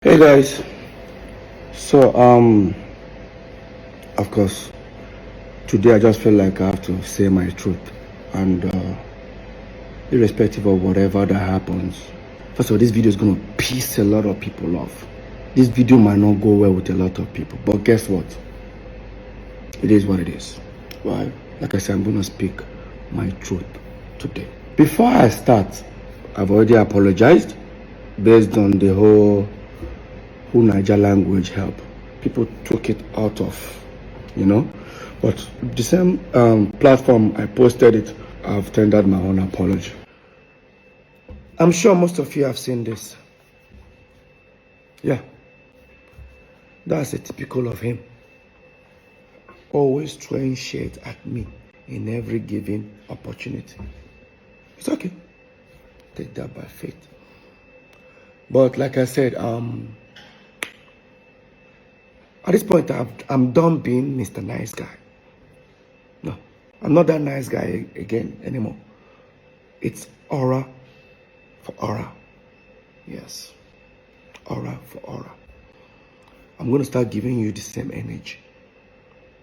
Hey guys, so of course today I just feel like I have to say my truth, and irrespective of whatever that happens, first of all, this video is gonna piss a lot of people off. This video might not go well with a lot of people, but guess what, it is what it is. Why? Like I said, I'm gonna speak my truth today. Before I start, I've already apologized based on the whole Niger language help. People took it out of, but the same platform I posted it, I've tendered my own apology. I'm sure most of you have seen this. Yeah, that's a typical of him. Always throwing shade at me in every given opportunity. It's okay. Take that by faith. But like I said, at this point, I'm done being Mr. Nice Guy. No, I'm not that nice guy again anymore. It's aura for aura. Yes, aura for aura. I'm going to start giving you the same energy.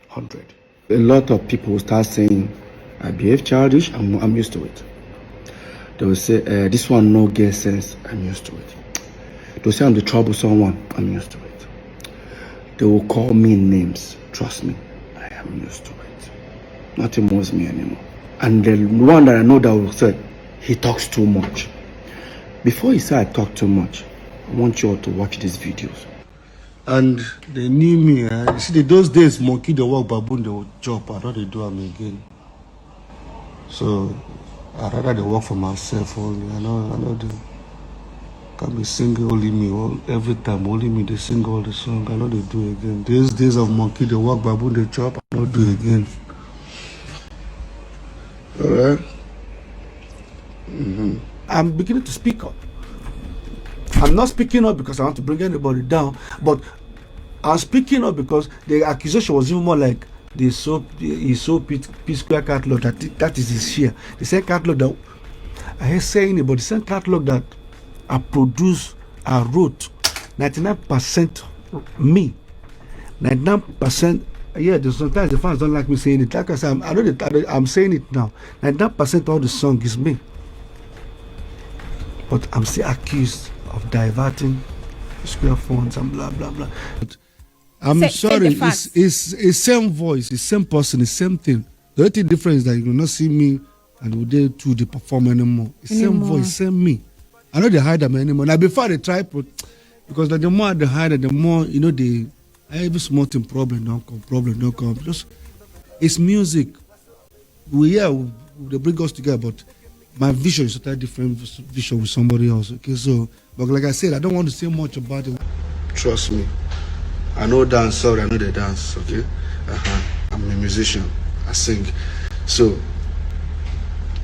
100. A lot of people will start saying, I behave childish. I'm used to it. They will say, this one no get sense. I'm used to it. They will say I'm the troublesome one. I'm used to it. They will call me names. Trust me, I am used to it. Nothing moves me anymore. And the one that I know that will say, he talks too much. Before he said I talk too much, I want you all to watch these videos. And they knew me. You see, those days, monkey they walk, baboon they would chop. I don't they do them again. So I rather they work for myself only. I know they can be singing only me every time. Only me they sing all the song. I know they do again. These days of monkey they walk, baboon they chop. I don't do again. All right. I'm beginning to speak up. I'm not speaking up because I want to bring anybody down, but I'm speaking up because the accusation was even more like he sold PSQUARE catalog. That is his share. The same catalog that I hate saying it, but the same catalog that I produced, I wrote, 99% me, 99%. Yeah, sometimes the fans don't like me saying it. Like I said, I'm saying it now. 99% of the song is me, but I'm still accused of diverting square funds and blah blah blah. I'm sorry, it's same voice, it's same person, it's same thing. The only difference is that you will not see me and we dare to the perform anymore. It's same voice, same me. I know they hide them anymore. Now before they try, because the more they hide, the more they every small thing problem don't come. Just it's music. They bring us together, but my vision is a totally different vision with somebody else. Okay, so but like I said, I don't want to say much about it. Trust me. I know dance, sorry, I know they dance, okay? I'm a musician, I sing. So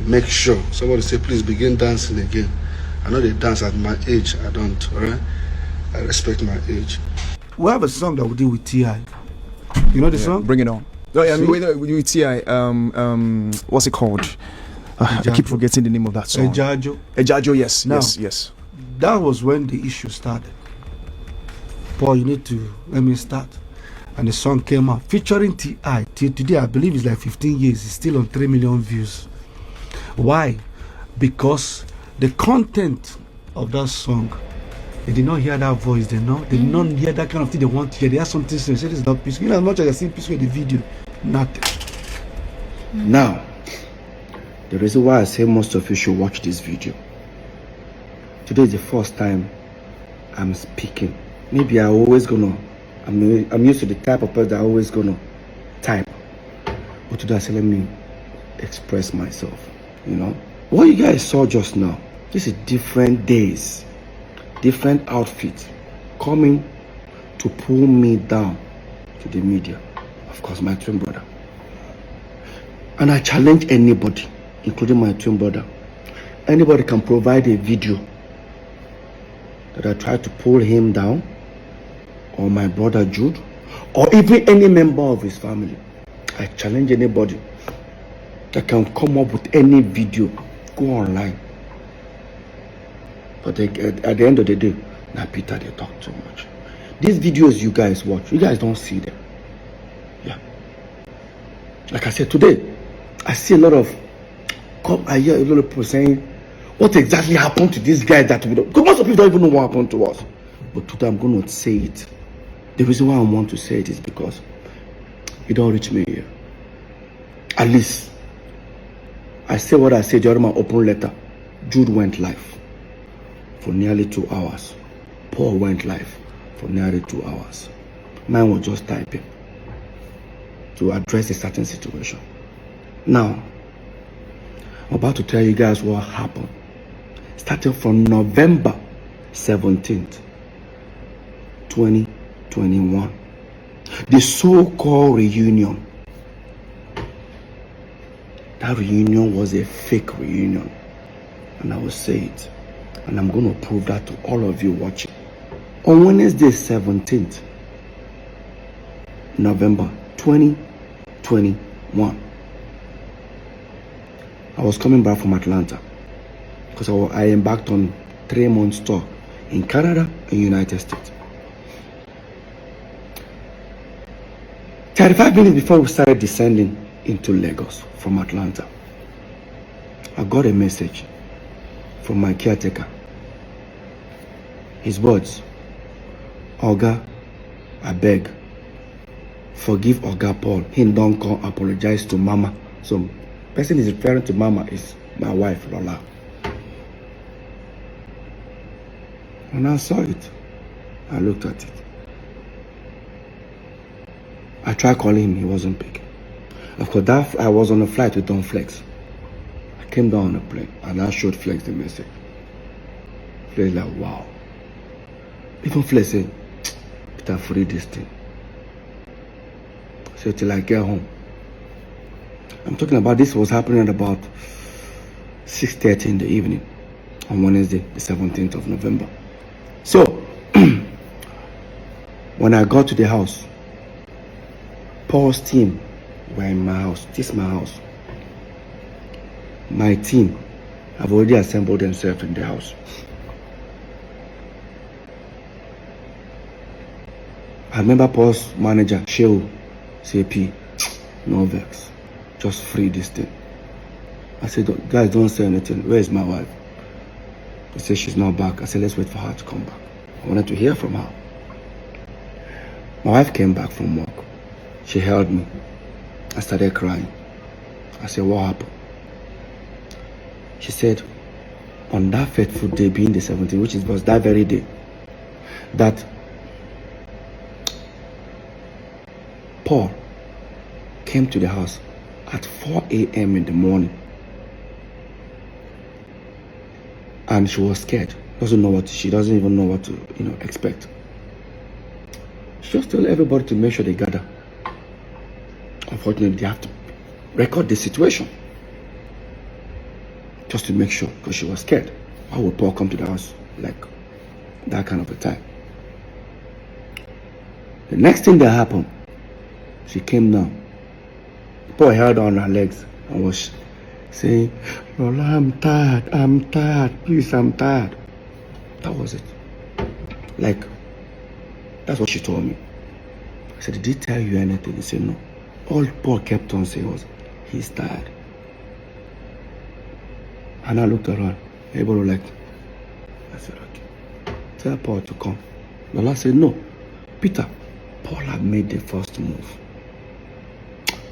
make sure somebody say please begin dancing again. I know they dance at my age, I don't, alright? I respect my age. We have a song that we do with T.I. You know the song? Bring it on. Oh, yeah, with T.I. What's it called? I keep forgetting the name of that song. Ejajo, yes, now, yes. That was when the issue started. Paul, you need to let me start. And the song came out featuring T.I. Till today, I believe it's like 15 years. It's still on 3 million views. Why? Because the content of that song, they did not hear that voice. They did not hear that kind of thing they want to hear. They have something to say. This is not peaceful. You know, as much as I see peaceful in the video, nothing. Now, the reason why I say most of you should watch this video. Today is the first time I'm speaking. Maybe I'm used to the type of person that I'm always gonna type. But today I say let me express myself, What you guys saw just now, this is different days, different outfits coming to pull me down to the media. Of course, my twin brother. And I challenge anybody, including my twin brother. Anybody can provide a video that I try to pull him down, or my brother Jude, or even any member of his family. I challenge anybody that can come up with any video, go online. But at the end of the day, Now, Peter, they talk too much. These videos you guys watch, you guys don't see them. Yeah. Like I said, today, I see a lot of, I hear a lot of people saying, what exactly happened to this guy that we don't, because most of people don't even know what happened to us. But today I'm going to say it. The reason why I want to say it is because it don't reach me here. At least, I say what I said during my open letter. Jude went live for nearly 2 hours. Paul went live for nearly 2 hours. Mine was just typing to address a certain situation. Now, I'm about to tell you guys what happened. Starting from November 17th, 2021. The so-called reunion. That reunion was a fake reunion. And I will say it. And I'm going to prove that to all of you watching. On Wednesday 17th, November 2021. I was coming back from Atlanta because I embarked on 3-month tour in Canada and United States. 35 minutes before we started descending into Lagos from Atlanta, I got a message from my caretaker. His words, Oga, I beg, forgive Oga Paul. He don't come apologize to Mama. So, person is referring to Mama is my wife, Lola. When I saw it, I looked at it. I tried calling him, he wasn't picking. Of course, I was on a flight with Don Flex. I came down on a plane and I showed Flex the message. Flex like, wow. Even Flex said, Peter, free this thing. So till I get home. I'm talking about this was happening at about 6:30 in the evening on Wednesday, the 17th of November. So, when I got to the house, Paul's team were in my house. This is my house. My team have already assembled themselves in the house. I remember Paul's manager, Shehu, CP, no vex. Just free this thing. I said, guys, don't say anything. Where is my wife? They said she's not back. I said, let's wait for her to come back. I wanted to hear from her. My wife came back from work. She held me. I started crying. I said, what happened? She said, on that fateful day, being the 17th, which was that very day, that Paul came to the house at 4 a.m. in the morning. And she was scared. She doesn't even know what to, expect. She just told everybody to make sure they gather. Unfortunately, they have to record the situation. Just to make sure, because she was scared. Why would Paul come to the house like that kind of a time? The next thing that happened, she came down. Paul held on her legs and was saying, Lola, I'm tired, please, I'm tired. That was it. Like, that's what she told me. I said, did he tell you anything? He said, no. All Paul kept on saying was, he's tired. And I looked around. Everybody was like, I said, okay. Tell Paul to come. Lola said, no. Peter, Paul had made the first move.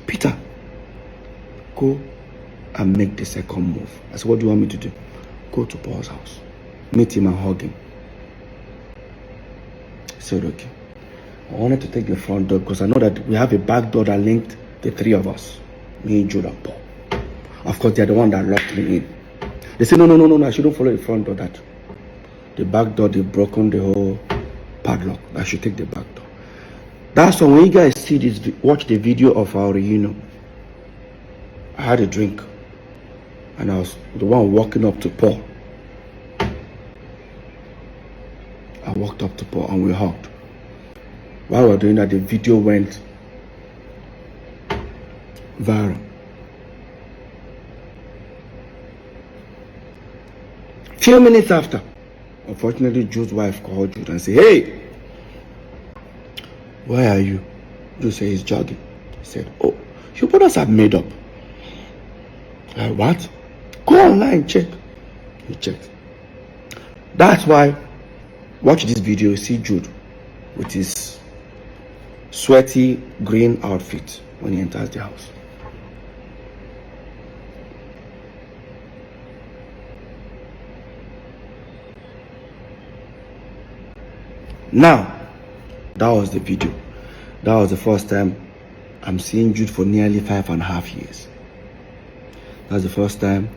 Peter, go and make the second move. I said, what do you want me to do? Go to Paul's house. Meet him and hug him. I said, okay. I wanted to take the front door because I know that we have a back door that linked the three of us. Me, Jude, and Paul. Of course, they're the one that locked me in. They said, no, I shouldn't follow the front door. That the back door, they've broken the whole padlock. I should take the back door. That's why when you guys see this, watch the video of our reunion. I had a drink. And I was the one walking up to Paul. I walked up to Paul and we hugged. While we were doing that, the video went viral. Few minutes after, Unfortunately, Jude's wife called Jude and said, "Hey, where are you?" Jude said he's jogging. He said, "Oh, your brothers have made up." What? Go online, check. He checked. That's why, watch this video, you see Jude with his sweaty green outfit when he enters the house. Now, that was the video. That was the first time I'm seeing Jude for nearly 5.5 years. That's the first time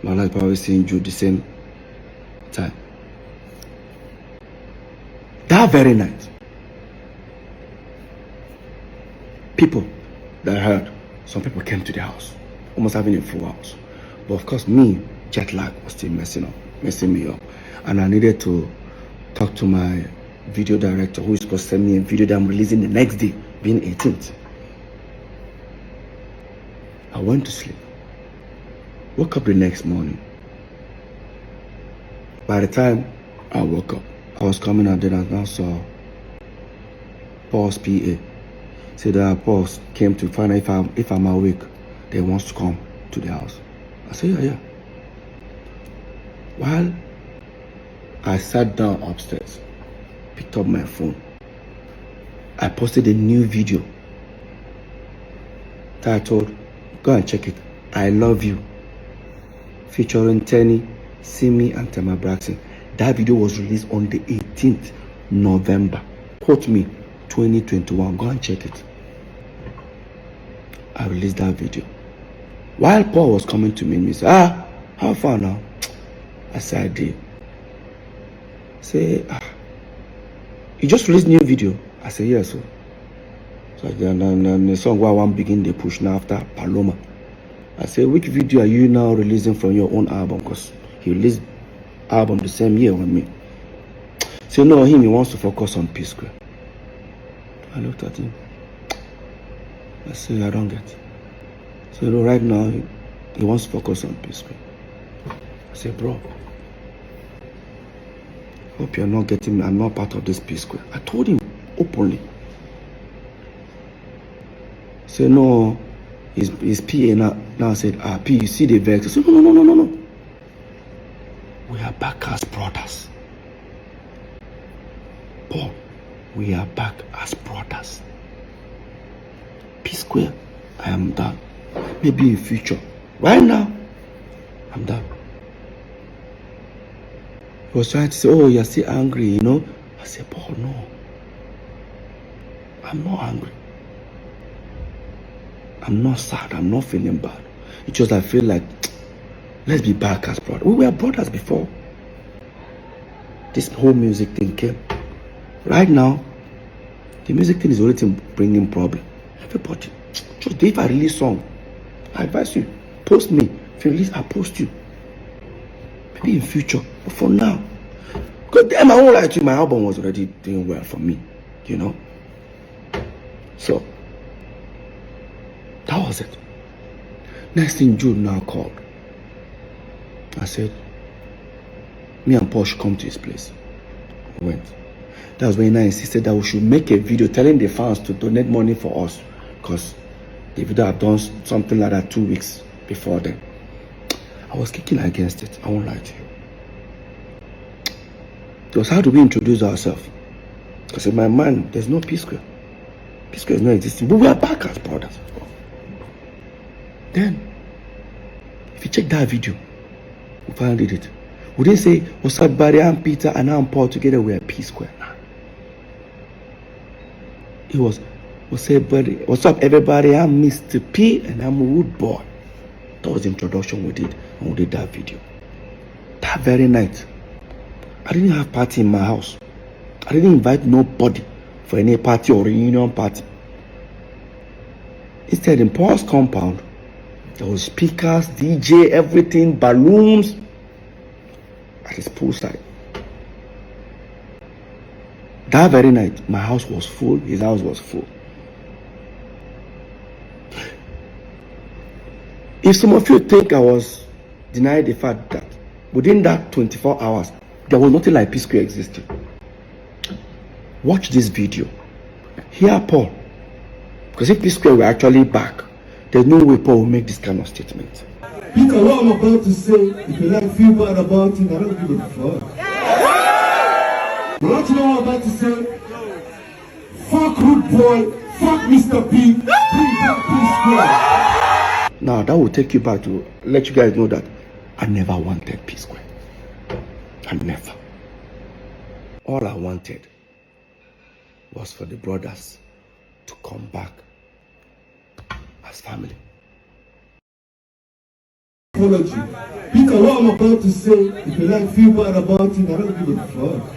my life probably seeing Jude the same time. That very night, people that I heard, some people came to the house, almost having a full house. But of course, me, jet lag was still messing me up. And I needed to talk to my video director, who is supposed to send me a video that I'm releasing the next day, being 18th. I went to sleep. Woke up the next morning. By the time I woke up, I was coming out there and I now saw Paul's PA. Said that Paul came to find out if I'm awake, they wants to come to the house. I said, yeah. While I sat down upstairs, picked up my phone, I posted a new video titled, go and check it, "I Love You," featuring Tenny, Simi, and Tema Braxton. That video was released on the 18th November. Quote me, 2021. Go and check it. I released that video. While Paul was coming to me, he said, how far now? I said, I did. Say, you just released new video? I said, yes, sir. So the song where I want begin the push now after Paloma. I said, which video are you now releasing from your own album? Because he released album the same year with me. So no, he wants to focus on PSQUARE. I looked at him. I said, I don't get it. So no, right now he wants to focus on PSQUARE. I said, bro, hope you're not getting me. I'm not part of this PSQUARE. I told him openly. Say no, his PA now said, P, you see the vex. I said, no. We are back as brothers. Paul, we are back as brothers. PSQUARE, I am done. Maybe in future. Right now, I'm done. He was trying to say, oh, you're still angry, you know. I said, Paul, no. I'm not angry. I'm not sad. I'm not feeling bad. It's just I feel like, let's be back as brothers. We were brothers before this whole music thing came. Right now, the music thing is already bringing problem. Everybody, just if I release song, I advise you, post me. If you release, I post you. Maybe in future, but for now, because damn, I won't lie to you, my album was already doing well for me, you know. So that was it. Next thing, Jude now called. I said, me and Paul should come to his place. We went. That was when I insisted that we should make a video telling the fans to donate money for us, because the video had done something like that 2 weeks before then. I was kicking against it. I won't lie to you. It was how do we introduce ourselves? Because in my mind, there's no PSQUARE. PSQUARE is not existing, but we are back as brothers. Then, if you check that video, we finally did it. We didn't say, what's up, Barry, I'm Peter, and I'm Paul, together we are PSQUARE. Nah. It was, what's up, buddy? What's up, everybody? I'm Mr. P, and I'm Rudeboy. That was the introduction we did, and we did that video. That very night, I didn't have party in my house. I didn't invite nobody for any party or reunion party. Instead, in Paul's compound, there was speakers, DJ, everything, balloons at his poolside. That very night, my house was full, his house was full. If some of you think I was denying the fact that within that 24 hours, There was nothing like PSQUARE existing. Watch this video. Hear Paul. Because if PSQUARE were actually back, there's no way Paul will make this kind of statement. Peter, what I'm about to say, if you like feel bad about it, I don't give a fuck. You want to know what I'm about to say? Fuck Rudeboy, fuck Mr. P, bring back PSQUARE. Now that will take you back to let you guys know that I never wanted PSQUARE. I never. All I wanted was for the brothers to come back as family. Apology. Peter, what I'm about to say, if you like feel bad about it, I don't give a fuck.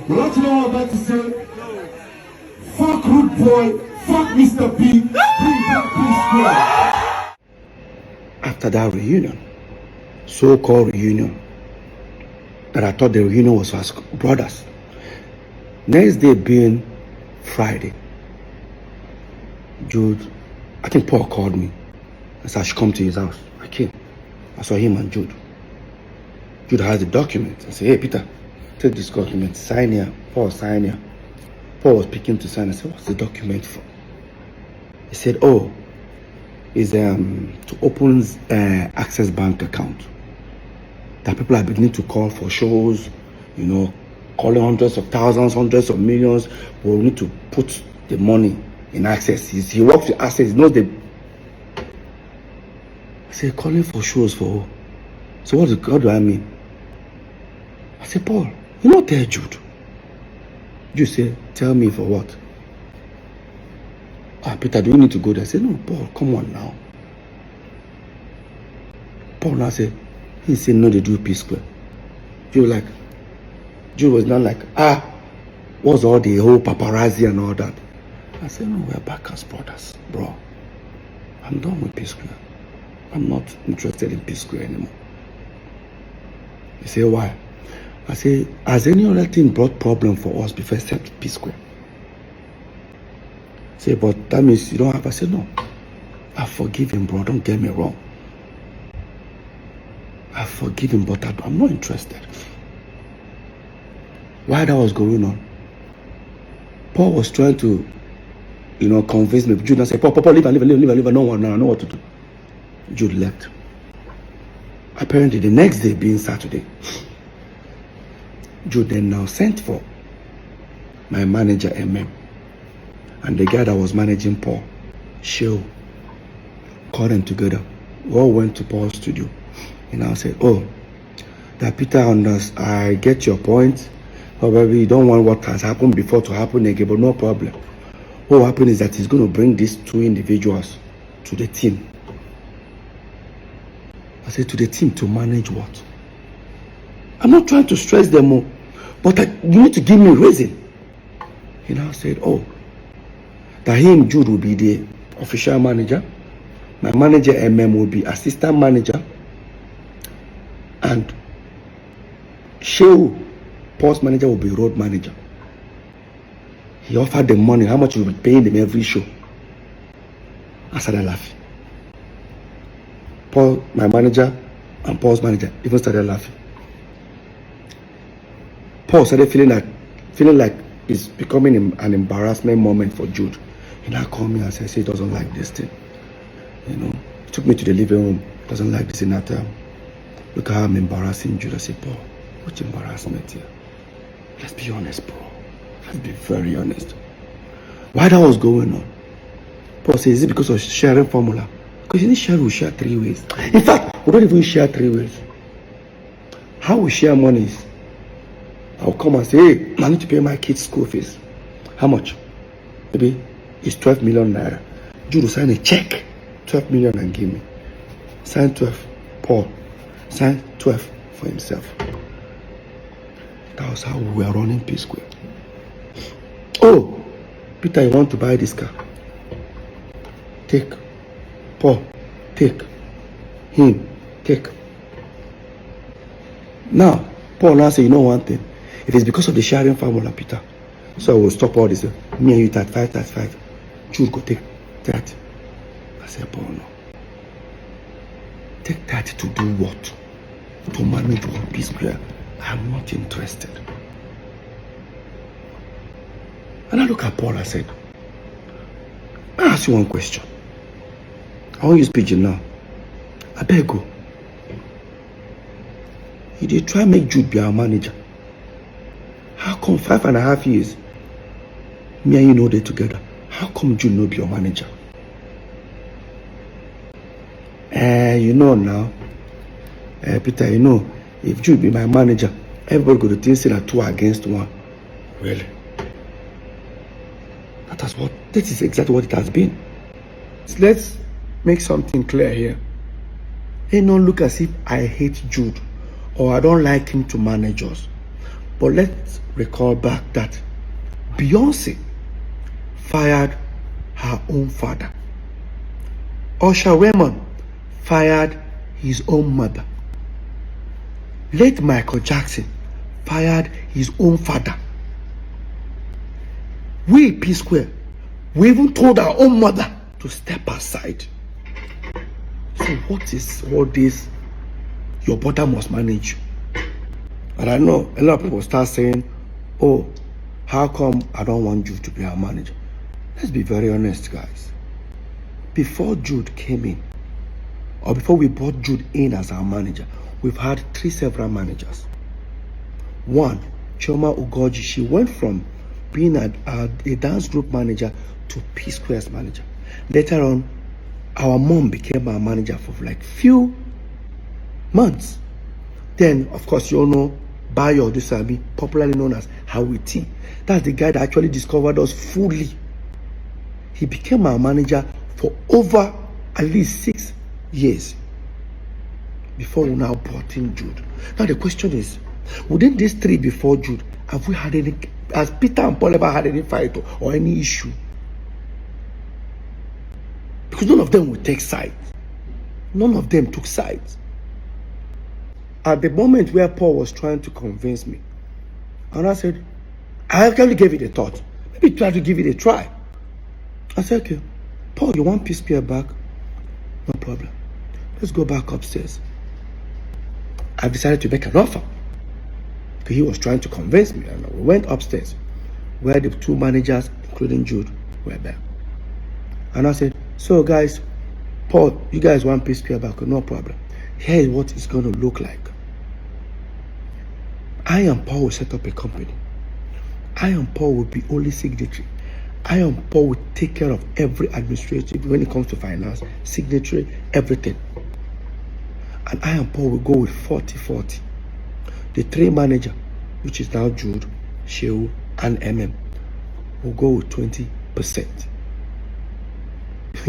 You want to know what I'm about to say? Fuck Rudeboy, fuck Mr. P, bring back PSQUARE. After that reunion, so-called reunion, that I thought the reunion was for us brothers. Next day being Friday, Jude, I think Paul called me and said I should come to his house. I came. I saw him and Jude. Jude has the document. I said, hey Peter, take this document, sign here. Paul, sign here. Paul was picking to sign. I said, what's the document for? He said, oh, it's to open Access Bank account. That people are beginning to call for shows, you know, calling hundreds of thousands, hundreds of millions. We need to put the money in Access. He works with Access. He knows the. I said, calling for shows for who? So what do I mean? I said, Paul, you not tell Jude. Jude said, tell me for what? Ah, Peter, do you need to go there? I said, no, Paul, come on now. Paul now said, he said, no, they do PSQUARE. Jude was not like, what's all the whole paparazzi and all that? I said, no, we're back as brothers, bro. I'm done with PSQUARE. I'm not interested in PSQUARE anymore. He said, why? I said, has any other thing brought problem for us before except PSQUARE? He said, but that means you don't have. I said, no. I forgive him, bro. Don't get me wrong. I forgive him, but I'm not interested. Why that was going on? Paul was trying to, you know, convince me. Jude said, Paul, leave. No one now. I know what to do. Jude left. Apparently, the next day being Saturday, Jude then now sent for my manager, MM, and the guy that was managing Paul, Sheo, called them together. We all went to Paul's studio. And I said, oh, that Peter, I get your point. However, you don't want what has happened before to happen again, but no problem. What will happen is that he's going to bring these two individuals to the team. I said, to the team to manage what? I'm not trying to stress them more, but you need to give me a reason. He now said, oh, that him, Jude, will be the official manager. My manager, MM, will be assistant manager. And Sheu, Paul's manager, will be road manager. He offered them money, how much he will be paying them every show. I started laughing. Paul, my manager, and Paul's manager even started laughing. Paul started feeling like it's becoming an embarrassment moment for Jude. He now called me and said, he doesn't like this thing. You know, he took me to the living room. Doesn't like this in that time. Look how I'm embarrassing Jude. I said, Paul, what's embarrassment here? Let's be honest, bro. Let's be very honest. Why that was going on? Paul said, is it because of sharing formula? Because in this share, we share 3 ways. In fact, we don't even share 3 ways. How we share money is, I'll come and say, hey, I need to pay my kids' school fees. How much? Maybe it's 12 million naira. Jude will sign a check, 12 million, and give me. Sign 12. Paul, sign 12 for himself. That was how we were running PSQUARE. Oh, Peter, you want to buy this car? Take. Paul, take. Him, take. Now, Paul now say, you know one thing. It is because of the sharing formula, Peter. So I will stop all this. Me and you 35. Jude go take 30. I said, Paul, no. Take 30 to do what? to manage one P-Square. I'm not interested. And I look at Paul, I said, I ask you one question. I won't use pigeon now. I beg you. You did try make Jude be our manager. How come 5.5 years, me and you know they together? How come Jude no be your manager? You know now, Peter, you know, if Jude be my manager, everybody go to think say that 2 against 1. Really? This is exactly what it has been. So let's make something clear here. It don't look as if I hate Jude or I don't like him to manage us. But let's recall back that Beyonce fired her own father. Usher Raymond fired his own mother. Late Michael Jackson fired his own father. We, P-Square, we even told our own mother to step aside. So what is all this? Your brother must manage you. And I know a lot of people start saying, oh, how come I don't want Jude to be our manager? Let's be very honest, guys. Before Jude came in, or before we brought Jude in as our manager, we've had 3 several managers. One, Chioma Ugoji, she went from being a dance group manager to P-Square's manager. Later on, our mom became our manager for like few months. Then, of course, you all know Bayo Dusabi, popularly known as Hawiti. That's the guy that actually discovered us fully. He became our manager for over at least 6 years before we now brought in Jude. Now the question is, within these 3 before Jude, have we had any, has Peter and Paul ever had any fight or any issue? Because none of them would take sides. None of them took sides. At the moment where Paul was trying to convince me, and I said, I actually gave it a thought. Maybe try to give it a try. I said, okay, Paul, you want P-Square back? No problem. Let's go back upstairs. I decided to make an offer. Because he was trying to convince me. And we went upstairs where the 2 managers, including Jude, were there. And I said, so guys, Paul, you guys want P-Square back? No problem. Here is what it's going to look like. I and Paul will set up a company. I and Paul will be only signatory. I and Paul will take care of every administrative when it comes to finance, signatory, everything. And I and Paul will go with 40-40. The 3 manager, which is now Jude, Shehu, and MM, will go with 20%.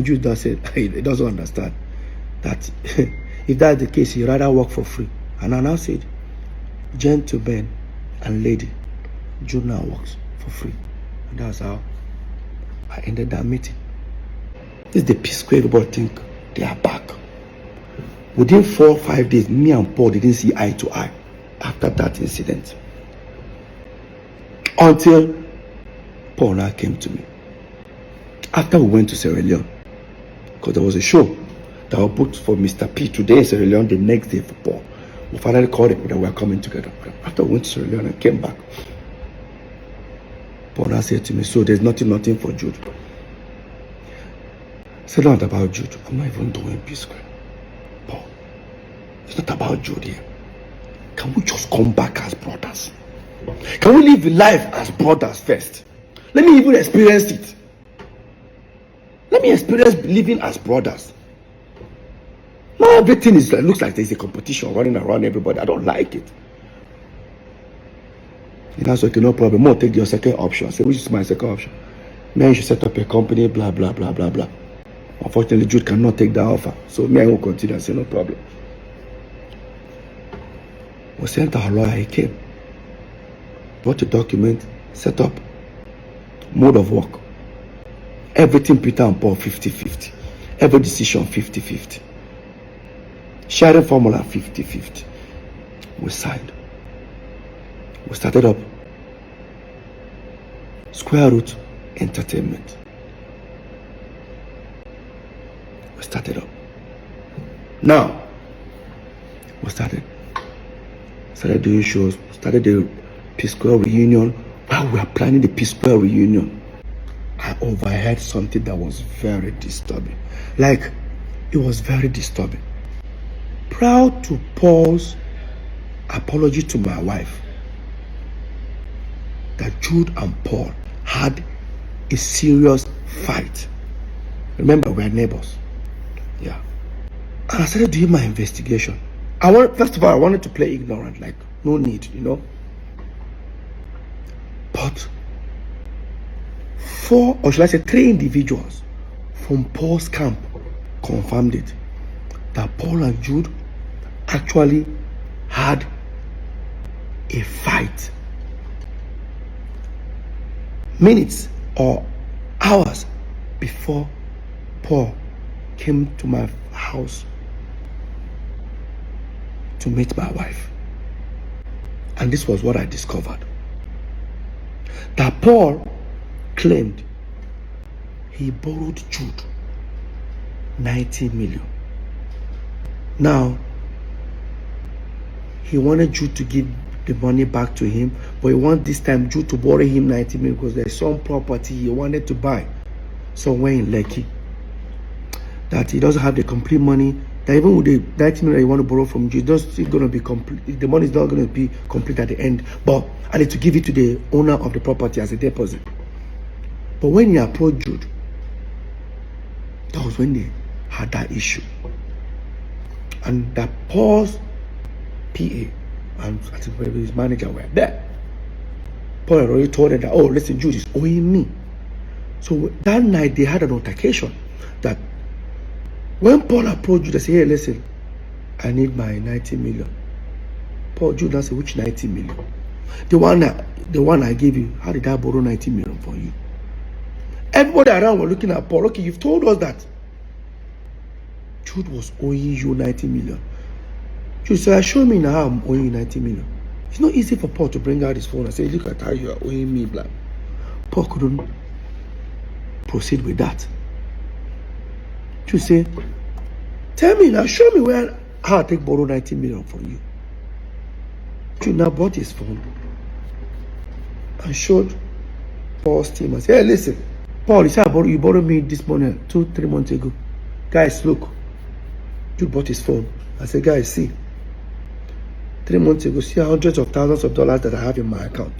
Jude does say he doesn't understand that if that's the case, he'd rather work for free. And I now said, gentlemen and lady, Jude now works for free. And that's how I ended that meeting. This is the P-Square everybody think they are back. Within 4 or 5 days, me and Paul didn't see eye to eye after that incident. Until Paul now came to me. After we went to Sierra Leone, because there was a show that was booked for Mr. P today in Sierra Leone, the next day for Paul. We finally called it that we were coming together. After we went to Sierra Leone and came back, Paul now said to me, so there's nothing for Jude. I said, not about Jude. I'm not even doing P-Square. Paul, it's not about Jude here. Can we just come back as brothers? Can we live life as brothers first? Let me even experience it. Let me experience living as brothers. Now everything is looks like there's a competition running around everybody. I don't like it. And that's okay, no problem. More take your second option. I say, which is my second option? Man, you should set up a company, blah, blah, blah, blah, blah. Unfortunately, Jude cannot take that offer. So me, I will continue and say, no problem. We sent our lawyer, he came. Brought a document, set up, mode of work. Everything Peter and Paul 50-50. Every decision 50-50. Sharing formula 50-50. We signed. We started up Square Root Entertainment. We started up. Now, we started. started doing shows, started the PSQUARE reunion. While we were planning the PSQUARE reunion, I overheard something that was very disturbing. Like, it was very disturbing. Proud to Paul's apology to my wife that Jude and Paul had a serious fight. Remember, we're neighbors. Yeah. And I started doing my investigation. First of all, I wanted to play ignorant, like, no need, you know. But 4, or should I say 3 individuals from Paul's camp confirmed it, that Paul and Jude actually had a fight minutes or hours before Paul came to my house to meet my wife. And this was what I discovered. That Paul claimed he borrowed Jude 90 million. Now, he wanted Jude to give the money back to him, but he wanted this time Jude to borrow him 90 million because there's some property he wanted to buy somewhere in Lekki that he doesn't have the complete money. That even with the 90 million he want to borrow from Jude, it's still going to be complete. The money is not going to be complete at the end, but I need to give it to the owner of the property as a deposit. But when he approached Jude, that was when they had that issue. And that Paul's PA and I think maybe his manager were there. Paul had already told them that, oh, listen, Jude is owing me. So that night they had an altercation that when Paul approached Jude, they said, hey, listen, I need my 90 million. Paul, Jude now said, which 90 million? The one I gave you, how did I borrow 90 million from you? Everybody around were looking at Paul. Okay, you've told us that Jude was owing you 90 million. Jude said, show me now how I'm owing you 90 million. It's not easy for Paul to bring out his phone and say, look at how you are owing me, blah. Paul couldn't proceed with that. Jude said, tell me now, show me how I take borrow 90 million from you. Jude now brought his phone and showed Paul's team and said, hey, listen, Paul, you said you borrowed me this money 2-3 months ago. Guys, look. Jude bought his phone. I said, guys, see. 3 months ago, see hundreds of thousands of dollars that I have in my account.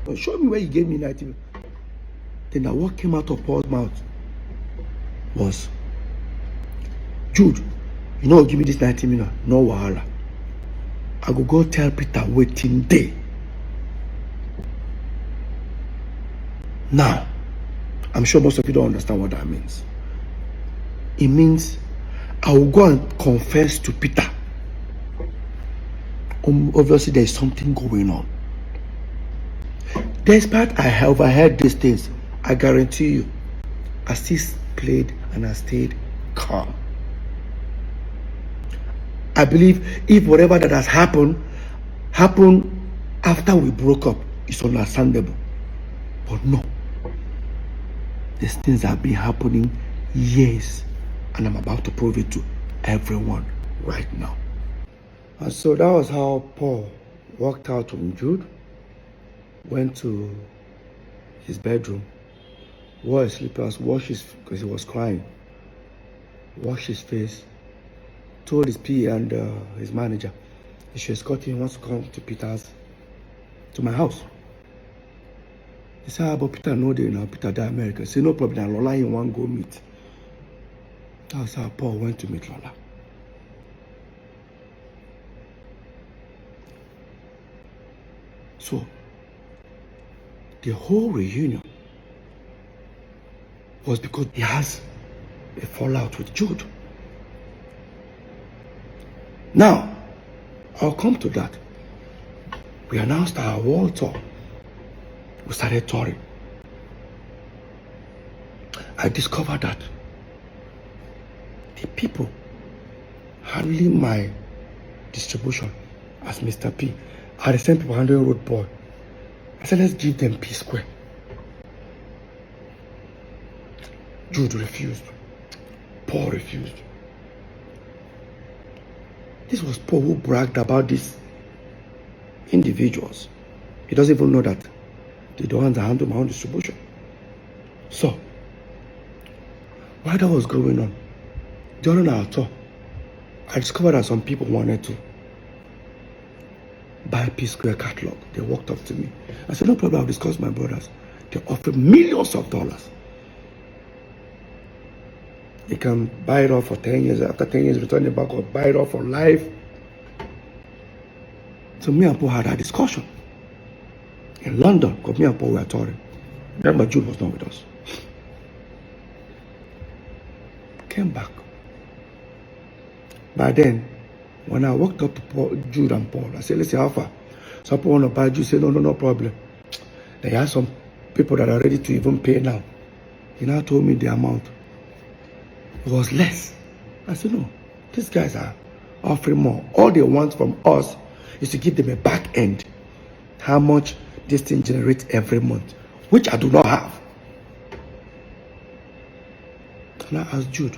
But show me where you gave me 90 million. Then now what came out of Paul's mouth was, Jude, you know, give me this 90 million. No wahala. I go tell Peter waiting day. Now, I'm sure most of you don't understand what that means. It means I will go and confess to Peter. Obviously, there is something going on. Despite I overheard these things, I guarantee you, I still played and I stayed calm. I believe if whatever that has happened after we broke up, it's understandable. But no. These things have been happening years, and I'm about to prove it to everyone right now. And so that was how Paul walked out from Jude, went to his bedroom, wore his slippers, washed his, because he was crying, washed his face, told his PA and his manager he should escort him, wants to come to my house. He said, how about Peter no day now, Peter die America. He said, no problem, now Lola you want go meet. That's how Paul went to meet Lola. So, the whole reunion was because he has a fallout with Jude. Now, I'll come to that. We announced our world tour. We started touring. I discovered that the people handling my distribution as Mr. P are the same people handling Rudeboy. I said, let's give them PSQUARE. Jude refused. Paul refused. This was Paul who bragged about this individuals. He doesn't even know that they don't handle my own distribution. So, while that was going on, during our tour, I discovered that some people wanted to buy PSQUARE catalog. They walked up to me. I said, no problem, I'll discuss with my brothers. They offered millions of dollars. They can buy it off for 10 years. After 10 years, return it back or buy it off for life. So me and Paul had a discussion in London, because me and Paul were touring. Remember, Jude was not with us. Came back. By then, when I walked up to Jude and Paul, I said, listen, how far? Some people want to buy Jude. Say, no problem. They have some people that are ready to even pay now. He now told me the amount. It was less. I said, no, these guys are offering more. All they want from us is to give them a back end. How much this thing generates every month, which I do not have. And I asked Jude.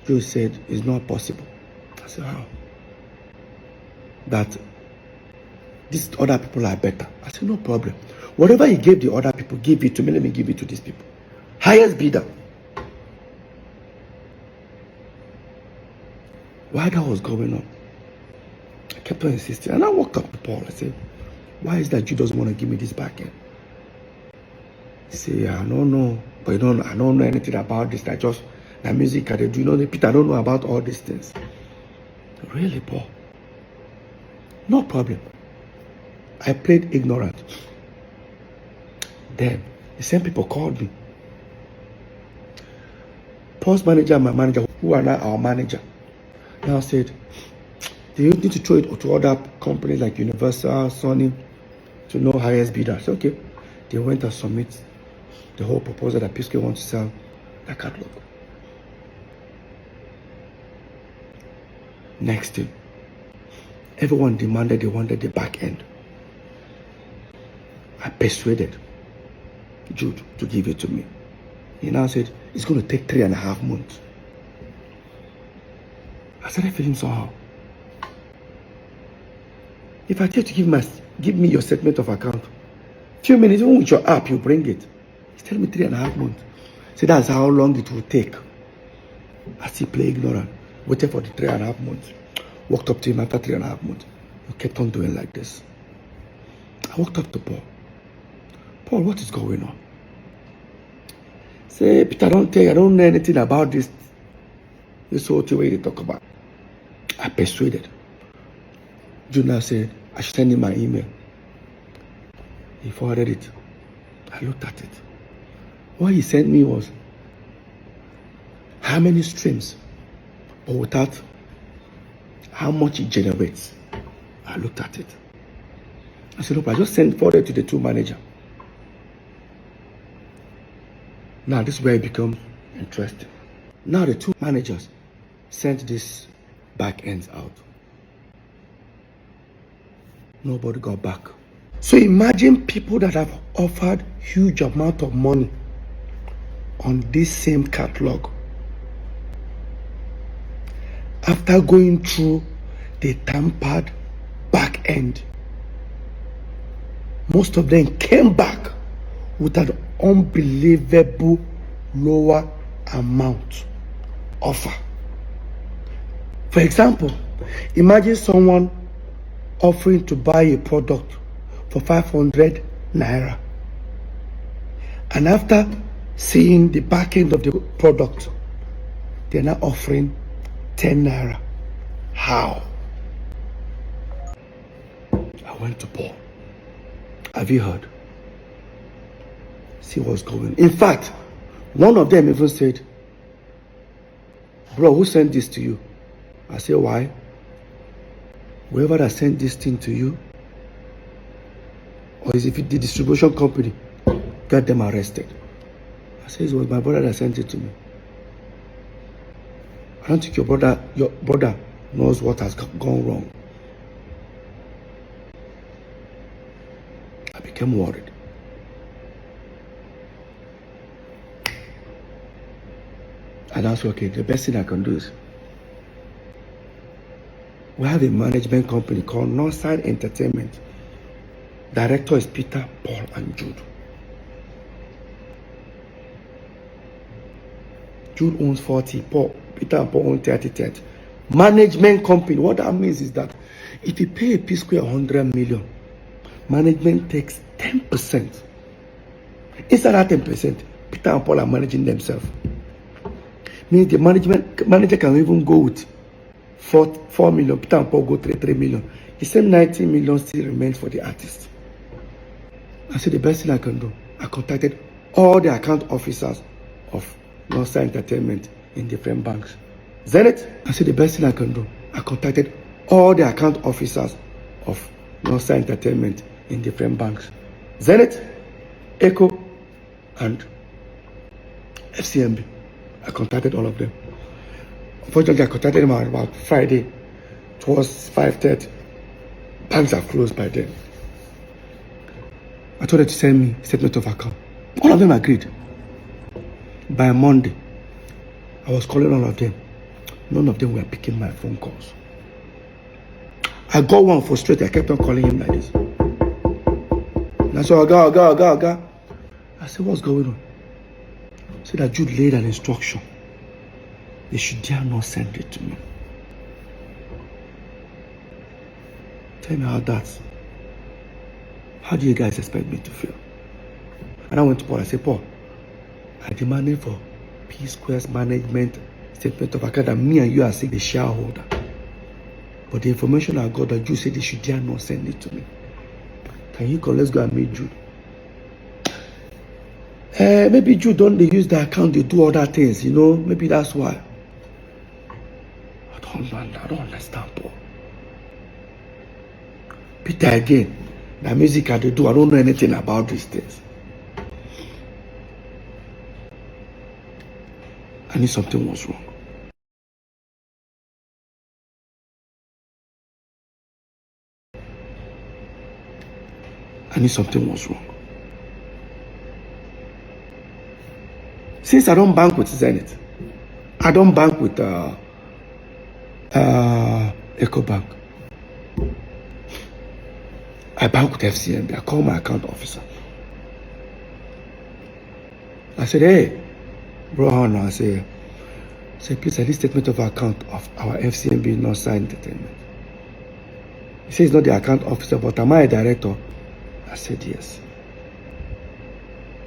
Jude said, it's not possible. I said, how? That these other people are better. I said, no problem. Whatever he gave the other people, give it to me. Let me give it to these people. Highest bidder. While that was going on, I kept on insisting. And I walked up to Paul. I said, why is that Jude doesn't want to give me this back end? He said, I don't know. But I don't know anything about this. I just, the music I do. You know, Peter, I don't know about all these things. Really, Paul? No problem. I played ignorant. Then, the same people called me. Paul's manager and my manager, who are now our manager, now said, they need to throw it to other companies like Universal, Sony, to know highest bidder. I said, okay. They went and submit the whole proposal that PSQUARE wants to sell the catalog. Next thing, everyone demanded, they wanted the back end. I persuaded Jude to give it to me. He now said, it's going to take 3.5 months. I started feeling somehow. If I tell you to give me your statement of account, few minutes, even with your app, you bring it. He's telling me 3.5 months. So that's how long it will take. I still play ignorant. Waited for the 3.5 months. Walked up to him after 3.5 months. He kept on doing like this. I walked up to Paul. Paul, what is going on? Say, Peter, I don't know anything about this whole thing where they talk about. I persuaded. Junior said, I should send him my email. He forwarded it. I looked at it. What he sent me was how many streams, but without how much it generates. I looked at it. I said, look, I just forwarded to the two manager. Now this is where it becomes interesting. Now the two managers sent this back ends out. Nobody got back. So imagine people that have offered huge amount of money on this same catalog. After going through the tampered back end, most of them came back with an unbelievable lower amount offer. For example, imagine someone offering to buy a product for 500 naira, and after seeing the back end of the product, they're now offering 10 naira. How? I went to Paul. Have you heard? See what's going on. In fact, one of them even said, bro, who sent this to you? I said, why? Whoever that sent this thing to you, or is it the distribution company, got them arrested. I said, it was my brother that sent it to me. I don't think your brother knows what has gone wrong. I became worried. And I said, okay, the best thing I can do is We have a management company called Northside Entertainment. Director is Peter, Paul, and Jude. Jude owns 40, Peter and Paul own 30. Management company. What that means is that if you pay a PSQUARE 100 million, management takes 10%. Inside that 10%, Peter and Paul are managing themselves. Means the manager can even go with 4 million, Peter and Paul go 3 million. The same 90 million still remains for the artist. I said the best thing I can do, I contacted all the account officers of Northside Entertainment in different banks. Zenith, I said the best thing I can do, I contacted all the account officers of Northside Entertainment in different banks. Zenith, Echo, and FCMB. I contacted all of them. Unfortunately, I contacted them about Friday. It was 5:30. Banks are closed by then. I told them to send me a statement of account. All of them agreed. By Monday, I was calling all of them. None of them were picking my phone calls. I got one frustrated. I kept on calling him like this. And I said, Oga. I said, what's going on? He said that Jude laid an instruction. They should dare not send it to me. Tell me how do you guys expect me to feel? And I went to Paul. I said, Paul, I demanded for PSQUARE's management statement of account that me and you are saying the shareholder. But the information I got that Jude said they should dare not send it to me. Can you call? Let's go and meet Jude. Maybe Jude don't they use the account, they do other things, you know? Maybe that's why. I don't understand, Paul. Peter again, the music they do, I don't know anything about these things. I knew something was wrong. I knew something was wrong. Since I don't bank with Zenith, I don't bank with EcoBank. I bank with FCMB. I call my account officer. I said, hey, bro, I say, please, I need statement of account of our FCMB Northside Entertainment. He says he's not the account officer, but am I a director? I said, yes.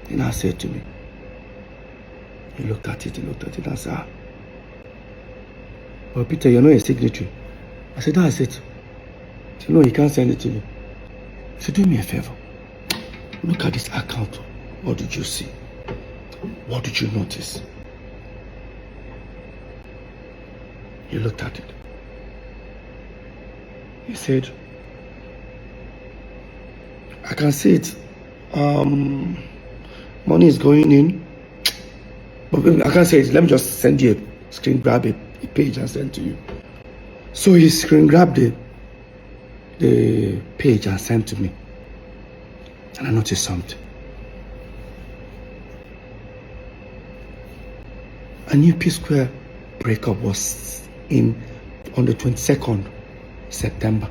And I said to me, he looked at it and said, well, Peter, you're not a signatory. I said, that's it. He said, no, you can't send it to me. He said, do me a favor. Look at this account. What did you see? What did you notice? He looked at it. He said, I can see it. Money is going in. But I can't say it. Let me just send you a screen grab a page and send to you. So he screen grabbed the page and sent to me. And I noticed something. A new PSQUARE breakup was on the 22nd September.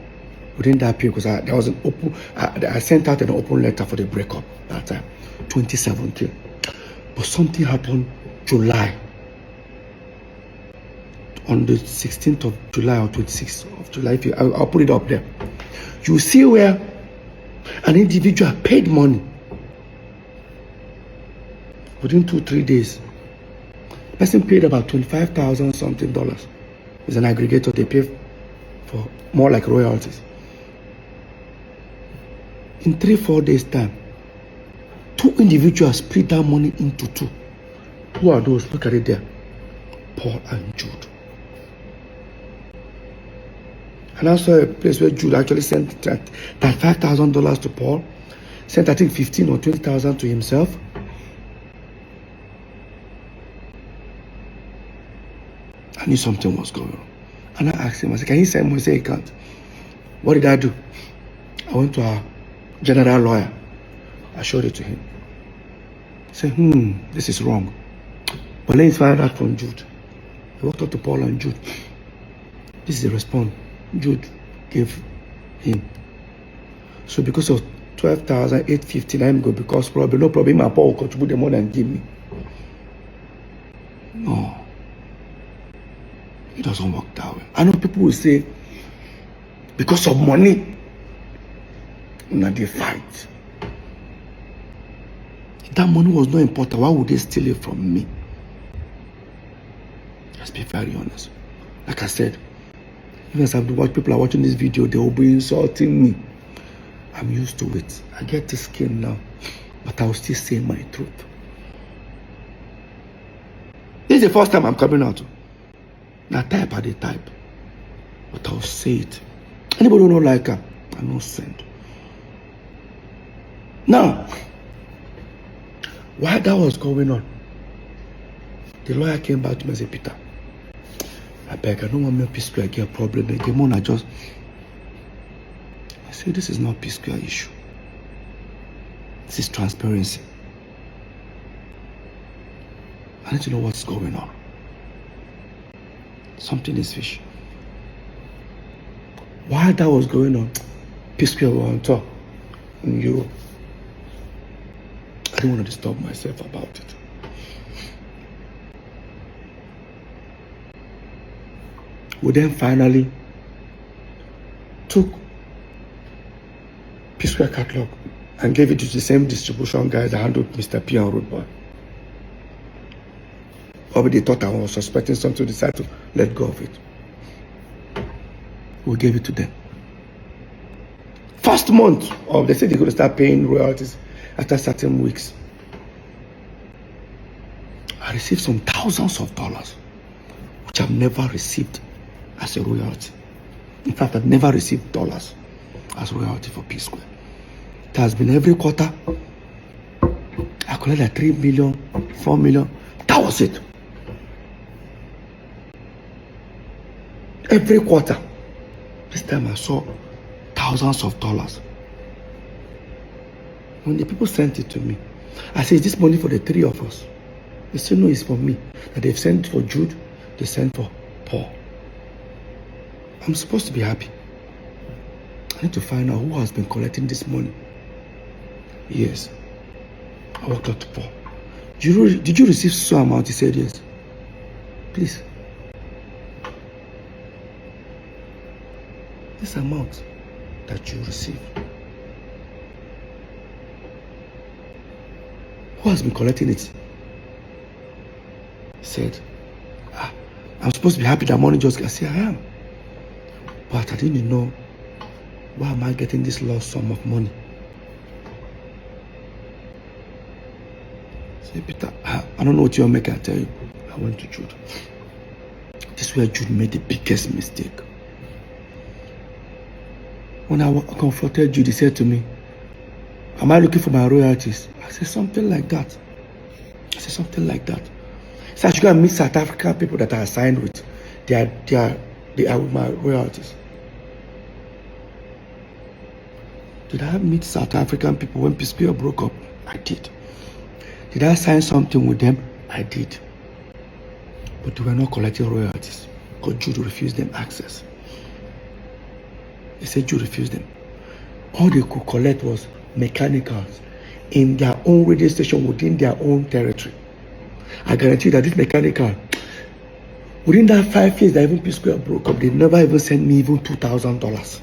Within that period, because there was an open, I sent out an open letter for the breakup that time, 2017. But something happened July. On the 16th of July or 26th of July, I'll put it up there. You see where an individual paid money within 2-3 days. The person paid about $25,000 something dollars. It's an aggregator, they pay for more like royalties. In 3-4 days time, 2 individuals split that money into 2. Who are those? Look at it there. Paul and Jude. And I saw a place where Jude actually sent that $5,000 to Paul, sent I think 15 or 20,000 to himself. I knew something was going on. And I asked him, I said, can you send me? He said he can't. What did I do? I went to our general lawyer. I showed it to him. He said, this is wrong. But let's find out from Jude. He walked up to Paul and Jude. This is the response Jude gave him. So because of 12,850, I'm going because probably no problem. My Paul contribute the money and give me. No, it doesn't work that way. I know people will say because of money, not they fight. If that money was not important, why would they steal it from me? Let's be very honest. Like I said, even as people are watching this video, they will be insulting me. I'm used to it. I get this skin now, but I will still say my truth. This is the first time I'm coming out. Now type at the type, but I'll say it. Anybody who don't like her, I don't send. Now, while that was going on, the lawyer came back to me and said, Peter, I beg, I don't want me PSQUARE get a problem again. I just, I say, this is not PSQUARE issue. This is transparency. I need to know what's going on. Something is fishy. While that was going on, PSQUARE were on top in Europe. I don't want to disturb myself about it. We then finally took PSQUARE catalog and gave it to the same distribution guys that handled Mr. P and Rudeboy. Probably they thought I was suspecting something, decided to let go of it. We gave it to them. First month of, they said they're going to start paying royalties after certain weeks. I received some thousands of dollars, which I've never received as a royalty. In fact, I've never received dollars as royalty for PSQUARE. It has been every quarter. I collected like 3 million, 4 million. That was it. Every quarter. This time I saw thousands of dollars. When the people sent it to me, I said, is this money for the three of us? They said, no, it's for me. That they've sent for Jude, they sent for Paul. I'm supposed to be happy. I need to find out who has been collecting this money. Yes. I walked up to Paul. Did you receive some amount? He said, yes. Please. This amount that you received, who has been collecting it? He said, I'm supposed to be happy that money just got. I said, I am. But I didn't know, why am I getting this large sum of money? I said, Peter, I don't know what you're making, I tell you. I went to Jude. This is where Jude made the biggest mistake. When I confronted Jude, he said to me, am I looking for my royalties? I said, something like that. I said, something like that. So I should go and meet South African people that I signed with. They are with my royalties. Did I meet South African people when PSQUARE broke up? I did. Did I sign something with them? I did. But they were not collecting royalties because Jude refused them access. He said Jude refused them. All they could collect was mechanicals in their own radio station within their own territory. I guarantee that this mechanical, within that 5 years that even PSQUARE broke up, they never even sent me even $2,000.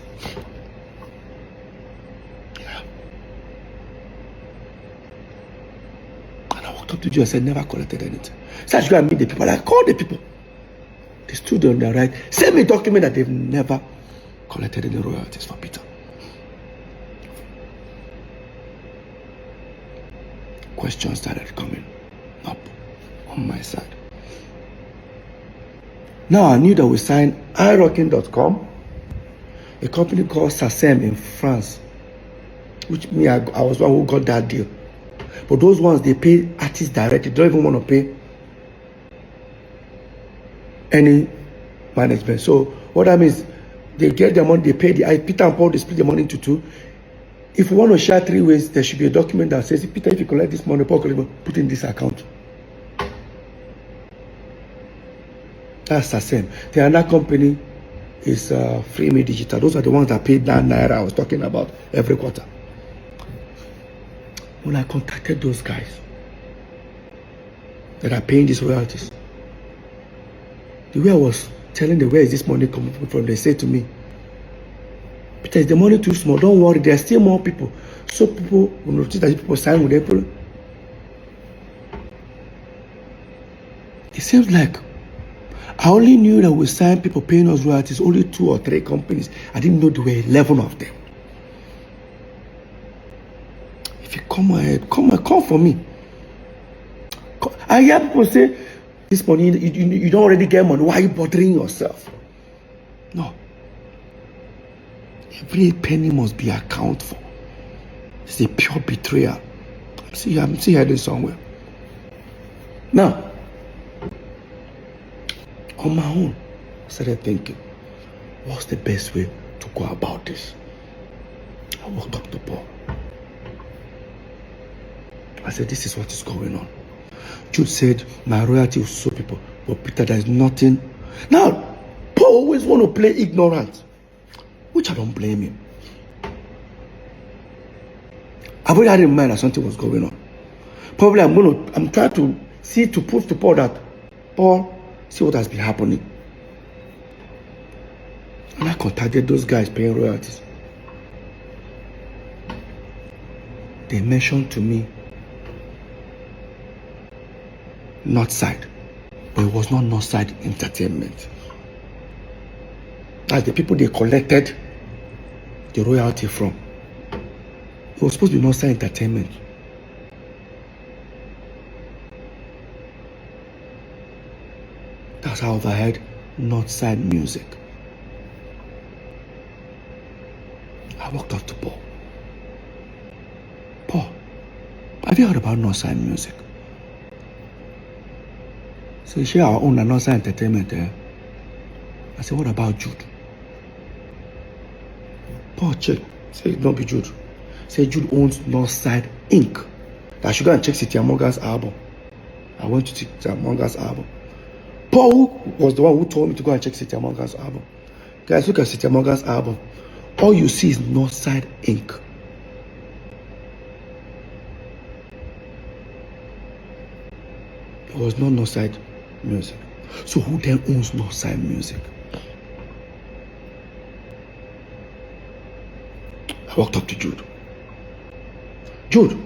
Yeah. And I walked up to Jude and said, never collected anything. So I should go and meet the people. I called the people. They stood on their right. Send me a document that they've never collected any royalties for Peter. Questions started coming up on my side. Now I knew that we signed iRocking.com, a company called SACEM in France, which I was one who got that deal. But those ones, they pay artists directly. They don't even want to pay any management. So what that means, they get their money, they pay Peter and Paul, they split the money into two. If we want to share 3 ways, there should be a document that says, Peter, if you collect this money, Paul, put in this account. That's the same. They are another company is Free Me Digital. Those are the ones that paid that naira I was talking about every quarter. When I contacted those guys that are paying these royalties, the way I was telling them where is this money coming from, they said to me, Peter, is the money too small? Don't worry, there are still more people. So people will notice that people sign with April. It seems like I only knew that we signed people paying us royalties, only 2 or 3 companies. I didn't know there were 11 of them. If you come ahead, come for me. I hear people say, this money, you don't already get money. Why are you bothering yourself? No. Every penny must be accounted for. It's a pure betrayal. I'm still heading somewhere. Now, on my own, I started thinking, what's the best way to go about this? I walked up to Paul. I said, this is what is going on. Jude said, my royalty will show people. But Peter, there is nothing. Now, Paul always want to play ignorant, which I don't blame him. I've already had in mind that something was going on. Probably I'm trying to see, to prove to Paul that, Paul, see what has been happening. And I contacted those guys paying royalties. They mentioned to me Northside, but it was not Northside Entertainment. That's the people they collected the royalty from. It was supposed to be Northside Entertainment. That's how I overheard Northside Music. I walked up to Paul. Paul, have you heard about Northside Music? So share our own Northside Entertainment. I said, what about Jude? Paul check. Say it don't be Jude. Say Jude owns Northside Inc. I should go and check City Morgan's album. I went to City Morgan's album. Paul was the one who told me to go and check City Morgan's album. Guys, look at City Morgan's album. All you see is Northside Inc. It was not Northside Music. So who then owns Northside Music? I walked up to Jude. Jude,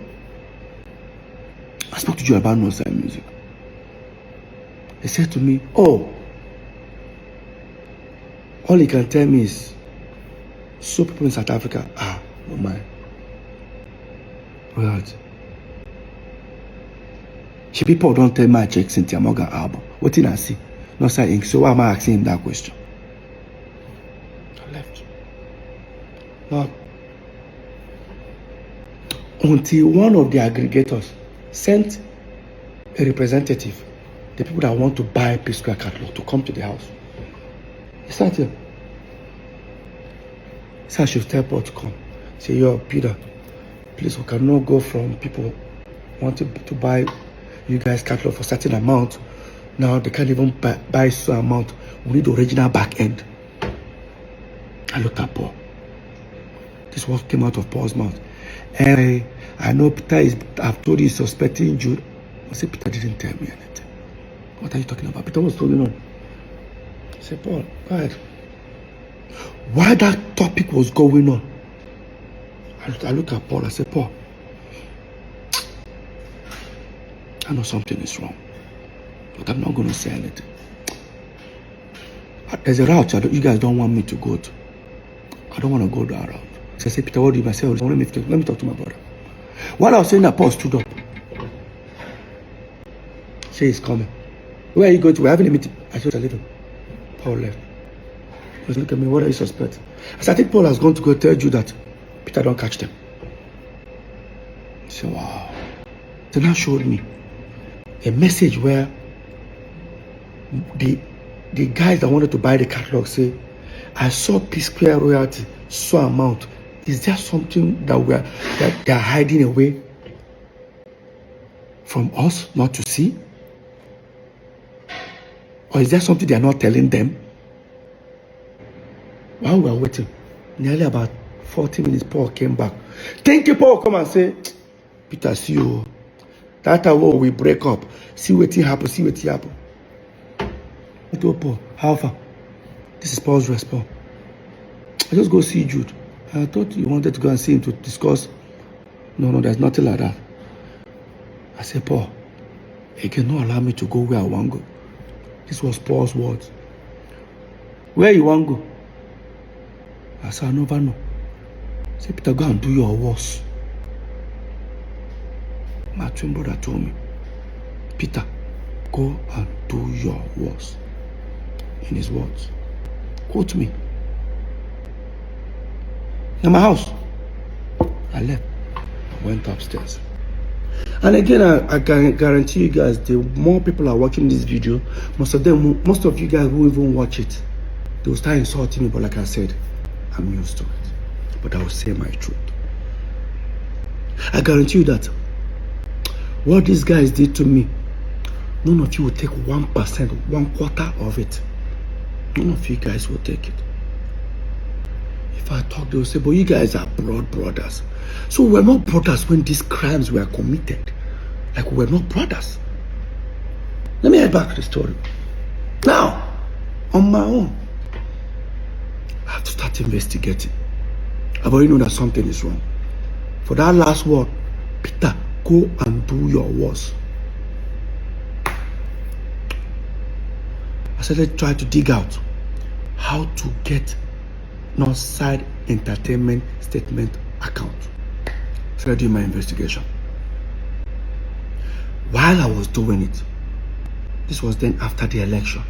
I spoke to you about Northside Music. He said to me, oh, all he can tell me is, so people in South Africa, no mind. Royalty. She people don't tell me I check Cynthia Morgan album. What did I see? Northside Inc. So why am I asking him that question? I left. Now, until one of the aggregators sent a representative, the people that want to buy PSQUARE catalog, to come to the house. He sat here. He said I should tell Paul to come. Say, yo, Peter, please, we cannot go from people wanting to buy you guys catalog for a certain amount. Now they can't even buy some amount. We need the original back end. I looked at Paul. This is what came out of Paul's mouth. And I know Peter is, I've told you he's suspecting Jude. I said, Peter didn't tell me anything. What are you talking about? Peter, what's going on? I said, Paul, go ahead. While that topic was going on, I looked at Paul. I said, Paul, I know something is wrong, but I'm not going to say anything. There's a route you guys don't want me to go to. I don't want to go that route. So I said, Peter, what do you say? Let me talk to my brother. While I was saying that, Paul stood up. Say he's coming. Where are you going to? We're having a meeting. I said, leave him. Paul left. He was looking at me, what are you suspecting? I said, I think Paul has gone to go tell you that Peter don't catch them. He said, wow. Then now showed me a message where the guys that wanted to buy the catalog say, I saw PSQUARE royalty, so amount. Is there something that they are hiding away from us not to see? Or is there something they are not telling them? While we were waiting, nearly about 40 minutes, Paul came back. Thank you, Paul. Come and say, Peter, see you. That time we break up. See what happen. See what happen. I told Paul, how far? This is Paul's response. I just go see Jude. I thought you wanted to go and see him to discuss. No, there's nothing like that. I said, Paul, he cannot allow me to go where I want to go. This was Paul's words. Where you want to go? I said, I never know. I said, Peter, go and do your worst. My twin brother told me, Peter, go and do your worst. In his words. Quote me. In my house. I left. I went upstairs. And again, I can guarantee you guys, the more people are watching this video, most of you guys who even watch it, they will start insulting me. But like I said, I'm used to it. But I will say my truth. I guarantee you that what these guys did to me, none of you will take 1%, 1/4 of it. None of you guys will take it. If I talk, they will say, but you guys are blood brothers. So we're not brothers when these crimes were committed. Like we're not brothers. Let me head back to the story. Now, on my own, I have to start investigating. I've already known that something is wrong. For that last word, Peter, go and do your worst. I started trying to dig out how to get Northside Entertainment statement account. Started doing my investigation. While I was doing it, this was then after the election.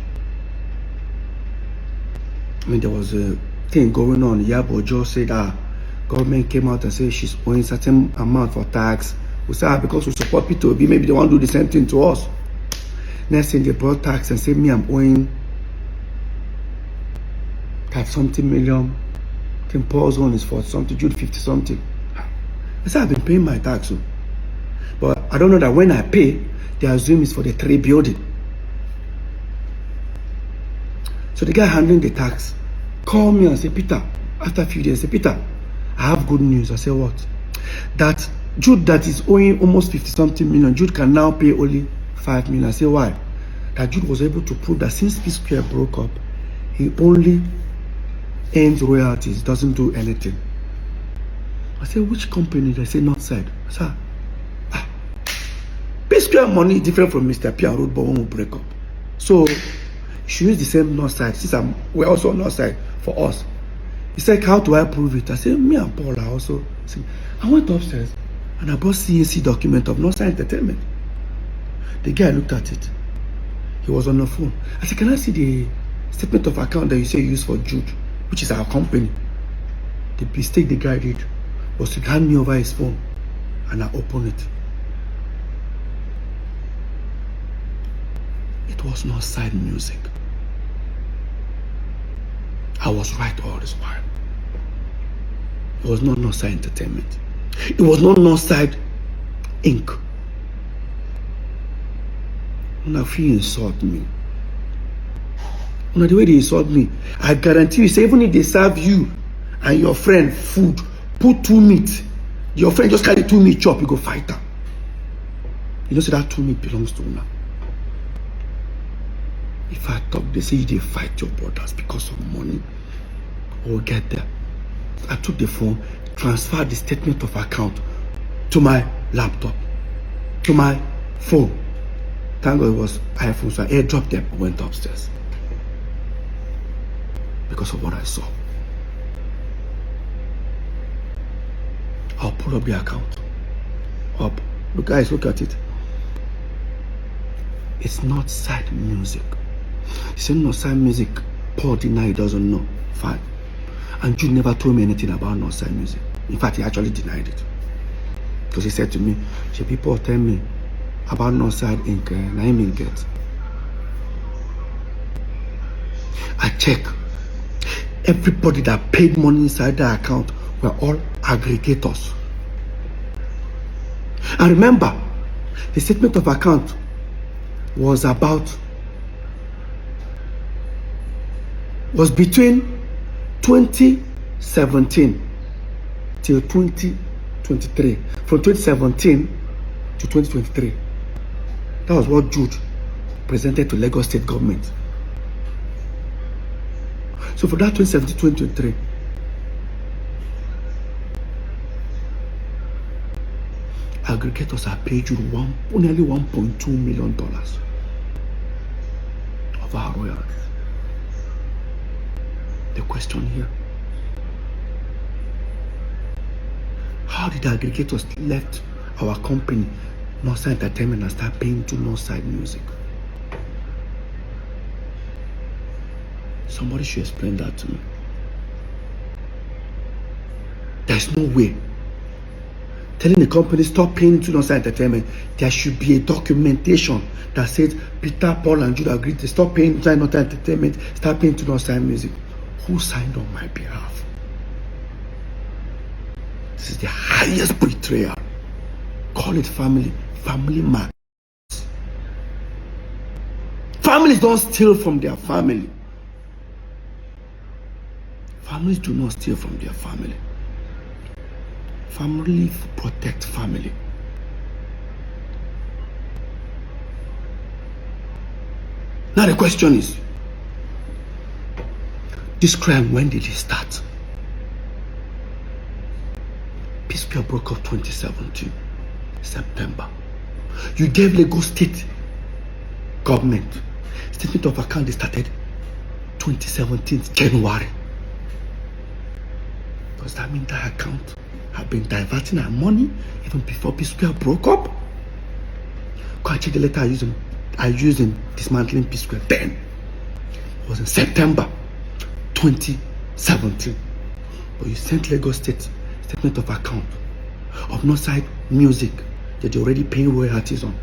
I mean, there was a thing going on. Yabo Joe said government came out and said she's owing certain amount for tax. We said because we support Peter Okoye, maybe they want to do the same thing to us. Next thing they brought tax and said me I'm owing something million. I think Paul's own is 40 something, Jude 50 something. I said I've been paying my tax, but I don't know that when I pay, they assume it's for the 3 building. So the guy handling the tax called me and said, Peter, after a few days, I said, Peter, I have good news. I said, what? That Jude that is owing almost 50 something million, Jude can now pay only 5 million. I said, why? That Jude was able to prove that since PSQUARE broke up, he only earns royalties, doesn't do anything. I said, which company? They say Northside. I said, PSQUARE money is different from Mr. P and Rudeboy when we break up. So you should use the same Northside. Since we're also Northside for us. He said, how do I prove it? I said, me and Paul are also. I went upstairs and I brought CAC document of Northside Entertainment. The guy looked at it. He was on the phone. I said, can I see the statement of account that you say you use for Jude, which is our company? The mistake the guy did was to hand me over his phone and I opened it. It was Northside Music. I was right all this while. It was not Northside Entertainment. It was not Northside Inc. When I feel insult me. When the way they insult me, I guarantee you, say even if they serve you and your friend food, put 2 meat, your friend just carry 2 meat chop, you go fight her. You know, say that 2 meat belongs to una. If I talk, they say they fight your brothers because of money. We'll get there. I took the phone, transferred the statement of account to my laptop, to my phone. Thank God it was iPhone, so I airdropped them and went upstairs. Because of what I saw. I'll pull up the account. Up. Look, guys, look at it. It's Northside Music. He said Northside Music. Paul denied he doesn't know. Fine. And Jude never told me anything about Northside Music. In fact, he actually denied it. Because he said to me, people tell me about Northside Inc. And I mean get. I check. Everybody that paid money inside the account were all aggregators. And remember, the statement of account was between 2017 till 2023. From 2017 to 2023. That was what Jude presented to Lagos State government. So for that 2017-2023, aggregators are paid Jude nearly $1.2 million of our royalties. The question here: how did aggregators left our company, Northside Entertainment, and start paying to Northside Music? Somebody should explain that to me. There's no way. Telling the company stop paying to Northside Entertainment, there should be a documentation that says Peter, Paul, and Jude agreed to stop paying to Northside Entertainment, start paying to Northside Music. Who signed on my behalf? This is the highest betrayal. Call it family man. Families don't steal from their family. Families do not steal from their family. Family protect family. Now the question is, this crime, when did it start? PSQUARE broke up 2017, September. You gave Lagos State government statement of account. They started 2017, January. Does that mean that account have been diverting our money even before PSQUARE broke up? Go and check the letter I used in dismantling PSQUARE then. It was in September 2017. But you sent Lagos State statement of account of Northside Music that you're already paying royalties on,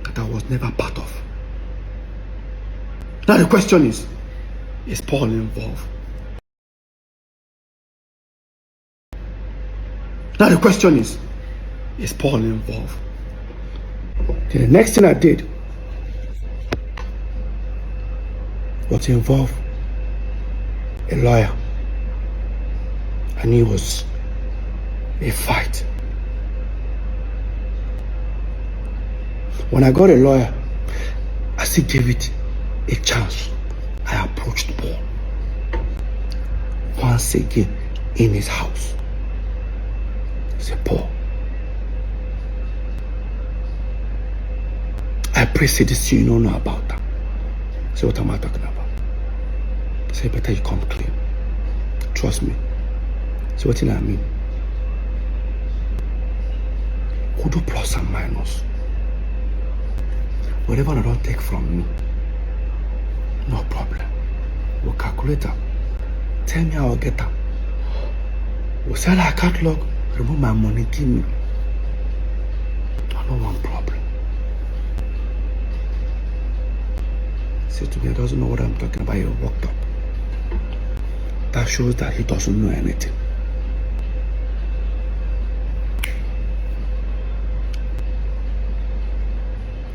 that I was never part of. Now the question is Paul involved? Now the question is Paul involved? Then the next thing I did was to involve a lawyer. I knew it was a fight. When I got a lawyer, I still gave it a chance. I approached Paul once again in his house. I said, Paul, I pray say this you don't know about that. I said, what am I talking about? I said, better you come clean. Trust me. So what do I mean? Who do plus and minus? Whatever I don't take from me, no problem. We'll calculate them. Tell me how I'll get them. We'll sell our catalog, remove my money, give me. I don't want problem. Say to me, he doesn't know what I'm talking about. He walked up. That shows that he doesn't know anything.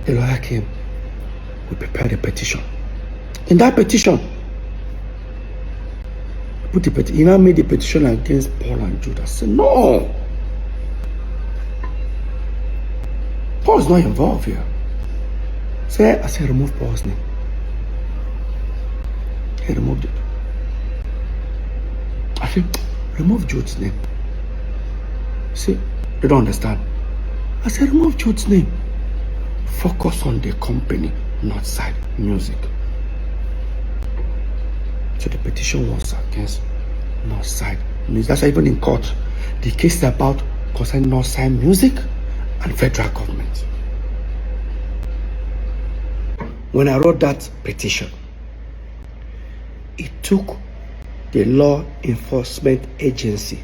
The lawyer came. We prepared a petition. In that petition, he now made a petition against Paul and Jude. I said, no. Paul's not involved here. I said, remove Paul's name. He removed it. I said, remove Jude's name. See, they don't understand. I said, remove Jude's name. Focus on the company, Northside Music. So the petition was against Northside Music. That's why even in court, the case is about concerning Northside Music and federal government. When I wrote that petition, it took the law enforcement agency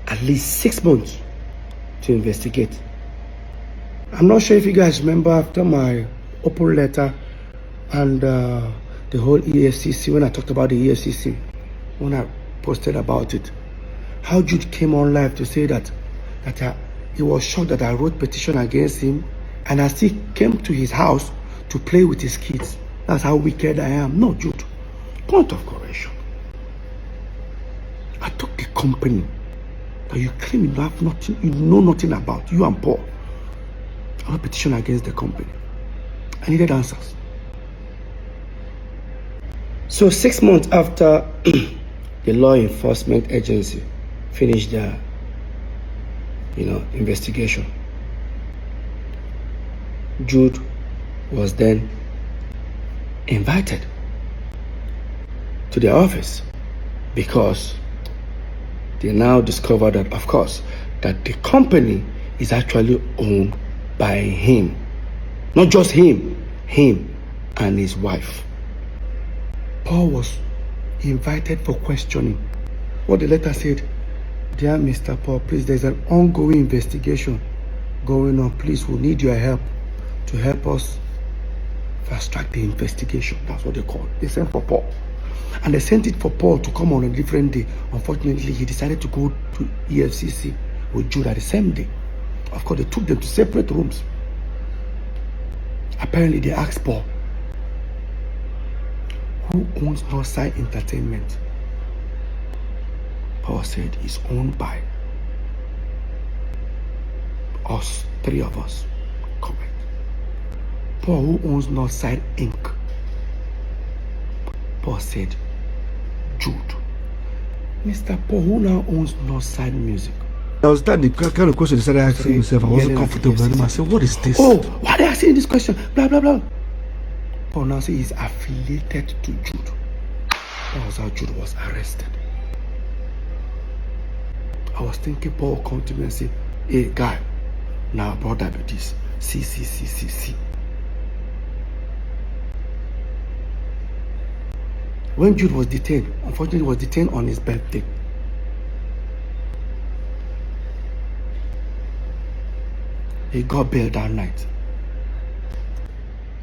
at least 6 months to investigate. I'm not sure if you guys remember after my open letter and the whole EFCC, when I talked about the EFCC, when I posted about it, how Jude came on live to say that he was shocked that I wrote petition against him and I still came to his house to play with his kids. That's how wicked I am. No, Jude. Point of correction. I took the company that you claim you have nothing, you know nothing about, you and Paul. I have a petition against the company. I needed answers. So 6 months after the law enforcement agency finished their, investigation, Jude was then invited to their office because they now discovered that, of course, that the company is actually owned by him. Not just him and his wife. Paul was invited for questioning. What the letter said, dear Mr. Paul, please, there's an ongoing investigation going on. Please, we need your help to help us fast track the investigation. That's what they call it. They sent for Paul. And they sent it for Paul to come on a different day. Unfortunately, he decided to go to EFCC with Jude at the same day. Of course, they took them to separate rooms. Apparently, they asked Paul, who owns Northside Entertainment? Paul said, it's owned by us, 3 of us. Correct. Paul, who owns Northside Inc.? Paul said, Jude. Mr. Paul, who now owns Northside Music? I was that the kind of question he started asking himself. I wasn't comfortable with him. I said, what is this? Oh, why are they asking this question? Blah, blah, blah. Paul now says he's affiliated to Jude. That was how Jude was arrested. I was thinking Paul will come to me and say, hey, guy, now brother with this. See. When Jude was detained, unfortunately, he was detained on his birthday. He got bail that night.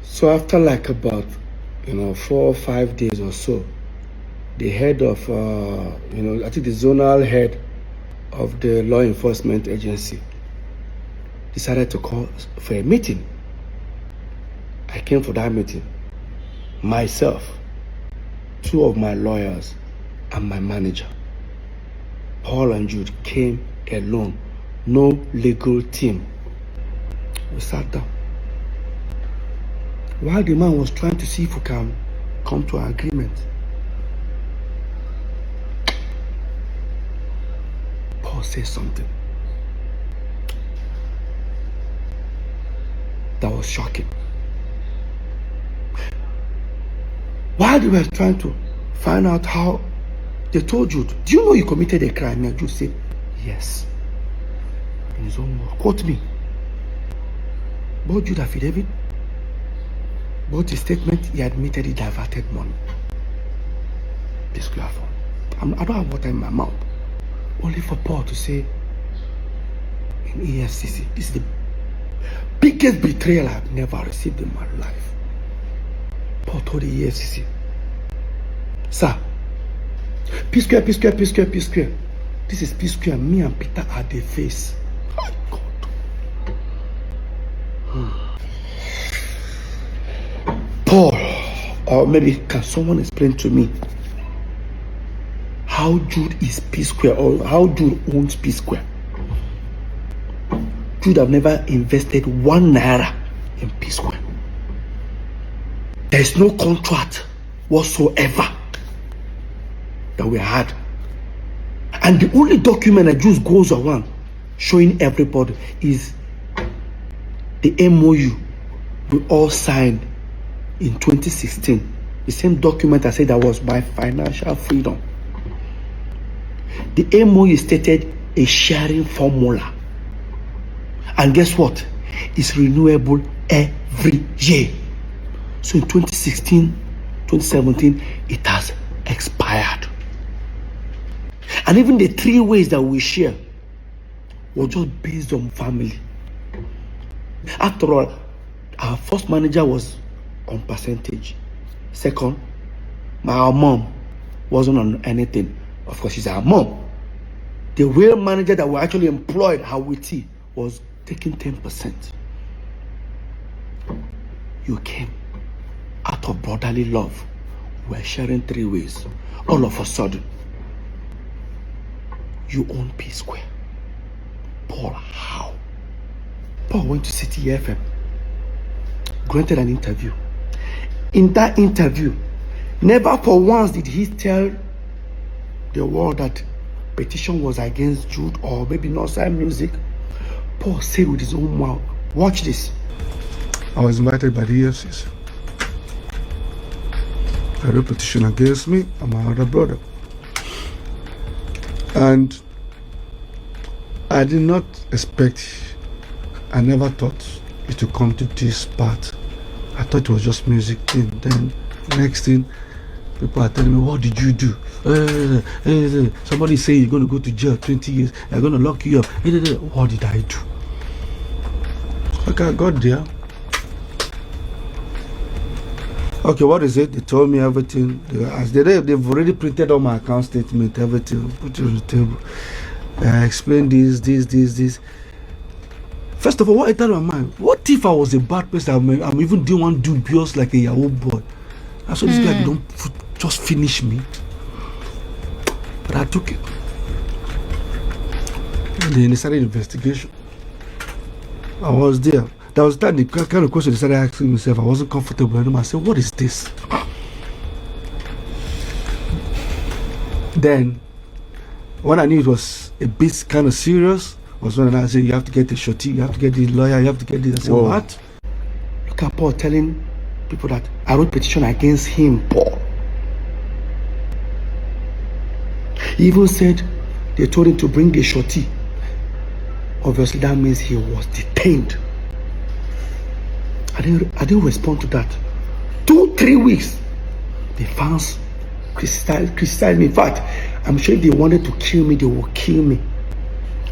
So after like about 4 or 5 days or so, the head of I think the zonal head of the law enforcement agency decided to call for a meeting. I came for that meeting. Myself, 2 of my lawyers, and my manager. Paul and Jude came alone, no legal team. We sat down. While the man was trying to see if we can come to an agreement, Paul said something that was shocking. While they were trying to find out how, they told Jude, do you know you committed a crime? And Jude said, yes. In his own word. Quote me. Both Jude affidavit, both his statement, he admitted he diverted money. PSQUARE phone. I don't have water in my mouth. Only for Paul to say in EFCC, this is the biggest betrayal I've never received in my life. Paul told the EFCC, sir, PSQUARE. This is PSQUARE. Me and Peter are the face. Oh God. Paul, or maybe can someone explain to me how Jude is PSQUARE, or how Jude owns PSQUARE? Jude have never invested 1 naira in PSQUARE. There is no contract whatsoever that we had. And the only document that just goes around showing everybody is the MOU we all signed in 2016. The same document I said that was by financial freedom. The MOU stated a sharing formula. And guess what? It's renewable every year. So in 2016, 2017, it has expired. And even the 3 ways that we share was just based on family. After all, our first manager was on percentage. Second, our mom wasn't on anything. Of course, she's our mom. The real manager that we actually employed, Hawiti, was taking 10%. You came out of brotherly love. We're sharing 3 ways. All of a sudden, you own PSQUARE. Paul, how? Paul went to City FM, granted an interview. In that interview, never for once did he tell the world that petition was against Jude or maybe Northside Music. Paul said with his own mouth, watch this. I was invited by the EFCC. A real petition against me and my other brother. And I did not expect, I never thought it would come to this part. I thought it was just music thing. Then next thing, people are telling me, what did you do? Somebody say you're going to go to jail 20 years. They're going to lock you up. What did I do? Okay, I got there. Okay, what is it? They told me everything. They've already printed all my account statement, everything, put it on the table. I explained this. First of all, what entered my mind? What if I was a bad person? I'm even doing one dubious like a Yahoo boy. I saw this guy don't just finish me. But I took it. And then they started investigation. I was there. That was the kind of question they started asking myself. I wasn't comfortable anymore. I said, what is this? Then, when I knew it was a bit kind of serious, was when I said, you have to get a shorty, you have to get the lawyer, you have to get this. I said, whoa. What? Look at Paul telling people that I wrote petition against him, Paul. He even said they told him to bring a shorty. Obviously, that means he was detained. I didn't respond to that. 2-3 weeks, the fans criticized me. In fact, I'm sure if they wanted to kill me, they would kill me.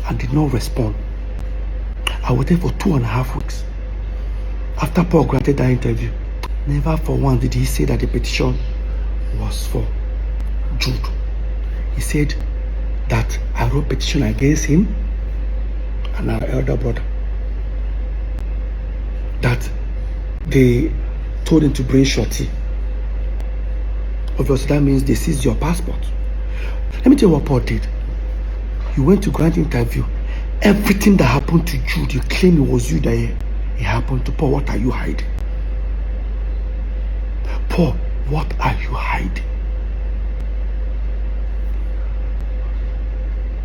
I did not respond. I was there for 2.5 weeks. After Paul granted that interview, never for once did he say that the petition was for Jude. He said that I wrote petition against him and our elder brother. That they told him to bring shorty. Obviously, that means they seized your passport. Let me tell you what Paul did. You went to grant interview. Everything that happened to Jude, you claim it was you that it happened to. Paul, what are you hiding? Paul, what are you hiding?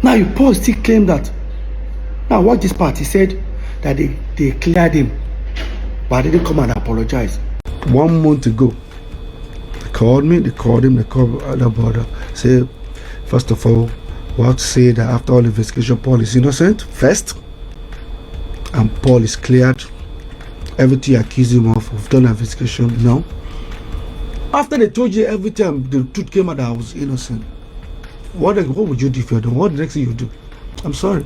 Now, Paul still claimed that. Now, watch this part. He said that they cleared him, but they didn't come and apologize. 1 month ago, they called me, they called him, they called other brother. Say, first of all, what to say that after all investigation, Paul is innocent, first, and Paul is cleared. Everything you accuse him of, we've done an investigation, no. After they told you everything, the truth came out that I was innocent. What would you do if you're done? What the next thing you do? I'm sorry.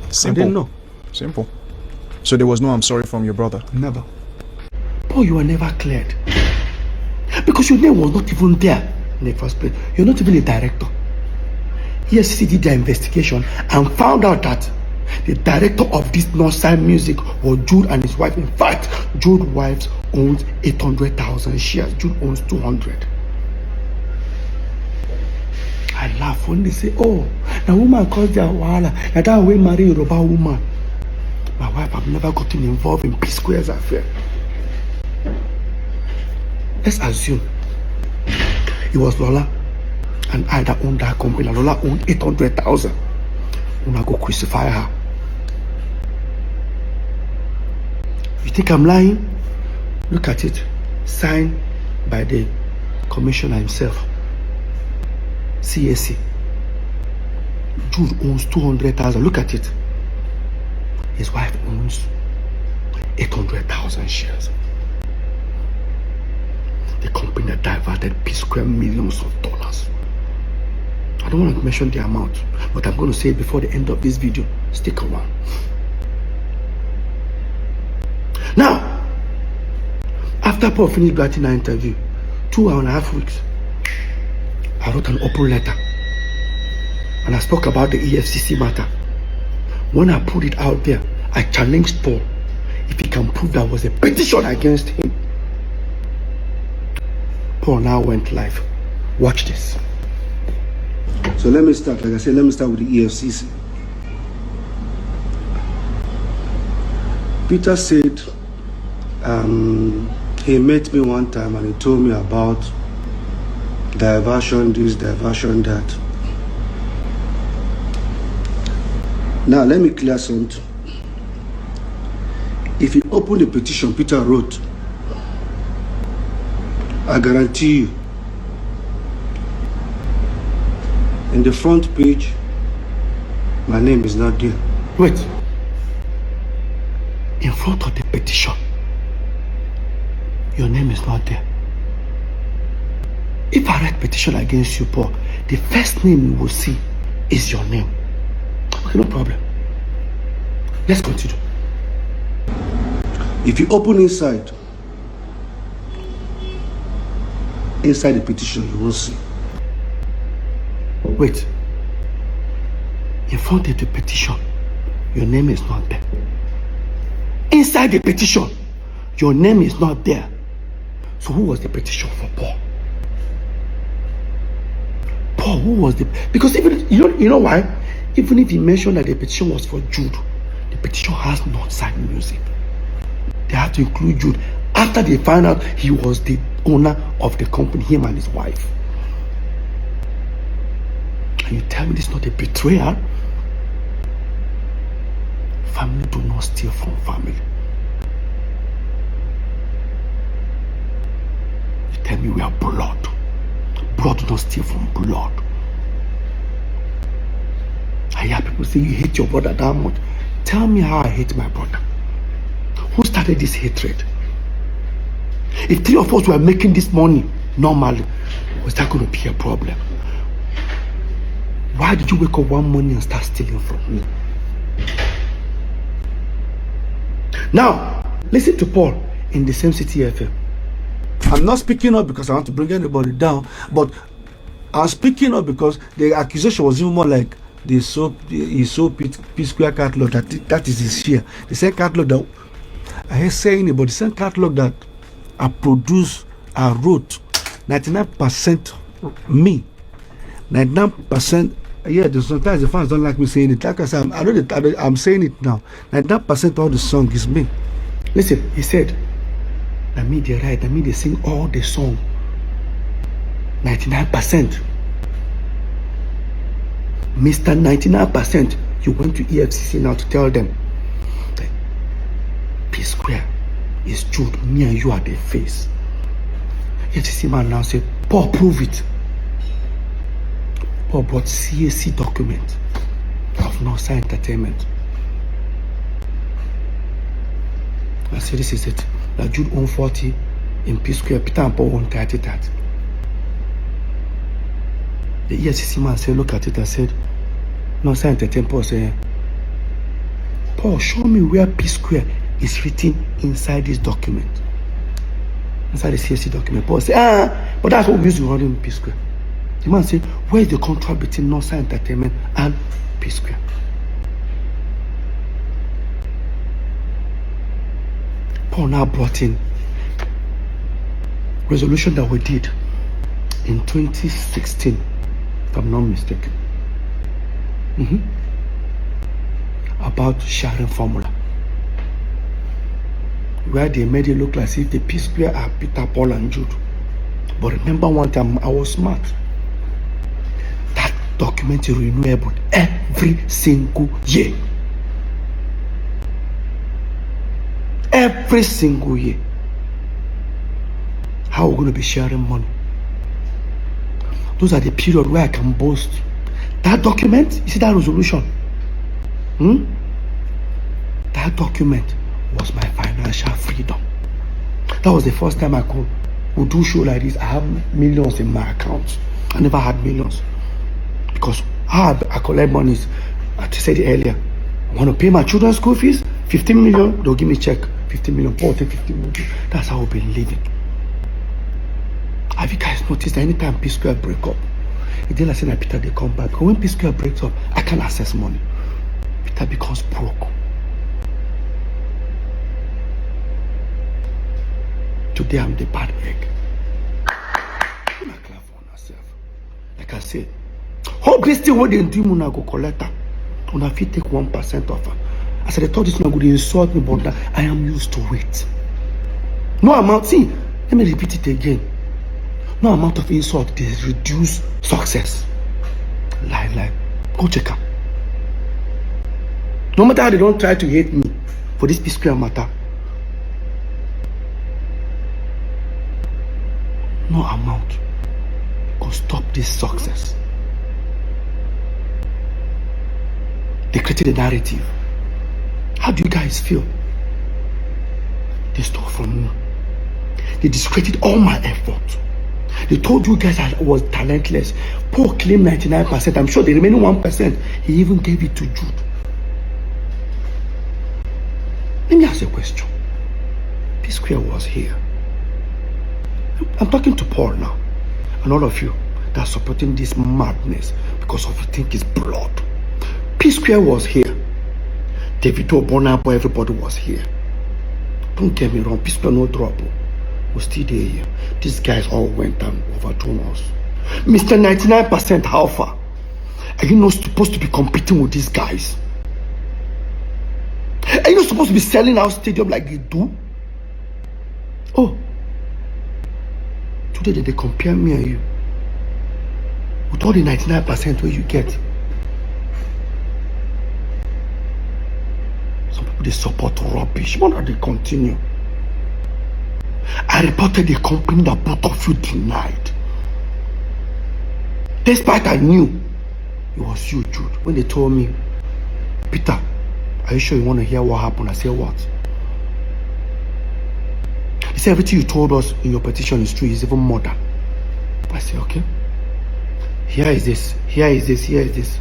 Simple. I didn't know. Simple. So there was no I'm sorry from your brother? Never. Paul, you were never cleared. Because your name was not even there in the first place. You're not even a director. EFCC did their investigation and found out that the director of this Northside Music was Jude and his wife. In fact, Jude's wife owns 800,000 shares. Jude owns 200. I laugh when they say, oh, the woman caused their wahala. Now that way marry a Yoruba woman. My wife have never gotten involved in PSQUARE's affair. Let's assume it was Lola and I that owned that company. Lola owned 800,000. I'm gonna go crucify her. You think I'm lying? Look at it. Signed by the commissioner himself. CAC. Jude owns 200,000. Look at it. His wife owns 800,000 shares. The company that diverted PSQUARE millions of dollars. I don't want to mention the amount, but I'm going to say it before the end of this video. Stick around. Now, after Paul finished granting our interview, 2.5 weeks, I wrote an open letter and I spoke about the EFCC matter. When I put it out there, I challenged Paul if he can prove there was a petition against him. Paul now went live. Watch this. So let me start. Like I said, let me start with the EFCC. Peter said he met me one time and he told me about diversion this, diversion that. Now let me clear something. If you open the petition Peter wrote, I guarantee you, in the front page, my name is not there. Wait. In front of the petition, your name is not there. If I write petition against you, Paul, the first name you will see is your name. Okay, no problem. Let's continue. If you open inside the petition, you will see. Wait. In front of the petition, your name is not there. Inside the petition, your name is not there. So who was the petition for Paul? Paul, who was the... Because even, you know why? Even if he mentioned that the petition was for Jude, the petition has not signed music. They have to include Jude. After they find out he was the owner of the company, him and his wife. And you tell me this is not a betrayal? Family do not steal from family. You tell me we are blood. Blood do not steal from blood. I hear people say you hate your brother that much. Tell me how I hate my brother. Who started this hatred? If three of us were making this money normally, was that going to be a problem? Why did you wake up one morning and start stealing from me? Now, listen to Paul in the same City FM. I'm not speaking up because I want to bring anybody down, but I'm speaking up because the accusation was even more like he sold PSQUARE catalog, that is his share. The same catalog that I hate saying it, but the same catalog that I produced, I wrote, 99% me, 99%. Yeah, sometimes the fans don't like me saying it. Like I said, I'm saying it now. 99% of the song is me. Listen, he said, that me they write, that me they sing all the song. 99%. Mr. 99%, you went to EFCC now to tell them that PSQUARE is Jude, me and you are the face. EFCC man now said, Paul, prove it. Paul brought CAC document of Northside Entertainment. I said, this is it. That Jude owned 40 in PSQUARE, Peter and Paul owned 30. The EFCC man said, look at it. I said, Northside Entertainment. Paul said, Paul, show me where PSQUARE is written inside this document. Inside the CAC document. Paul said, but that's what we used to run in PSQUARE. The man said, where is the contract between Northside Entertainment and PSQUARE? Paul now brought in resolution that we did in 2016, if I'm not mistaken, about sharing formula, where they made it look like as if the PSQUARE are Peter, Paul and Jude. But remember one time I was smart. That document is renewable every single year. Every single year. How are we going to be sharing money? Those are the period where I can boast. That document, you see that resolution? That document was my financial freedom. That was the first time I would do show like this. I have millions in my account. I never had millions. Because how I collect money is, I said it earlier, I want to pay my children's school fees, 15 million, they'll give me a check. 15 million, Paul take 15 million. That's how we've been living. Have you guys noticed that anytime PSQUARE break up, it didn't like say that Peter they come back. Because when PSQUARE breaks up, I can't access money. Peter becomes broke. Today I'm the bad egg. I'm not clear for myself. Like I said, All this thing what they do, una go collect her. Una fit take 1% of her. I said, they thought this one would insult me, but I am used to it. No amount, see, let me repeat it again. No amount of insult, they reduce success. Lie. Go check her. No matter how they don't try to hate me for this PSQUARE matter, no amount can stop this success. They created a narrative. How do you guys feel? They stole from me. They discredited all my effort. They told you guys I was talentless. Paul claimed 99%. I'm sure the remaining 1%, he even gave it to Jude. Let me ask you a question. PSQUARE was here. I'm talking to Paul now. And all of you that are supporting this madness because of you think it's blood. PSQUARE was here. Davido, Bonabo, everybody was here. Don't get me wrong, PSQUARE no drop. We're still there here. These guys all went and overthrown us. Mr. 99% how far? Are you not supposed to be competing with these guys? Are you not supposed to be selling out stadium like they do? Oh, today they compare me and you with all the 99% where you get. Some people they support rubbish. Why not they continue? I reported the company that both of you denied. Despite I knew it was you, Jude. When they told me, Peter, are you sure you want to hear what happened? I said, what? They said, everything you told us in your petition is true. It's even more than. I said, okay. Here is this. Here is this. Here is this.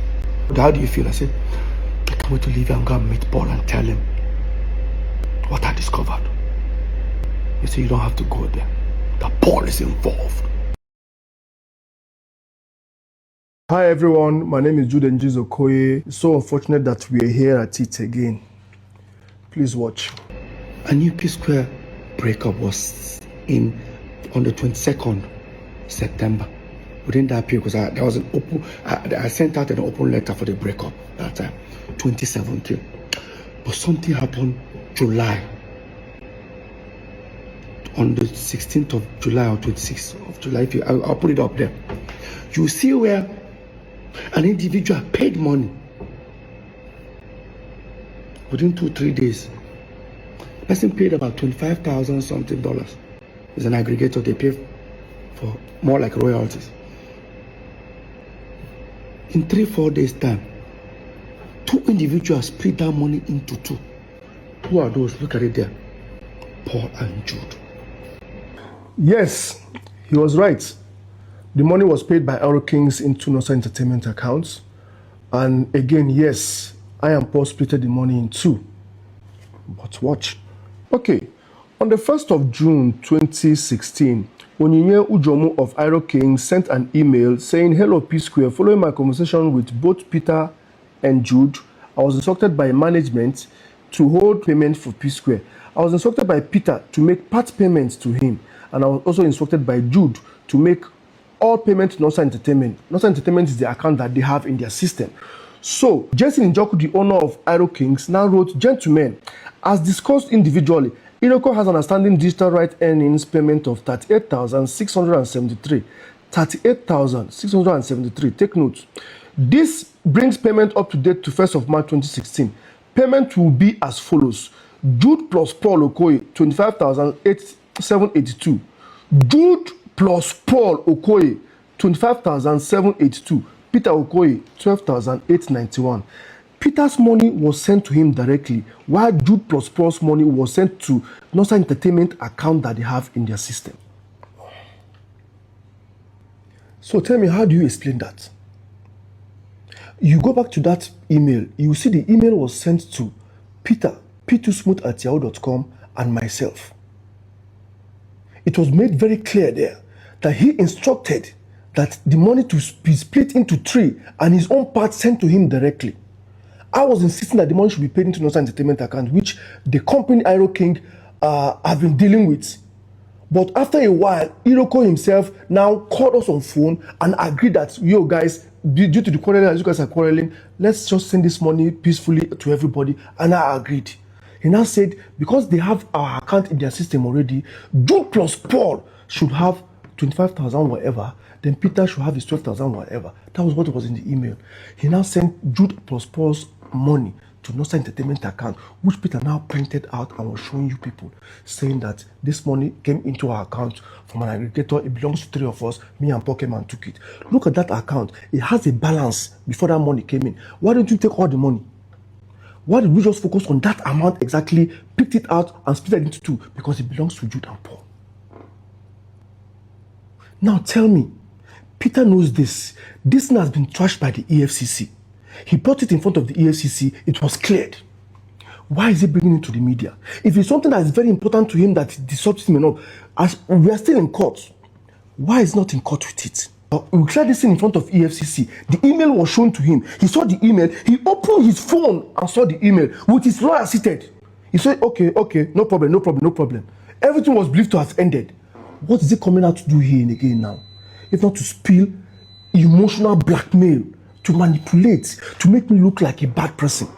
But how do you feel? I said, I can't wait to leave and go and meet Paul and tell him what I discovered. They say you don't have to go there. That Paul is involved. Hi everyone, my name is Jude Okoye. It's so unfortunate that we are here at it again. Please watch. A new PSQUARE breakup was on the 22nd September. Within that period, because there was an open, I sent out an open letter for the breakup that time, 2017. But something happened July. On the 16th of July or 26th of July, I'll put it up there. You see where an individual paid money within 2-3 days. The person paid about $25,000 something dollars. It's an aggregator, they pay for more like royalties. In 3-4 days time, 2 individuals split that money into 2. Who are those? Look at it there. Paul and Jude. Yes, he was right. The money was paid by Aero Kings into Nosa Entertainment accounts. And again, yes, I and Paul splitted the money in 2. But watch. Okay, on the 1st of June 2016, Onyinye Ujomu of Aero Kings sent an email saying, "Hello PSQUARE, following my conversation with both Peter and Jude, I was instructed by management to hold payment for PSQUARE. I was instructed by Peter to make part payments to him. And I was also instructed by Jude to make all payment to Nosa Entertainment. Nosa Entertainment is the account that they have in their system." So, Jason Njoku, the owner of Aero Kings, now wrote, "Gentlemen, as discussed individually, Iroko has an outstanding digital right earnings payment of 38,673. 38,673. Take note. This brings payment up to date to 1st of March 2016. Payment will be as follows. Jude plus Paul Okoye, 25,782. Jude plus Paul Okoye, 25,782. Peter Okoye, 12,891. Peter's money was sent to him directly, while Jude plus Paul's money was sent to Nosa Entertainment account that they have in their system. So tell me, how do you explain that? You go back to that email, you see the email was sent to Peter, p2smooth@yahoo.com, and myself. It was made very clear there that he instructed that the money to be split into 3 and his own part sent to him directly. I was insisting that the money should be paid into Nosa Entertainment account, which the company Aero King have been dealing with. But after a while, Iroko himself now called us on phone and agreed that, yo guys, due to the quarreling, as you guys are quarreling, let's just send this money peacefully to everybody. And I agreed. He now said, because they have our account in their system already, Jude plus Paul should have 25,000 whatever, then Peter should have his 12,000 whatever. That was what was in the email. He now sent Jude plus Paul's money to Nosa Entertainment account, which Peter now printed out and was showing you people, saying that this money came into our account from an aggregator. It belongs to 3 of us. Me and Paul came and took it. Look at that account. It has a balance before that money came in. Why didn't you take all the money? Why did we just focus on that amount exactly, picked it out and split it into 2? Because it belongs to Jude and Paul. Now tell me, Peter knows this. This thing has been trashed by the EFCC. He brought it in front of the EFCC. It was cleared. Why is he bringing it to the media? If it's something that is very important to him that disrupts him enough, as we are still in court, why is he not in court with it? We cleared this thing in front of EFCC. The email was shown to him. He saw the email. He opened his phone and saw the email with his lawyer seated. He said, okay, no problem. Everything was believed to have ended. What is he coming out to do here and again now? If not to spill emotional blackmail, to manipulate, to make me look like a bad person,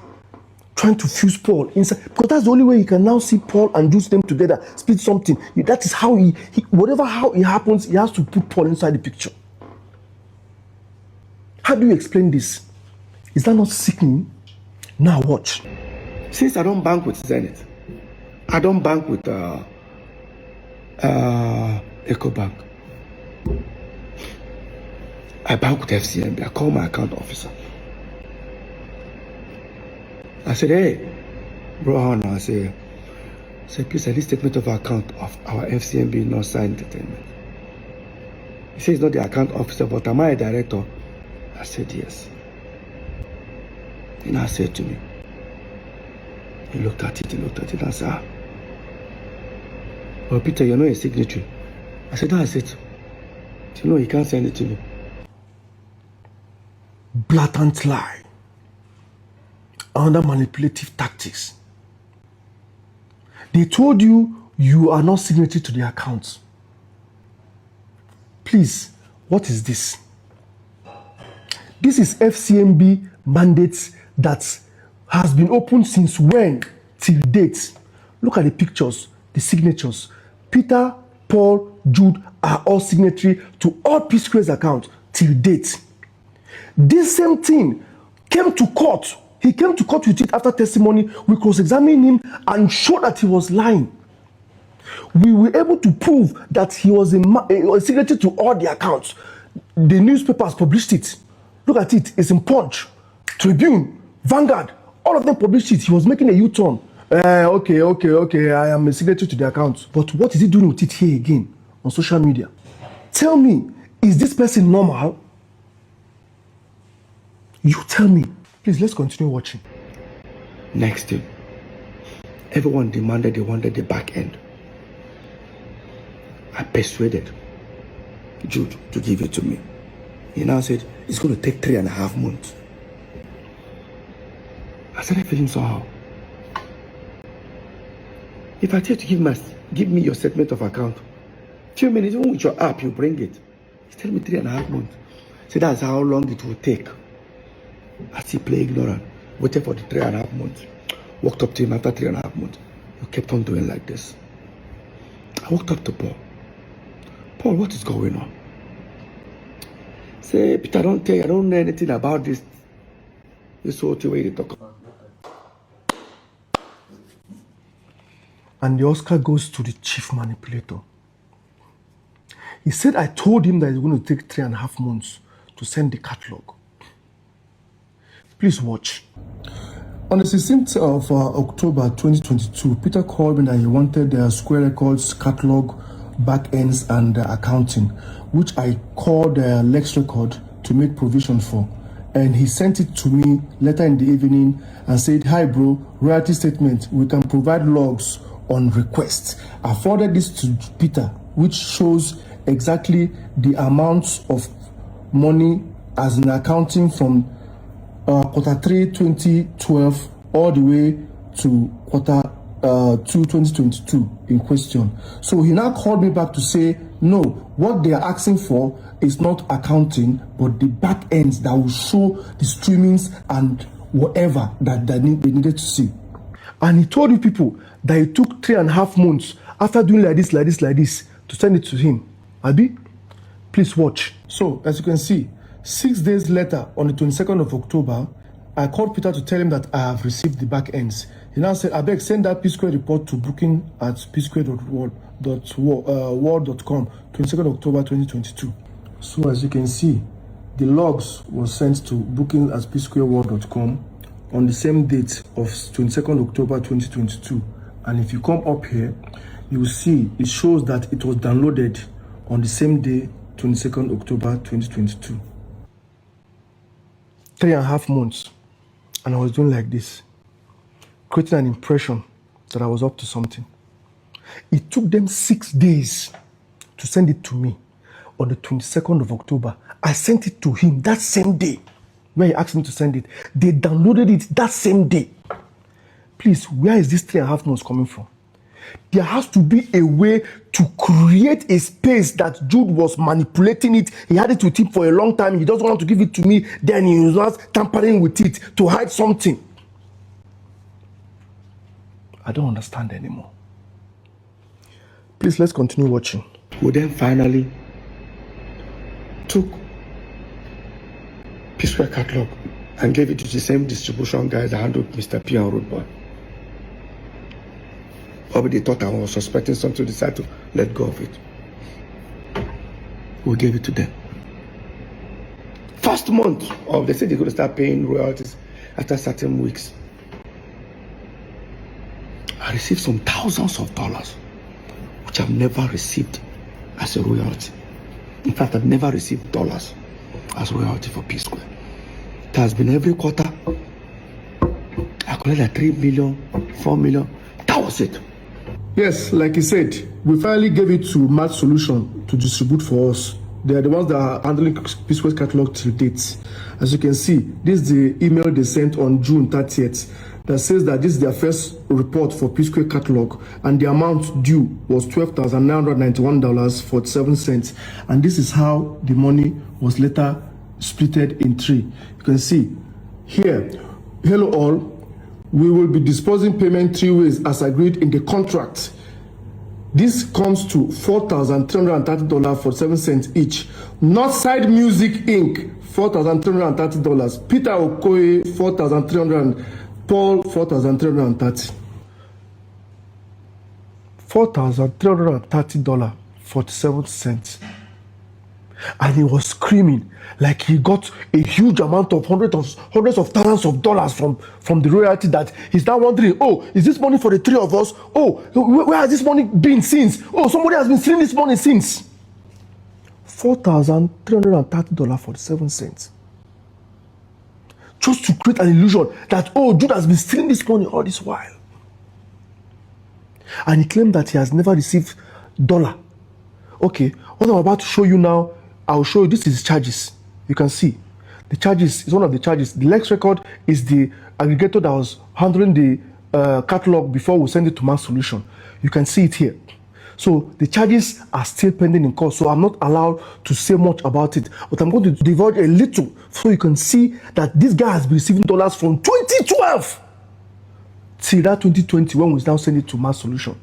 trying to fuse Paul inside, because that's the only way he can now see Paul and Jude them together, split something. That is how he how it happens, he has to put Paul inside the picture. How do you explain this? Is that not sickening? Now watch. Since I don't bank with Zenith, I don't bank with EcoBank, I bank with FCMB. I call my account officer. I said, hey, bro, I say, please, at least statement of account of our FCMB Nosa Entertainment. He says, he's not the account officer, but am I a director? I said, yes. He now said to me, he looked at it and said, well, Peter, you're not a signatory. I said, no, I said, you know, he can't send it to me. Blatant lie. Under manipulative tactics. They told you you are not signatory to the accounts. Please, what is this? This is FCMB mandates that has been open since when? Till date. Look at the pictures, the signatures. Peter, Paul, Jude are all signatory to all PSQUARE's accounts till date. This same thing came to court. He came to court with it after testimony. We cross-examined him and showed that he was lying. We were able to prove that he was a signatory to all the accounts. The newspapers published it. Look at it. It's in Punch, Tribune, Vanguard. All of them published it. He was making a U-turn. Okay. I am a signatory to the account. But what is he doing with it here again on social media? Tell me, is this person normal? You tell me. Please, let's continue watching. Next thing, everyone demanded they wanted the back end. I persuaded Jude to give it to me. He now said, it's going to take 3.5 months. I started feeling somehow. If I tell you to give me your statement of account, few minutes, even with your app, you bring it. He's telling me 3.5 months. So that's how long it will take. I still play ignorant. Waited for the 3.5 months. Walked up to him after 3.5 months. He kept on doing like this. I walked up to Paul. Paul, what is going on? Say, Peter, I don't know anything about this. This whole thing where you talk about. And the Oscar goes to the chief manipulator. He said, I told him that it's going to take 3.5 months to send the catalog. Please watch. On the 16th of October 2022, Peter called me that he wanted the Square Records catalog, back ends, and accounting, which I called Lex Record to make provision for. And he sent it to me later in the evening and said, hi bro, royalty statement, we can provide logs on request. I forwarded this to Peter, which shows exactly the amounts of money as in accounting from Q3 2012 all the way to 2022 in question. So he now called me back to say, no, what they are asking for is not accounting, but the back ends that will show the streamings and whatever that they needed to see. And he told you people that it took 3.5 months after doing like this to send it to him. Abi, please watch. So as you can see, 6 days later, on the 22nd of October, I called Peter to tell him that I have received the back ends. He now said, I beg, send that PSQUARE report to booking at psquare.world.com, 22nd October 2022. So as you can see, the logs was sent to booking at psquare.world.com on the same date of 22nd October 2022. And if you come up here, you will see it shows that it was downloaded on the same day, 22nd October 2022. 3.5 months. And I was doing like this, creating an impression that I was up to something. It took them 6 days to send it to me. On the 22nd of October, I sent it to him that same day. When he asked me to send it, they downloaded it that same day. Please, where is this 3.5 months coming from? There has to be a way to create a space that Jude was manipulating it. He had it with him for a long time. He doesn't want to give it to me. Then he was not tampering with it to hide something. I don't understand anymore. Please, let's continue watching. We then finally took PSQUARE catalog and gave it to the same distribution guys that handled Mr. P and Rudeboy. Probably they thought I was suspecting something, decided to let go of it. We gave it to them. First month of, they said they're going to start paying royalties after certain weeks. I received some thousands of dollars, which I've never received as a royalty. In fact, I've never received dollars as royalty for PSQUARE. It has been every quarter. I collected like 3 million, 4 million. That was it. Yes, like he said, we finally gave it to Match Solution to distribute for us. They are the ones that are handling PSQUARE catalog till date. As you can see, this is the email they sent on June 30th that says that this is their first report for PSQUARE catalog and the amount due was $12,991.47. And this is how the money was later splitted in 3. You can see here, hello all. We will be disposing payment 3 ways as agreed in the contract. This comes to $4,330.47 each. Northside Music Inc. $4,330. Peter Okoye $4,300. Paul $4,330. $4,330.47. And he was screaming like he got a huge amount of hundreds of thousands of dollars from the royalty, that he's now wondering, oh, is this money for the 3 of us? Oh, where has this money been since? Oh, somebody has been stealing this money since. $4,330.47. Just to create an illusion that, oh, Jude has been stealing this money all this while. And he claimed that he has never received $1. Okay, what I'm about to show you now, I'll show you, this is charges. You can see the charges is one of the charges. The Lex record is the aggregator that was handling the catalog before we send it to Mass Solution. You can see it here. So the charges are still pending in court, so I'm not allowed to say much about it, but I'm going to divulge a little so you can see that this guy has been receiving dollars from 2012 till that 2020 when we now send it to Mass Solution.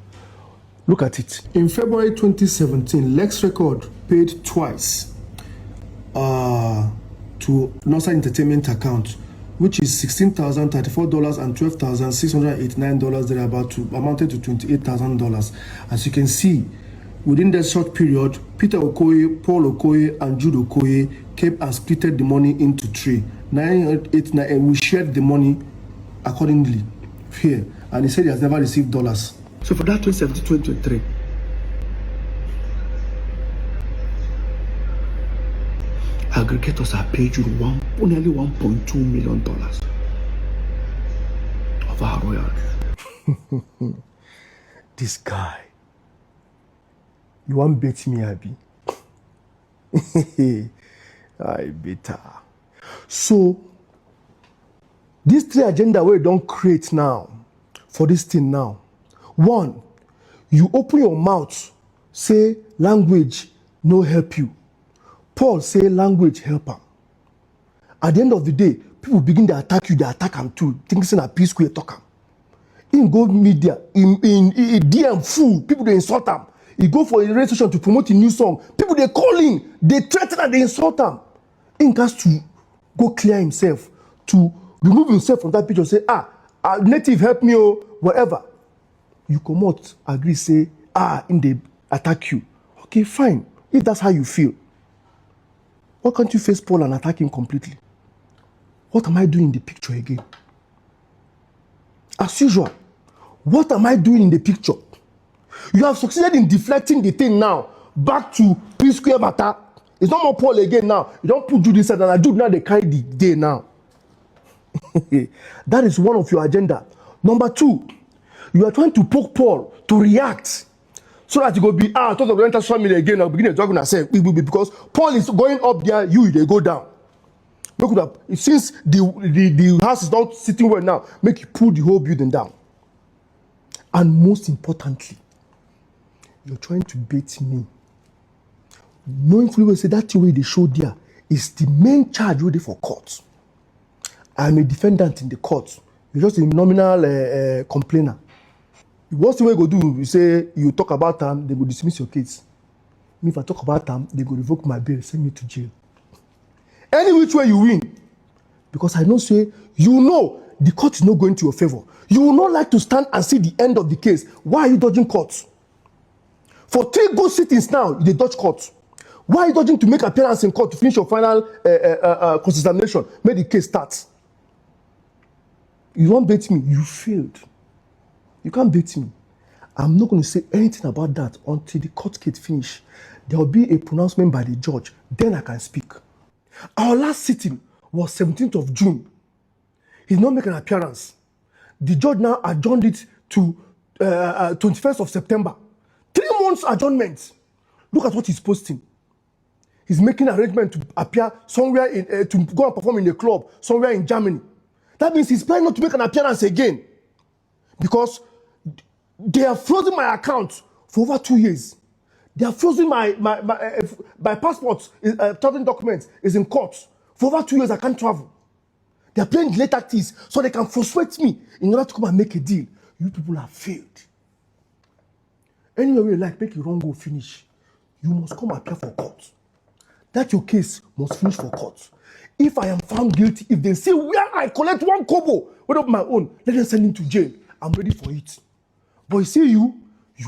Look at it. In February 2017, Lex Record paid twice to Northside Entertainment account, which is $16,034 and $12,689 thereabout, amounted to $28,000. As you can see, within that short period, Peter Okoye, Paul Okoye, and Jude Okoye came and splitted the money into 3. 989, and we shared the money accordingly here. And he said he has never received dollars. So for that 2017-2023, aggregators are paid you nearly $1.2 million of our royalties. This guy, you want bet me, Abby? I better. So this 3 agenda we don't create now for this thing now. One, you open your mouth, say language no help you. Paul say language help him. At the end of the day, people begin to attack you, they attack him too. Thinking that PSQUARE talk him. In go media, in DM full, people they insult him. He go for a radio station to promote a new song. People they call in, they threaten and they insult him. He has to go clear himself, to remove himself from that picture, say, native help me or whatever. You come out, agree, say, in they attack you. Okay, fine. If that's how you feel, why can't you face Paul and attack him completely? What am I doing in the picture again? As usual, what am I doing in the picture? You have succeeded in deflecting the thing now back to PSQUARE matter. It's not more Paul again now. You don't put Jude inside, and Jude now they carry the day now. That is one of your agenda. Number two, you are trying to poke Paul to react so that you go be talk of the social media again. I'll begin to talk and say because Paul is going up there, they go down. Make up since the house is not sitting well now, make you pull the whole building down. And most importantly, you're trying to bait me. Knowing fully well say that way they showed there is the main charge ready for court. I'm a defendant in the court. You're just a nominal complainer. What's the way you go do? You say you talk about them, they will dismiss your case. Me, if I talk about them, they will revoke my bail, send me to jail. Any which way you win, because I know say the court is not going to your favor. You will not like to stand and see the end of the case. Why are you dodging court? For 3 good sittings now, they dodge court. Why are you dodging to make appearance in court to finish your final cross-examination? Make the case start. You won't bait me. You failed. You can't bait me. I'm not going to say anything about that until the court case finish. There will be a pronouncement by the judge. Then I can speak. Our last sitting was 17th of June. He did not make an appearance. The judge now adjourned it to 21st of September. 3 months adjournment. Look at what he's posting. He's making arrangement to appear somewhere to go and perform in a club somewhere in Germany. That means he's planning not to make an appearance again because they have frozen my account for over 2 years. They have frozen my passport, traveling documents is in court. For over 2 years, I can't travel. They are playing delay tactics so they can frustrate me in order to come and make a deal. You people have failed. Anyway, you like, make your wrong go finish. You must come appear for court. That your case must finish for court. If I am found guilty, if they say where I collect 1 kobo, what of my own, let them send him to jail. I'm ready for it. But you see you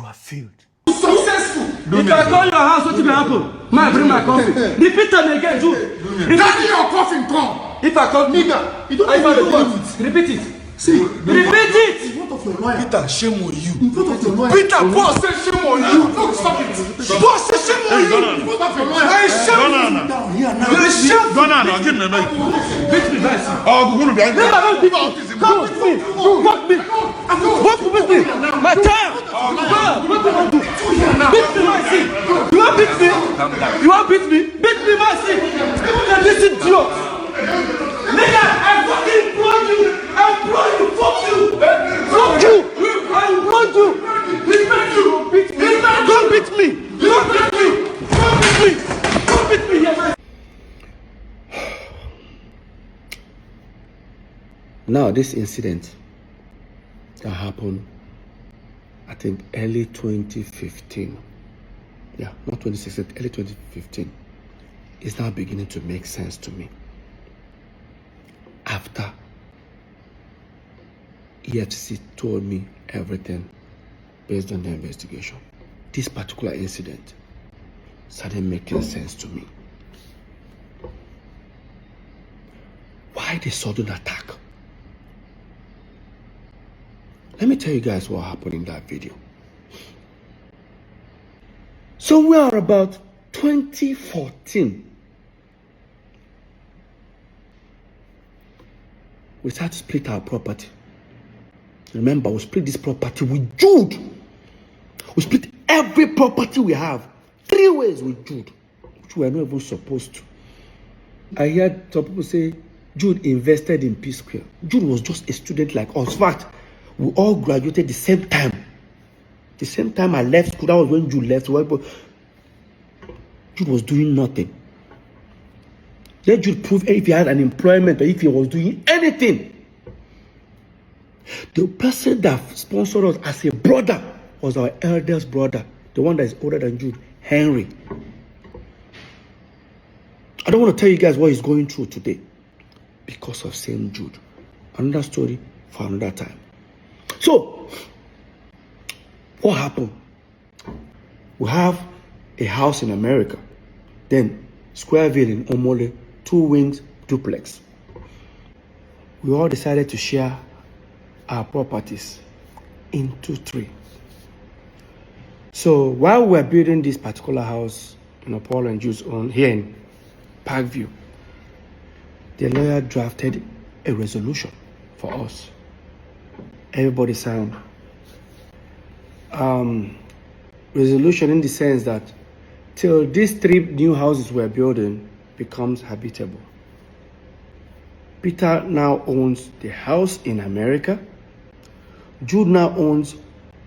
have failed. Successful. If I call your house, what will happen? I bring my coffin. Repeat them again, Jude. Daddy, your coffin come. If I call nigga, you don't know what? Repeat it. See, repeat it. In front of your lawyer. Peter, shame on you. In front of your lawyer. Peter, boss said shame on you. Look, stop it. Boss said shame on you. In front of your lawyer. I shame you. Down here now. You shame. Go now, give me the mic. Beat me, guys. Oh, go to behind me. Come beat me. Walk me. Walk with me. My time. Beat me, my seat. You want beat me? You want beat me? Beat me, my seat. Even this idiot. Nigga, I fucking implore you. I implore you. Fuck you. Fuck you. I implore you. Don't beat me. Don't beat me. Don't beat me. Don't beat me. Don't beat me. Yes. Now, this incident that happened, I think, early 2015. Yeah, not 2016, early 2015. Is now beginning to make sense to me. After EFCC told me everything based on the investigation, this particular incident started making sense to me. Why the sudden attack? Let me tell you guys what happened in that video. Somewhere about 2014, we started to split our property. Remember, we split this property with Jude. We split every property we have 3 ways with Jude, which we are not even supposed to. I heard some people say Jude invested in PSQUARE. Jude was just a student like us. In fact, we all graduated the same time The same time I left school, that was when Jude left. Jude was doing nothing. Let Jude prove if he had an employment or if he was doing anything. The person that sponsored us as a brother was our eldest brother, the one that is older than Jude, Henry. I don't want to tell you guys what he's going through today because of St. Jude. Another story for another time. So, what happened? We have a house in America, then Squareville in Omole, 2 wings, duplex. We all decided to share our properties into 3. So while we're building this particular house, Paul and Jude's own here in Parkview, the lawyer drafted a resolution for us. Everybody signed. Resolution in the sense that till these 3 new houses we're building becomes habitable. Peter now owns the house in America. Jude now owns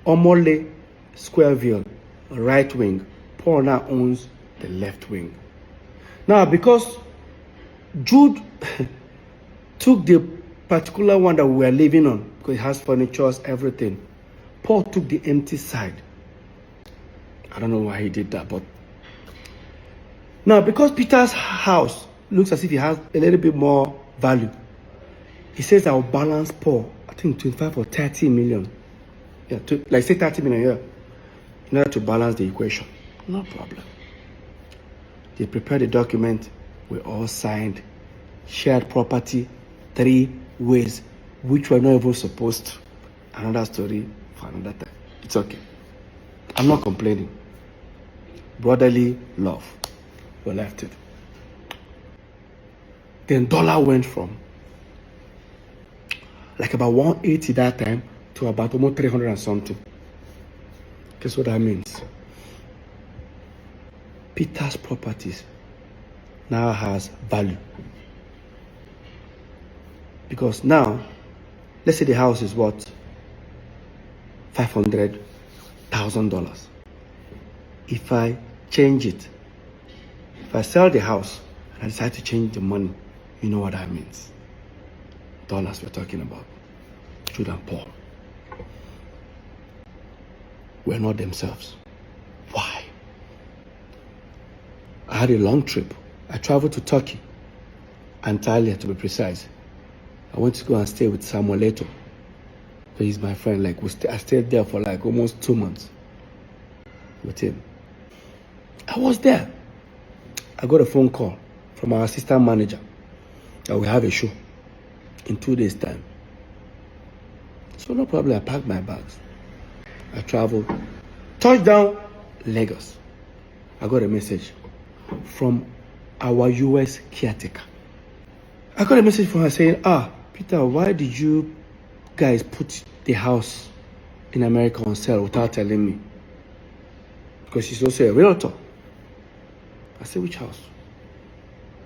Omole Squareville, right wing. Paul now owns the left wing. Now, because Jude took the particular one that we were living on, because it has furniture, everything, Paul took the empty side. I don't know why he did that, but now because Peter's house looks as if it has a little bit more value, he says I'll balance Paul, I think 25 or 30 million. Yeah, like say 30 million, yeah, in order to balance the equation. No problem. They prepared the document, we all signed, shared property 3 ways, which we're not even supposed to. Another story for another time. It's okay. I'm not complaining. Brotherly love. We left it. Then dollar went from like about 180 that time to about almost 300 and something. Guess what that means? Peter's properties now has value. Because now, let's say the house is worth $500,000. If I change it, if I sell the house and I decide to change the money, you know what that means. Dollars we're talking about. Jude and Paul were not themselves. Why? I had a long trip. I traveled to Turkey, Antalya to be precise. I went to go and stay with Samuel Leto. He's my friend. Like I stayed there for like almost 2 months with him. I was there. I got a phone call from our assistant manager that we have a show in 2 days' time. So no problem. I packed my bags. I traveled. Touchdown, Lagos. I got a message from our US caretaker. I got a message from her saying, Peter, why did you guys put the house in America on sale without telling me? Because she's also a realtor. I said, which house?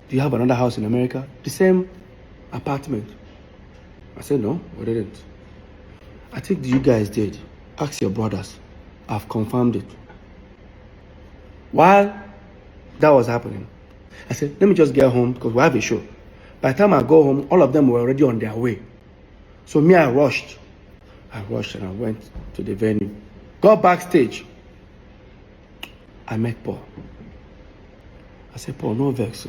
Do you have another house in America? The same apartment. I said, no, we didn't. I think you guys did. Ask your brothers. I've confirmed it. While that was happening, I said, let me just get home because we have a show. By the time I go home, all of them were already on their way. So me, I rushed and I went to the venue. Got backstage. I met Paul. I said, Paul, no vex.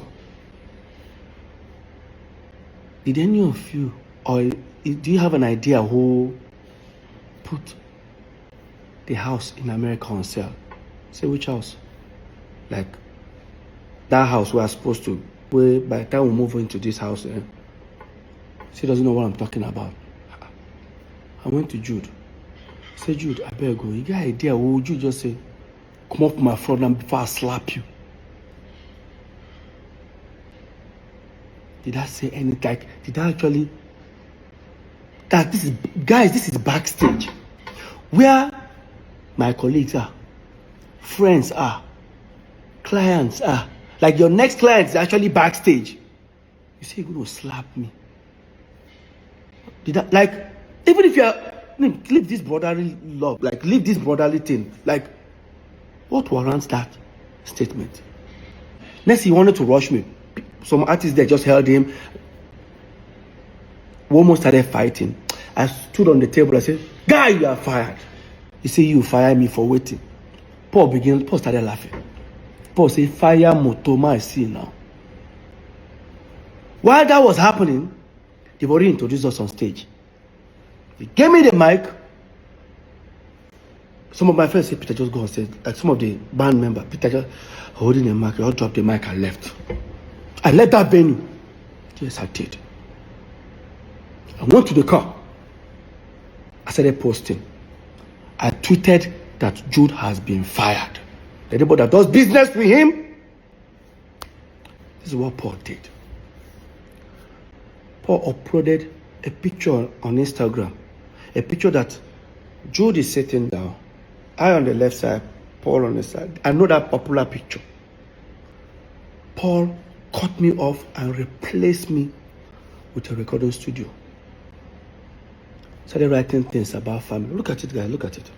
Did any of you, or do you have an idea who put the house in America on sale? I said, which house? Like, that house we are supposed to, where by the time we move into this house, she doesn't know what I'm talking about. I went to Jude. I said, Jude, I better go. You got an idea? What would you just say? Come up my front and before I slap you. Did I say anything? Like, did I actually? This is backstage. Where my colleagues are, friends are, clients are. Like your next client is actually backstage. You say you're going to slap me. Did I, like, even if you're leave this brotherly love, like leave this brotherly thing. Like, what warrants that statement? Next, he wanted to rush me. Some artists there just held him. We almost started fighting. I stood on the table. I said, "Guy, you are fired." He said, "You fire me for waiting." Paul started laughing. Paul said, "Fire Motoma, I see now." While that was happening, they've already introduced us on stage. They gave me the mic. Some of my friends said, "Peter, just go on stage." Like some of the band members, Peter just holding the mic. I all dropped the mic and left. I left that venue. Yes, I did. I went to the car. I started posting. I tweeted that Jude has been fired. Anybody that does business with him, this is what Paul did. Paul uploaded a picture on Instagram. A picture that Jude is sitting down. I on the left side, Paul on the side. I know that popular picture. Paul cut me off and replaced me with a recording studio. Started writing things about family. Look at it, guys. Look at it.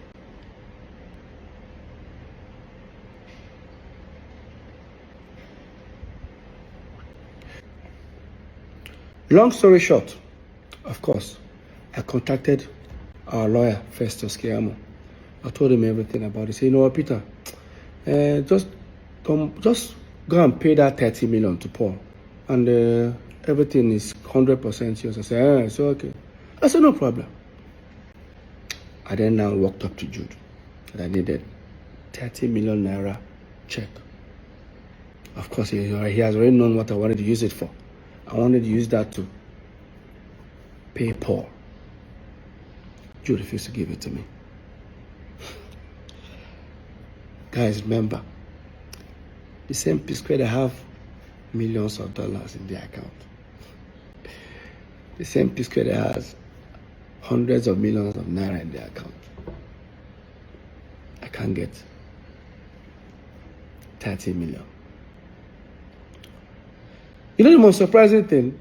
Long story short, of course, I contacted our lawyer, Festus Keyamo. I told him everything about it. He said, "You know what, Peter? Just go and pay that 30 million to Paul. And everything is 100% yours." I said, "It's okay." I said, "No problem." I then now walked up to Jude and I needed 30 million naira check. Of course, he has already known what I wanted to use it for. I wanted to use that to pay Paul. Jude refused to give it to me. Guys, remember, the same PSQUARE, they have millions of dollars in their account. The same PSQUARE has hundreds of millions of naira in their account. I can't get 30 million. You know the most surprising thing?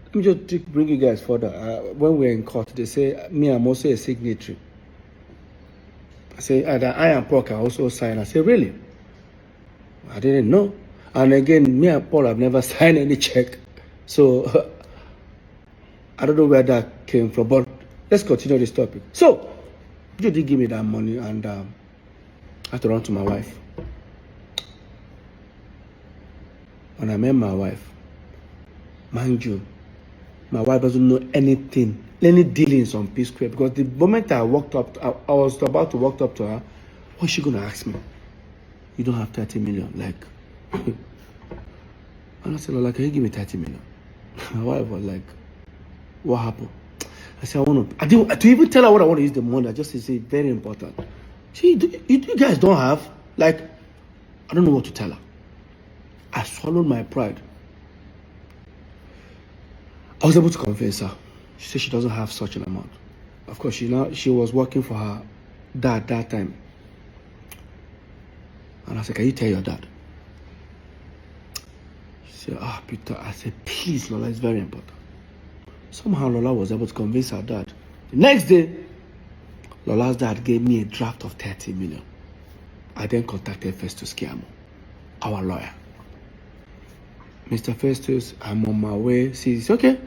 Let me just bring you guys further. When we're in court, they say, me, I'm also a signatory. I say, that I and Paul can also sign. I say, really? I didn't know. And again, me and Paul have never signed any check. So, I don't know where that came from, but let's continue this topic. So, you did give me that money, and I had to run to my wife. When I met my wife, mind you, my wife doesn't know anything, any dealings on PSQUARE, because the moment I walked up, I was about to walk up to her, what's she going to ask me? You don't have 30 million, like. And I said, "Lola, can you give me 30 million? My wife was like, "What happened?" I said, I didn't even tell her what I want to use the money. I just say, very important. See, you guys don't have, like, I don't know what to tell her. I swallowed my pride. I was able to convince her. She said she doesn't have such an amount. Of course, she was working for her dad that time. And I said, "Can you tell your dad?" She said, "Peter." I said, "Please, Lola, it's very important." Somehow Lola was able to convince her dad. The next day, Lola's dad gave me a draft of 30 million. I then contacted Festus Keyamo, our lawyer. "Mr. Festus, I'm on my way." He said, "Okay."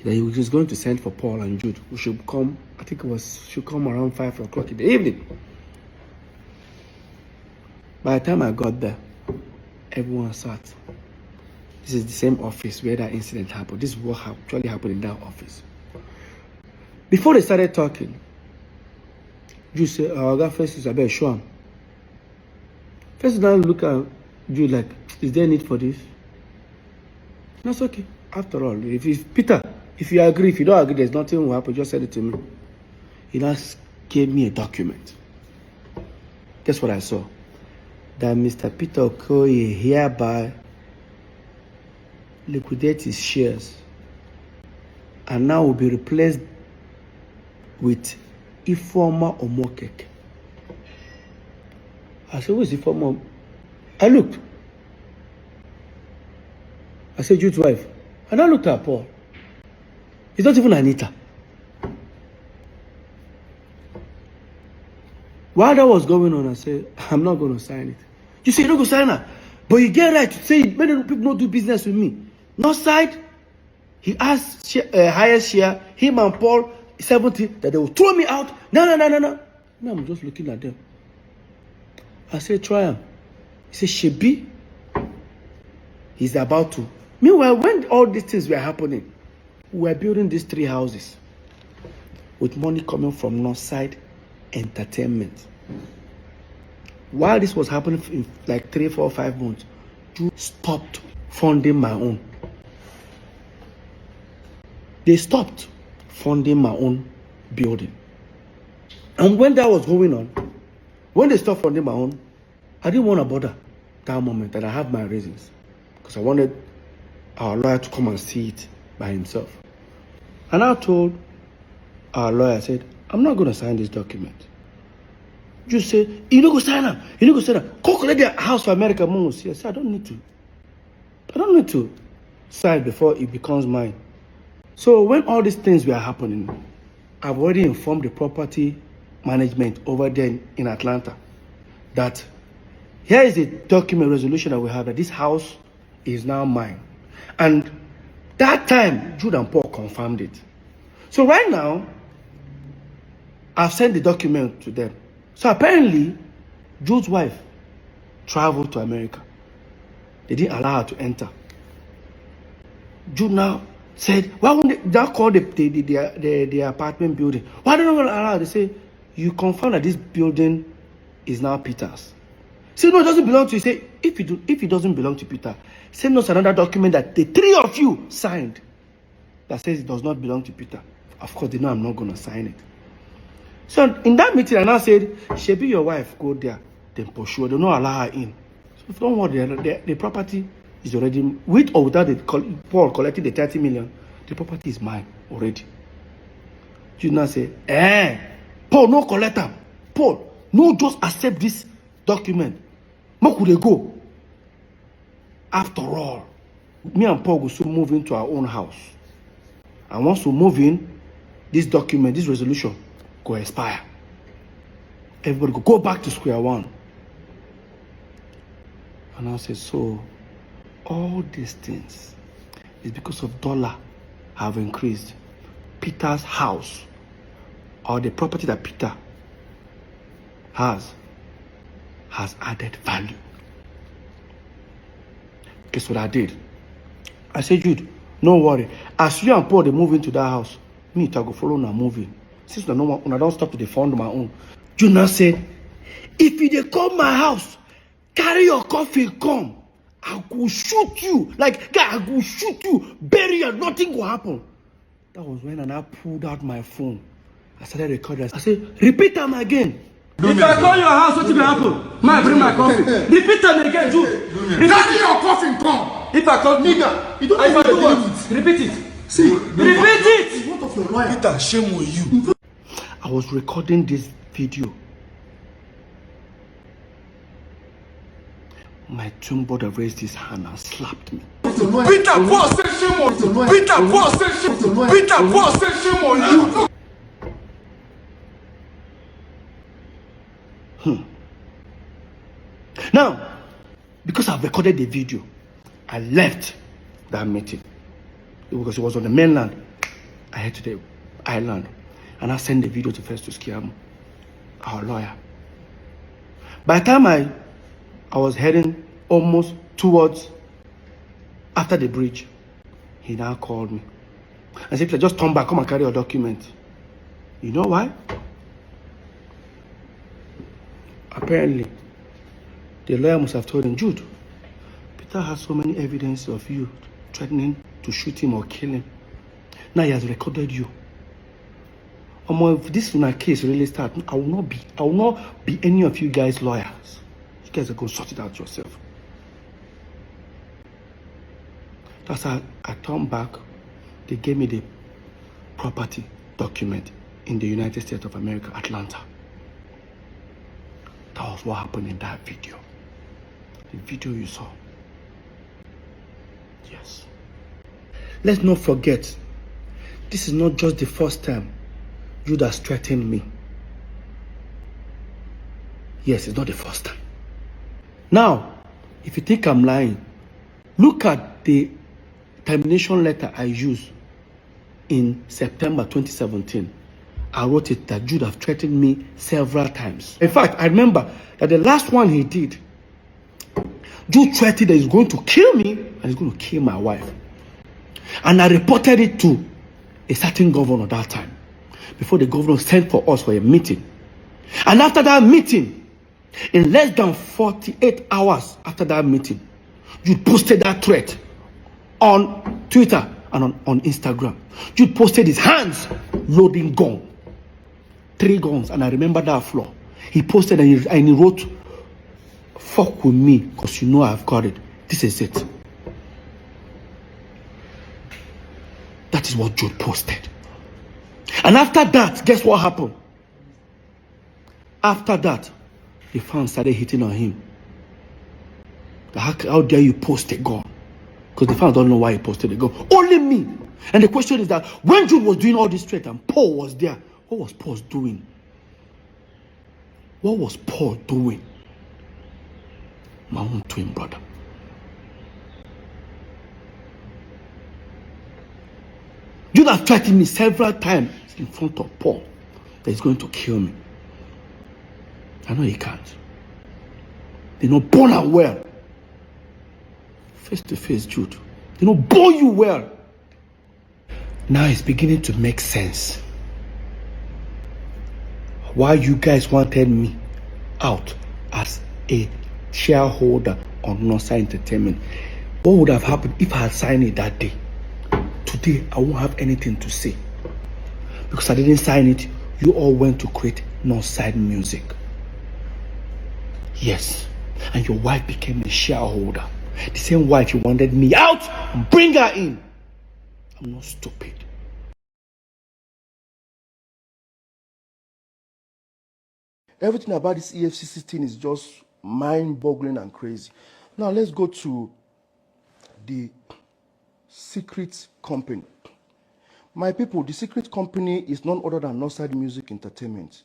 He was going to send for Paul and Jude, who should come, I think should come around 5 o'clock in the evening. By the time I got there, everyone sat. This is the same office where that incident happened. This is what actually happened in that office. Before they started talking, Jude said, "I got Festus, I better show him." Festus now look at Jude like, "Is there a need for this?" That's okay. After all, Peter, if you agree, if you don't agree, there's nothing will happen. Just send it to me. He just gave me a document. Guess what I saw? That Mr. Peter Okoye hereby liquidate his shares and now will be replaced with Ifeoma Omokeke. I said, "Who is Ifeoma?" I looked. I said, "Jude's wife." And I looked at Paul. It's not even Anita. While that was going on, I said, I'm not going to sign it. You say, you don't go sign it. But you get right to say, many people don't do business with me. North side, he asked highest share, him and Paul, 70, that they will throw me out. No. Now I'm just looking at them. I said, try him. He said, Shebi, he's about to. Meanwhile, when all these things were happening, we were building these 3 houses with money coming from Northside Entertainment. While this was happening in like 3, 4, 5 months, Jude stopped funding my own. They stopped funding my own building. And when that was going on, when they stopped funding my own, I didn't want to bother that moment, and I have my reasons. Because I wanted our lawyer to come and see it by himself. And I told our lawyer, I said, I'm not going to sign this document. You say, you don't go sign up. You don't go sign up. Go collect the house for America. I said, I don't need to. I don't need to sign before it becomes mine. So when all these things were happening, I've already informed the property management over there in Atlanta that here is the document resolution that we have, that this house is now mine. And that time, Jude and Paul confirmed it. So right now, I've sent the document to them. So apparently, Jude's wife traveled to America. They didn't allow her to enter. Jude now said, why won't they call the apartment building? Why don't they allow her? They say, you confirm that this building is now Peter's. Say, no, it doesn't belong to you. Say, if it doesn't belong to Peter, send us another document that the 3 of you signed that says it does not belong to Peter. Of course, they know I'm not going to sign it. So in that meeting, I now said, Shebi, your wife, go there, then pursue her. They don't allow her in. So if you don't worry, the property is already, with or without Paul collecting the 30 million, the property is mine already. You now say, Paul, no collect them. Paul, no, just accept this document. Where could they go? After all, me and Paul will soon move into our own house. And once we move in, this document, this resolution, go expire. Everybody go back to square one. And I said, so all these things is because of dollar have increased. Peter's house, or the property that Peter has added value. Guess what I did? I said, Jude, no worry. As you and Paul they move into that house, me I go follow now moving. Since I don't stop to defend my own. Jude now said, if you dey come my house, carry your coffin come. I go shoot you. Like, guy, I go shoot you, bury you, nothing will happen. That was when I pulled out my phone. I started recording. I said, repeat them again. If I call your house, what will happen? I bring my coffin. Repeat them again, Jude. Carry your coffin come. If I call nigga, you don't if I do what? what? Repeat it. See, repeat it. What of your lawyer? Peter, shame on you. I was recording this video. My twin brother raised his hand and slapped me. Peter, Paul said shame on you. Peter, Paul said shame on you. Peter, Paul said shame on you. Now, because I've recorded the video, I left that meeting. Because it was on the mainland. I head to the island. And I sent the video to Festus Kiamu, our lawyer. By the time I was heading almost towards after the bridge, he now called me and said, just turn back, come and carry your document. You know why? Apparently, the lawyer must have told him, Jude, Peter has so many evidence of you threatening to shoot him or kill him. Now he has recorded you. If this case really starts, I will not be any of you guys' lawyers. You guys are going to sort it out yourself. That's how I turned back. They gave me the property document in the United States of America, Atlanta. That was what happened in that video. The video you saw. Yes. Let's not forget, this is not just the first time Jude has threatened me. Yes, it's not the first time. Now, if you think I'm lying, look at the termination letter I used in September 2017. I wrote it that Jude have threatened me several times. In fact, I remember that the last one he did, Jude threatened that he's going to kill me and he's going to kill my wife. And I reported it to a certain governor that time, before the governor sent for us for a meeting. And after that meeting, in less than 48 hours after that meeting, Jude posted that threat on Twitter and on Instagram. Jude posted his hands loading gun. 3 guns, and I remember that floor. He posted and he wrote, "Fuck with me, because you know I've got it. This is it." That is what Jude posted. And after that, guess what happened? After that, the fans started hitting on him. How dare you post a gun? Because the fans don't know why he posted a gun. Only me. And the question is that when Jude was doing all this threat and Paul was there, what was Paul doing? What was Paul doing? My own twin brother. Jude has threatened me several times in front of Paul that he's going to kill me. I know he can't. They know born and well. Face to face, Jude. They know born you well. Now it's beginning to make sense why you guys wanted me out as a shareholder on Northside Entertainment. What would have happened if I had signed it that day? Today, I won't have anything to say. Because I didn't sign it, you all went to create Northside Music. Yes, and your wife became a shareholder. The same wife you wanted me out and bring her in. I'm not stupid. Everything about this EFCC thing is just mind-boggling and crazy. Now let's go to the secret company. My people, the secret company is none other than Northside Music Entertainment.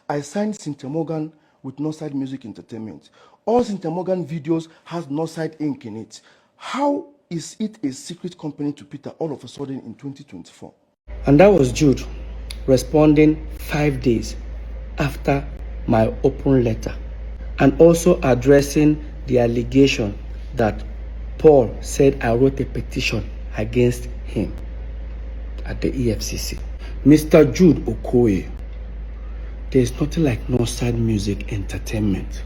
I signed Cynthia Morgan with Northside Music Entertainment. All Cynthia Morgan videos has Northside Inc. in it. How is it a secret company to Peter all of a sudden in 2024? And that was Jude responding 5 days after my open letter, and also addressing the allegation that Paul said I wrote a petition against him at the EFCC. Mr. Jude Okoye, there is nothing like Northside Music Entertainment.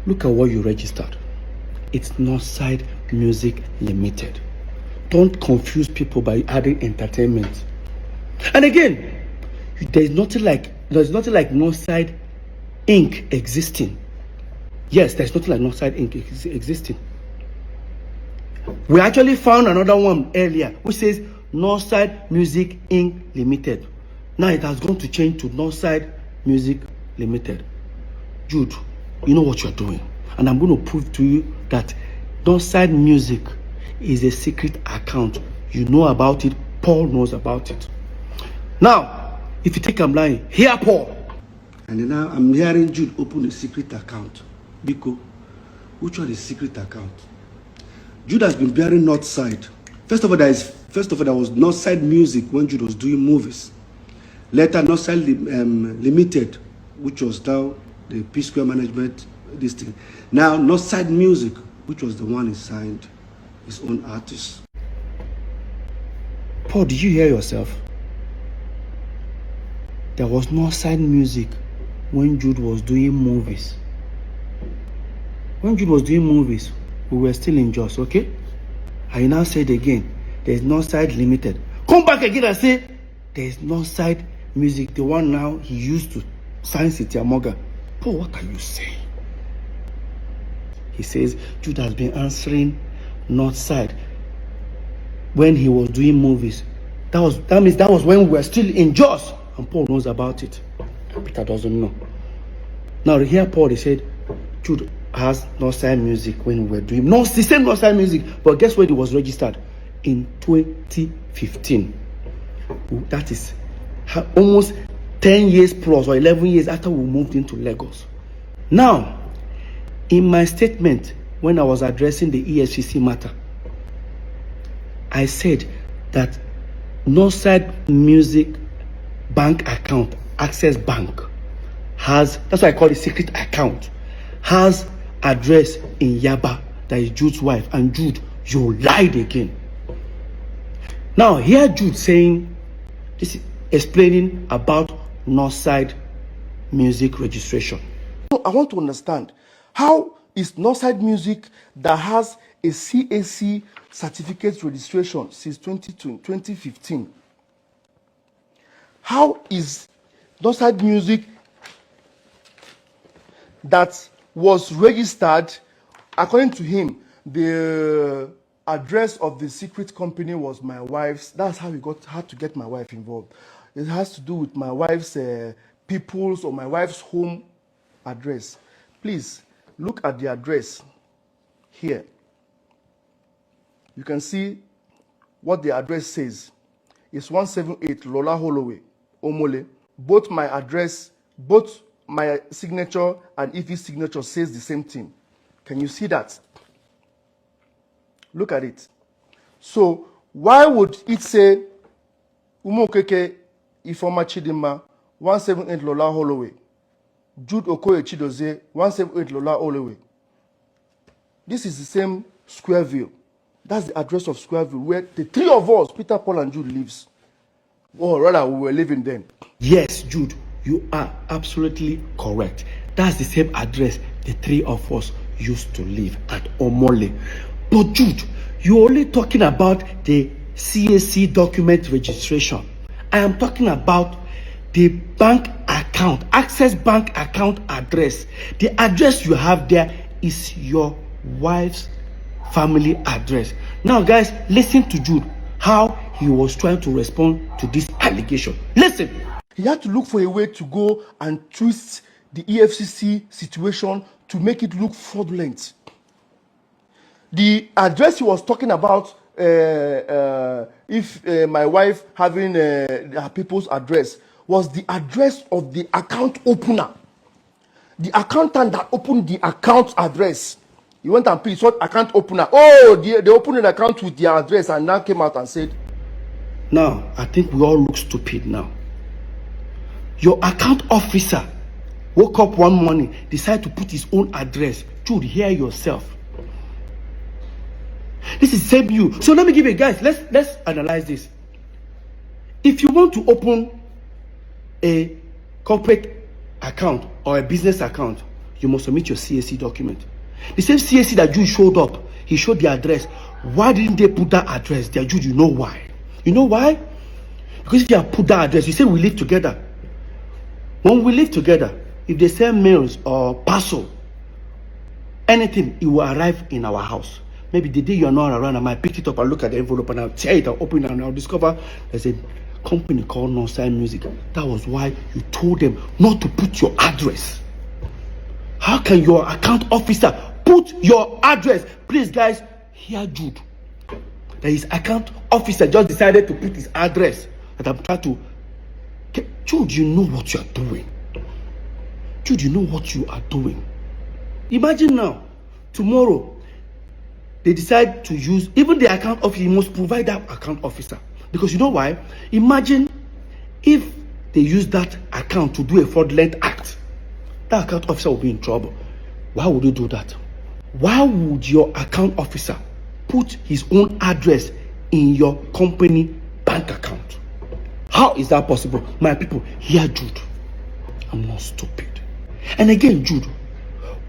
Look at what you registered. It's Northside Music Limited. Don't confuse people by adding entertainment. And again, there's nothing like Northside Inc. existing. Yes, there's nothing like Northside Inc. existing. We actually found another one earlier which says Northside Music Inc. Limited. Now it has gone to change to Northside Music Limited. Jude, you know what you're doing. And I'm going to prove to you that Northside Music is a secret account. You know about it. Paul knows about it. Now, if you think I'm lying, hear Paul. And now I'm hearing Jude open a secret account. Biko, which one is secret account? Jude has been bearing Northside. First of all, there was Northside Music when Jude was doing movies. Later, Northside Limited, which was now the PSQUARE management, this thing. Now, Northside Music, which was the one he signed his own artist. Paul, did you hear yourself? There was Northside Music when Jude was doing movies. When Jude was doing movies, we were still in Jos, okay? I now said again, there's Northside Limited. Come back again and say, there's Northside Music, the one now he used to sign Cynthia Morgan. Paul, what are you saying? He says Jude has been answering Northside when he was doing movies. That means that was when we were still in Jos, and Paul knows about it. Peter doesn't know. Now here Paul, he said Jude has Northside Music when we were doing the same Northside Music, but guess when it was registered? In 2015. That is almost 10 years plus or 11 years after we moved into Lagos. Now, in my statement, when I was addressing the EFCC matter, I said that Northside Music bank account, Access Bank, has, that's why I call it secret account, has address in Yaba, that is Jude's wife. And Jude, you lied again. Now, here Jude saying, this is explaining about Northside Music registration. So I want to understand, how is Northside Music that has a CAC certificate registration since 2015? How is Northside Music that was registered, according to him, the address of the secret company was my wife's. That's how he had to get my wife involved. It has to do with my wife's people's or my wife's home address. Please look at the address here. You can see what the address says. It's 178 Lola Holloway, Omole. Both my address, both my signature and Ife's signature says the same thing. Can you see that? Look at it. So why would it say Umokeke Ifoma Chidima 178 Lola Holloway, Jude Okoye Chidozie 178 Lola Holloway? This is the same Squareville. That's the address of Squareville where the three of us, Peter, Paul, and Jude, lives. Or rather, we were living then. Yes, Jude, you are absolutely correct. That's the same address the three of us used to live at Omole. But Jude, you're only talking about the CAC document registration. I am talking about the bank account, Access Bank account address. The address you have there is your wife's family address. Now, guys, listen to Jude, how he was trying to respond to this allegation. Listen. He had to look for a way to go and twist the EFCC situation to make it look fraudulent. The address he was talking about, if my wife having her people's address, was the address of the account opener. The accountant that opened the account address. He went and picked what account opener. Oh, they opened an account with their address and now came out and said. Now, I think we all look stupid now. Your account officer woke up one morning, decided to put his own address. Jude, hear yourself. This is same you. So let me give you guys, let's analyze this. If you want to open a corporate account or a business account, you must submit your CAC document. The same CAC that Jude showed up, he showed the address. Why didn't they put that address there? Jude, you know why? You know why? Because if you have put that address, you say we live together. When we live together, if they send mails or parcel, anything, it will arrive in our house. Maybe the day you're not around, I might pick it up and look at the envelope and I'll tear it, I'll open it and I'll discover there's a company called Northside Music. That was why you told them not to put your address. How can your account officer put your address? Please, guys, hear Jude. That his account officer just decided to put his address. That I'm trying to. Jude, you know what you are doing. Jude, you know what you are doing. Imagine now, tomorrow, they decide to use, even the account officer, you must provide that account officer. Because you know why? Imagine if they use that account to do a fraudulent act. That account officer will be in trouble. Why would you do that? Why would your account officer put his own address in your company bank account? How is that possible? My people, hear Jude. I'm not stupid. And again, Jude,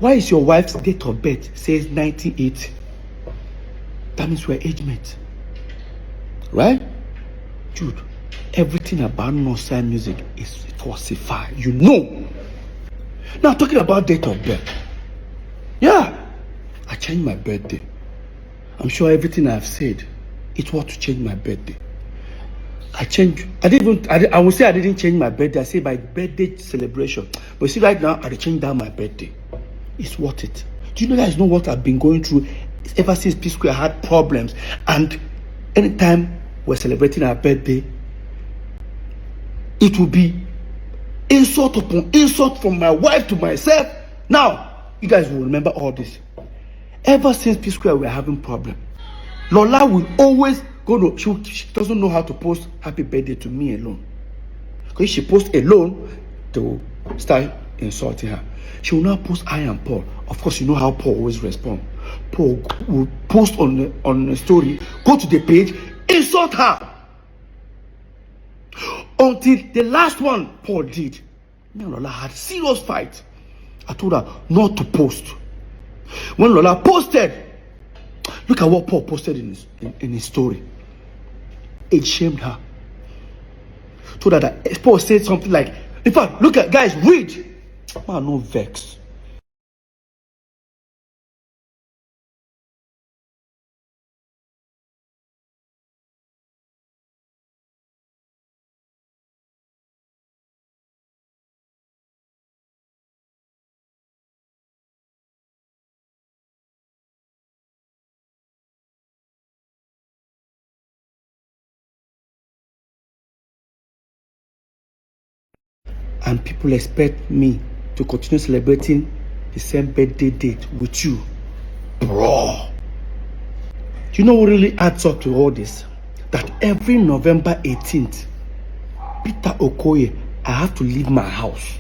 why is your wife's date of birth says 1980? That means we're age mates. Right? Jude, everything about Northside Music is falsified. You know. Now, talking about date of birth. Yeah. I changed my birthday. I'm sure everything I've said, it was to change my birthday. I would say I didn't change my birthday. I say my birthday celebration. But see, right now, I changed down my birthday. It's worth it. Do you know guys know what I've been going through ever since PSQUARE had problems? And anytime we're celebrating our birthday, it will be insult upon insult from my wife to myself. Now, you guys will remember all this. Ever since PSQUARE, we're having problem. Lola will always go to, she doesn't know how to post happy birthday to me alone. Because if she posts alone, they will start insulting her. She will not post I and Paul. Of course, you know how Paul always responds. Paul will post on the story, go to the page, insult her. Until the last one Paul did, me and Lola had serious fight. I told her not to post. When Lola posted, look at what Paul posted in his story. It shamed her. Told her that Paul said something like, in fact, look at, guys, read. Man, no vex. And people expect me to continue celebrating the same birthday date with you. Bro. Do you know what really adds up to all this? That every November 18th, Peter Okoye, I have to leave my house.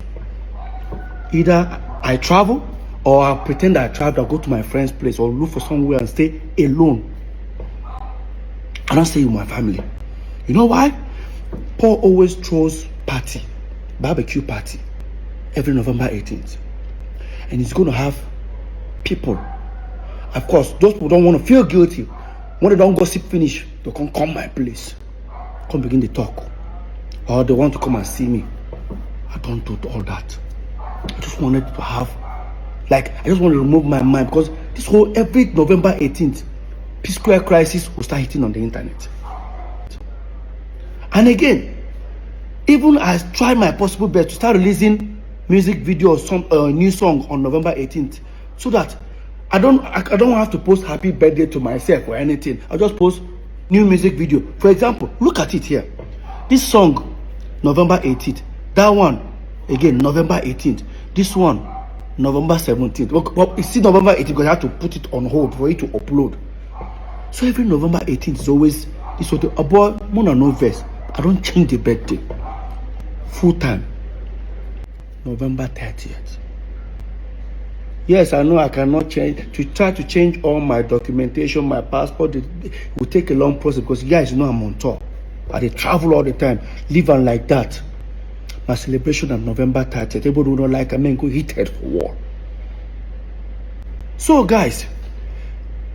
Either I travel or I pretend I travel, I'll go to my friend's place or look for somewhere and stay alone. I don't stay with my family. You know why? Paul always throws party. Barbecue party every November 18th, and he's going to have people. Of course, those people don't want to feel guilty. When they don't gossip finish, they can come my place, come begin to talk, or they want to come and see me. I don't do all that. I just wanted to have, like, I just want to remove my mind, because this whole every November 18th, PSQUARE crisis will start hitting on the internet. And again, even I try my possible best to start releasing music video or some new song on November 18th, so that I don't have to post happy birthday to myself or anything. I'll just post new music video. For example, look at it here. This song, November 18th. That one, again, November 18th. This one, November 17th. Well, you see November 18th because I have to put it on hold for it to upload. So every November 18th is always this sort of about Mona no verse. I don't change the birthday. Full time. November 30th. Yes, I know I cannot change. To try to change all my documentation, my passport, it will take a long process, because you guys know I'm on tour. I travel all the time, live on like that. My celebration on November 30th. Everybody who don't like, I mean, go hit head for war. So guys,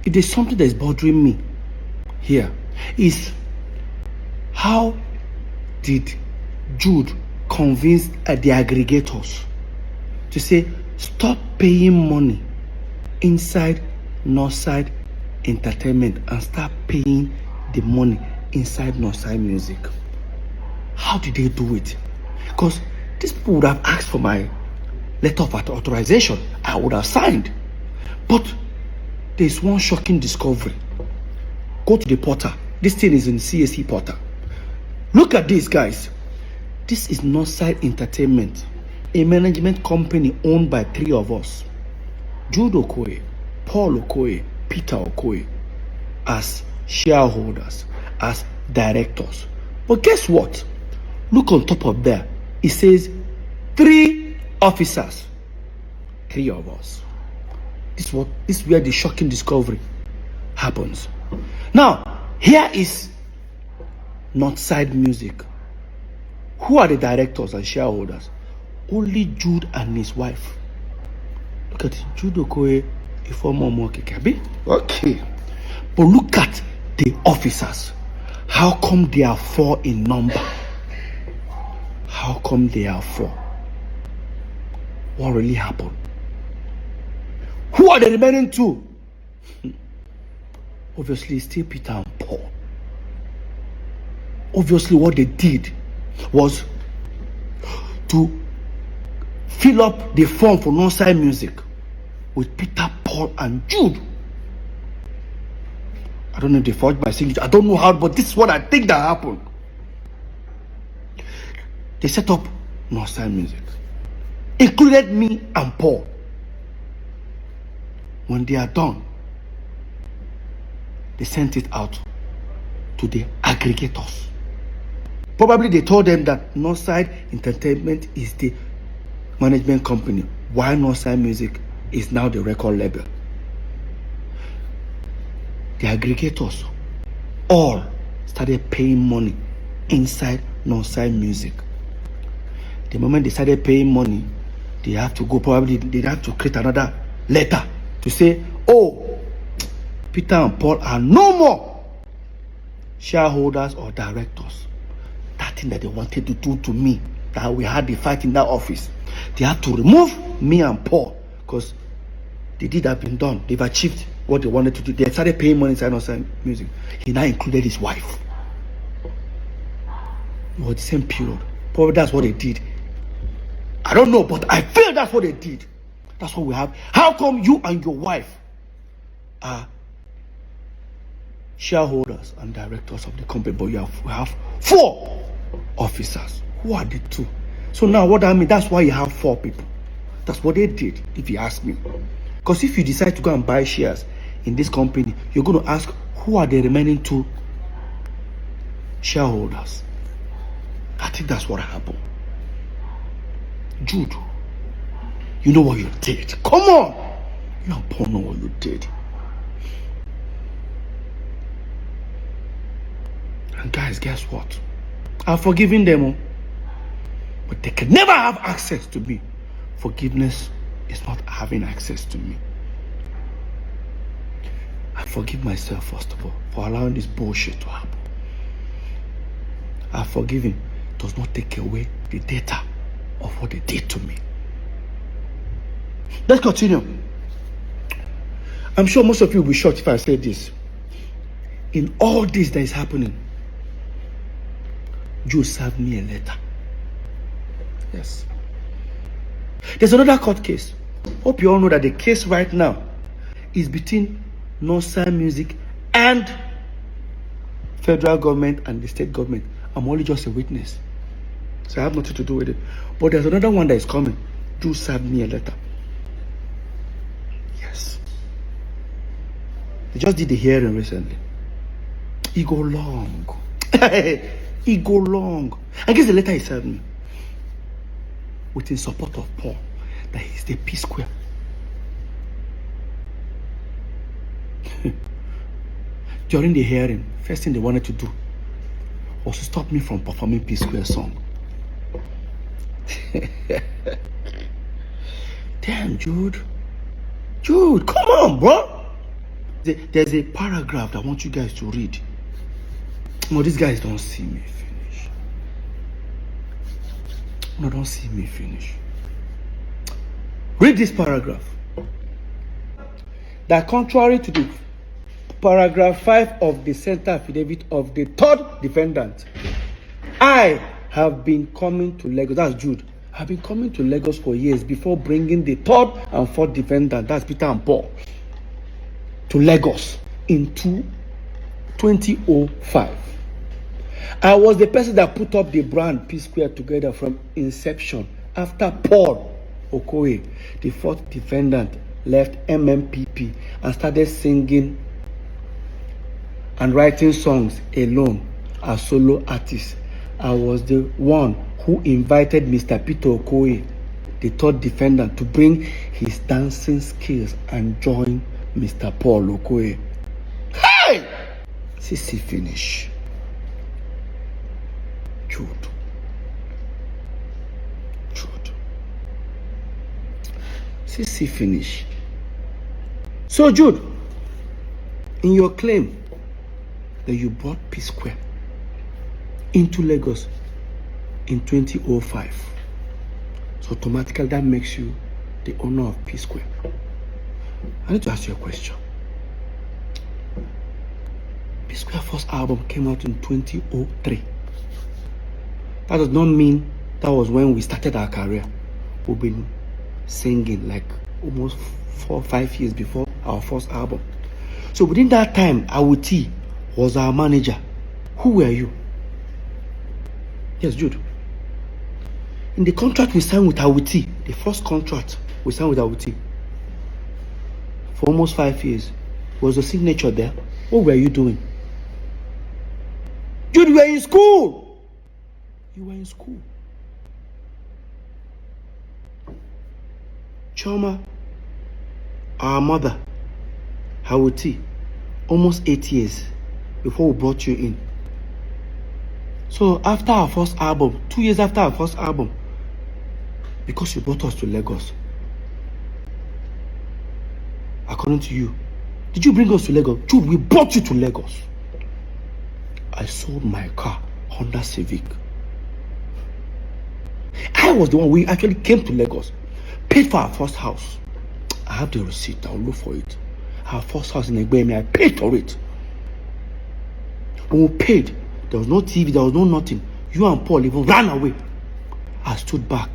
if there's something that's bothering me here, is how did Jude convince the aggregators to say stop paying money inside Northside Entertainment and start paying the money inside Northside Music? How did they do it? Because these people would have asked for my letter of authorization. I would have signed. But there's one shocking discovery. Go to the portal. This thing is in CSE portal. Look at this, guys. This is Northside Entertainment, a management company owned by 3 of us. Jude Okoye, Paul Okoye, Peter Okoye, as shareholders, as directors. But guess what? Look on top of there. It says 3 officers. 3 of us. This is where the shocking discovery happens. Now, here is Northside Music. Who are the directors and shareholders? Only Jude and his wife. Look at it. Jude Okoye, a former Mokekabi. Okay. But look at the officers. How come they are 4 in number? How come they are 4? What really happened? Who are the remaining 2? Obviously, still Peter and Paul. Obviously, what they did was to fill up the form for Northside Music with Peter, Paul, and Jude. I don't know if they forged my signature. I don't know how, but this is what I think that happened. They set up Northside Music, included me and Paul. When they are done, they sent it out to the aggregators. Probably they told them that Northside Entertainment is the management company, while Northside Music is now the record label. The aggregators all started paying money inside Northside Music. The moment they started paying money, they have to go, probably they have to create another letter to say, oh, Peter and Paul are no more shareholders or directors. That thing that they wanted to do to me, that we had the fight in that office, they had to remove me and Paul, because the deed had been done. They've achieved what they wanted to do. They started paying money inside Northside Music. He now included his wife. It was the same period. Probably that's what they did. I don't know, but I feel that's what they did. That's what we have. How come you and your wife are shareholders and directors of the company, but we have 4 officers? Who are the 2? So now what I mean, that's why you have 4 people. That's what they did, if you ask me. Because if you decide to go and buy shares in this company, you're going to ask, who are the remaining 2 shareholders? I think that's what happened. Jude, you know what you did. Come on! You and Paul know what you did. And guys, guess what? I've forgiven them, but they can never have access to me. Forgiveness is not having access to me. I forgive myself, first of all, for allowing this bullshit to happen. I forgive him. Does not take away the data of what they did to me. Let's continue. I'm sure most of you will be shocked if I say this. In all this that is happening, Jude served me a letter. Yes. There's another court case. Hope you all know that the case right now is between Northside Music and federal government and the state government. I'm only just a witness, so I have nothing to do with it. But there's another one that is coming. Jude served me a letter. Yes. They just did the hearing recently. It go long. It go long. I guess the letter he served me with in support of Paul, that he's the P-Square. During the hearing, first thing they wanted to do was to stop me from performing P-Square song. Damn, Jude. Jude, come on, bro. There's a paragraph I want you guys to read. No, these guys don't see me finish. No, don't see me finish. Read this paragraph. That contrary to the paragraph 5 of the center affidavit of the 3rd defendant, I have been coming to Lagos. That's Jude. I've been coming to Lagos for years before bringing the 3rd and 4th defendant, that's Peter and Paul, to Lagos in 2005. I was the person that put up the brand P-Square together from inception after Paul Okoye, the 4th defendant, left MMPP and started singing and writing songs alone as solo artist. I was the one who invited Mr. Peter Okoye, the 3rd defendant, to bring his dancing skills and join Mr. Paul Okoye. Hey! CC finish. Jude. CC finish. So Jude, in your claim that you brought P-Square into Lagos in 2005, so automatically that makes you the owner of P-Square. I need to ask you a question. P-Square first album came out in 2003. That does not mean that was when we started our career. We've been singing like almost 4 or 5 years before our first album. So within that time, Awuti was our manager. Who were you? Yes, Jude. In the contract we signed with Awuti, the first contract we signed with Awuti, for almost 5 years. Was the signature there? What were you doing? Jude, you were in school. You were in school. Choma, our mother, Hawati, almost 8 years before we brought you in. So after our first album, 2 years after our first album, because you brought us to Lagos, according to you, did you bring us to Lagos? Jude, we brought you to Lagos. I sold my car, Honda Civic. I was the one, we actually came to Lagos, paid for our first house. I have the receipt, I'll look for it. Our first house in Egbemi, I paid for it. When we paid, there was no TV, there was no nothing. You and Paul even ran away. I stood back.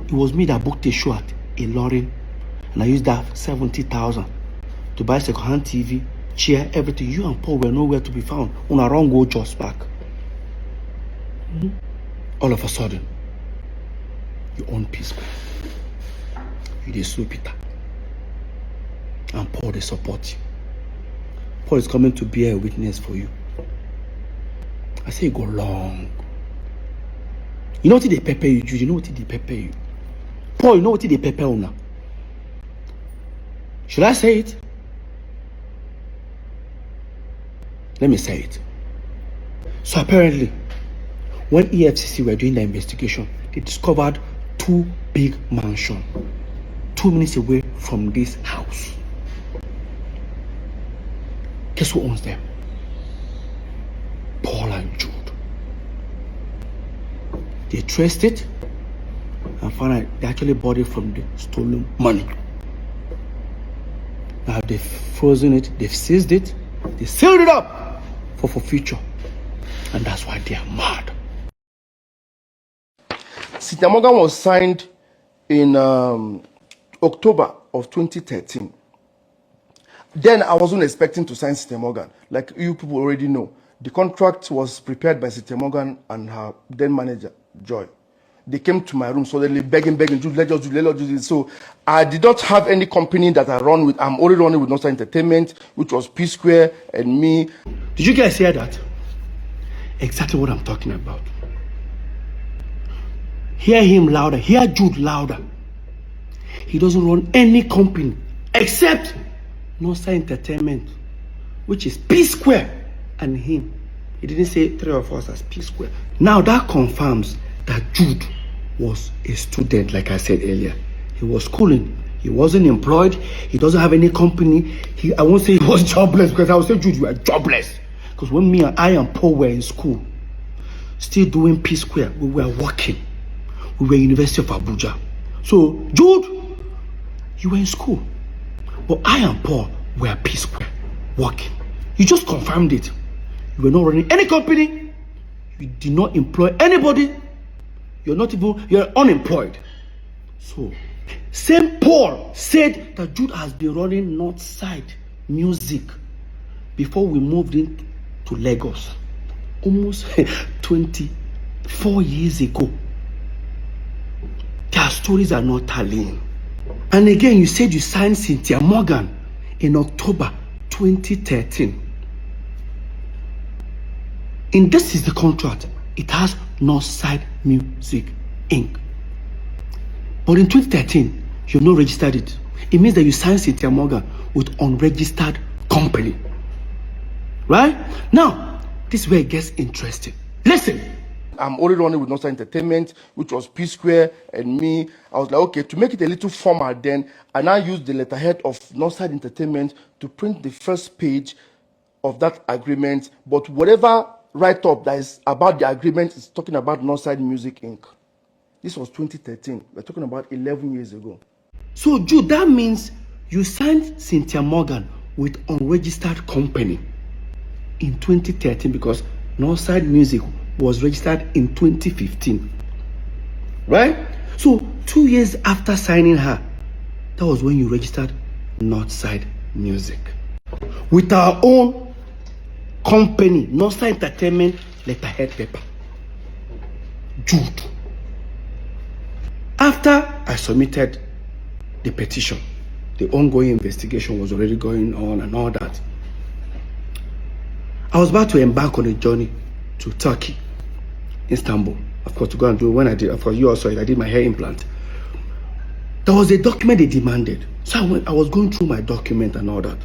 It was me that booked a show at Ilorin, and I used that 70,000 to buy second-hand TV, chair, everything. You and Paul were nowhere to be found. On our own go just back. All of a sudden, you own PSQUARE. You dey sue Peter. And Paul, they support you. Paul is coming to bear a witness for you. I say you go long. You know what they pepper you, Jude? You know what they pepper you? Paul, you know what they pepper you now? Should I say it? Let me say it. So apparently, when EFCC were doing the investigation, they discovered 2 big mansions 2 minutes away from this house. Guess who owns them? Paul and Jude. They traced it and found out they actually bought it from the stolen money. Now they've frozen it, they've seized it, they sealed it up for future. And that's why they are mad. Cynthia Morgan was signed in October of 2013. Then I wasn't expecting to sign Cynthia Morgan. Like you people already know, the contract was prepared by Cynthia Morgan and her then manager, Joy. They came to my room suddenly begging, Jude, let us do this. So I did not have any company that I run with. I'm only running with Northside Entertainment, which was PSQUARE and me. Did you guys hear that? Exactly what I'm talking about. Hear him louder, hear Jude louder. He doesn't run any company except Northside Entertainment, which is PSQUARE and him. He didn't say 3 of us as PSQUARE. Now that confirms that Jude was a student, like I said earlier. He was schooling. He wasn't employed. He doesn't have any company. I won't say he was jobless, because I would say, Jude, you are jobless. Because when I and Paul were in school, still doing PSQUARE, we were working. We were University of Abuja. So, Jude, you were in school. But I and Paul were PSQUARE, working. You just confirmed it. You were not running any company. You did not employ anybody. You're unemployed. So, same Paul said that Jude has been running Northside Music before we moved into Lagos. Almost 24 years ago. Their stories are not tallying. And again, you said you signed Cynthia Morgan in October 2013. And this is the contract. It has Northside Music Inc. But in 2013, you've not registered it. It means that you signed Cynthia Morgan with unregistered company. Right? Now, this is where it gets interesting. Listen. I'm only running with Northside Entertainment, which was PSQUARE and me. I was like, okay, to make it a little formal then, I now used the letterhead of Northside Entertainment to print the first page of that agreement. But whatever write-up that is about the agreement is talking about Northside Music Inc. This was 2013. We're talking about 11 years ago. So, Jude, that means you signed Cynthia Morgan with unregistered company in 2013 because Northside Music was registered in 2015. Right? So, 2 years after signing her, that was when you registered Northside Music. With our own company, Northside Entertainment letterhead paper. Jude. After I submitted the petition, the ongoing investigation was already going on and all that. I was about to embark on a journey to Turkey, Istanbul, of course, to go and do, when I did, of course, you also, I did my hair implant. There was a document they demanded. So I was going through my document and all that.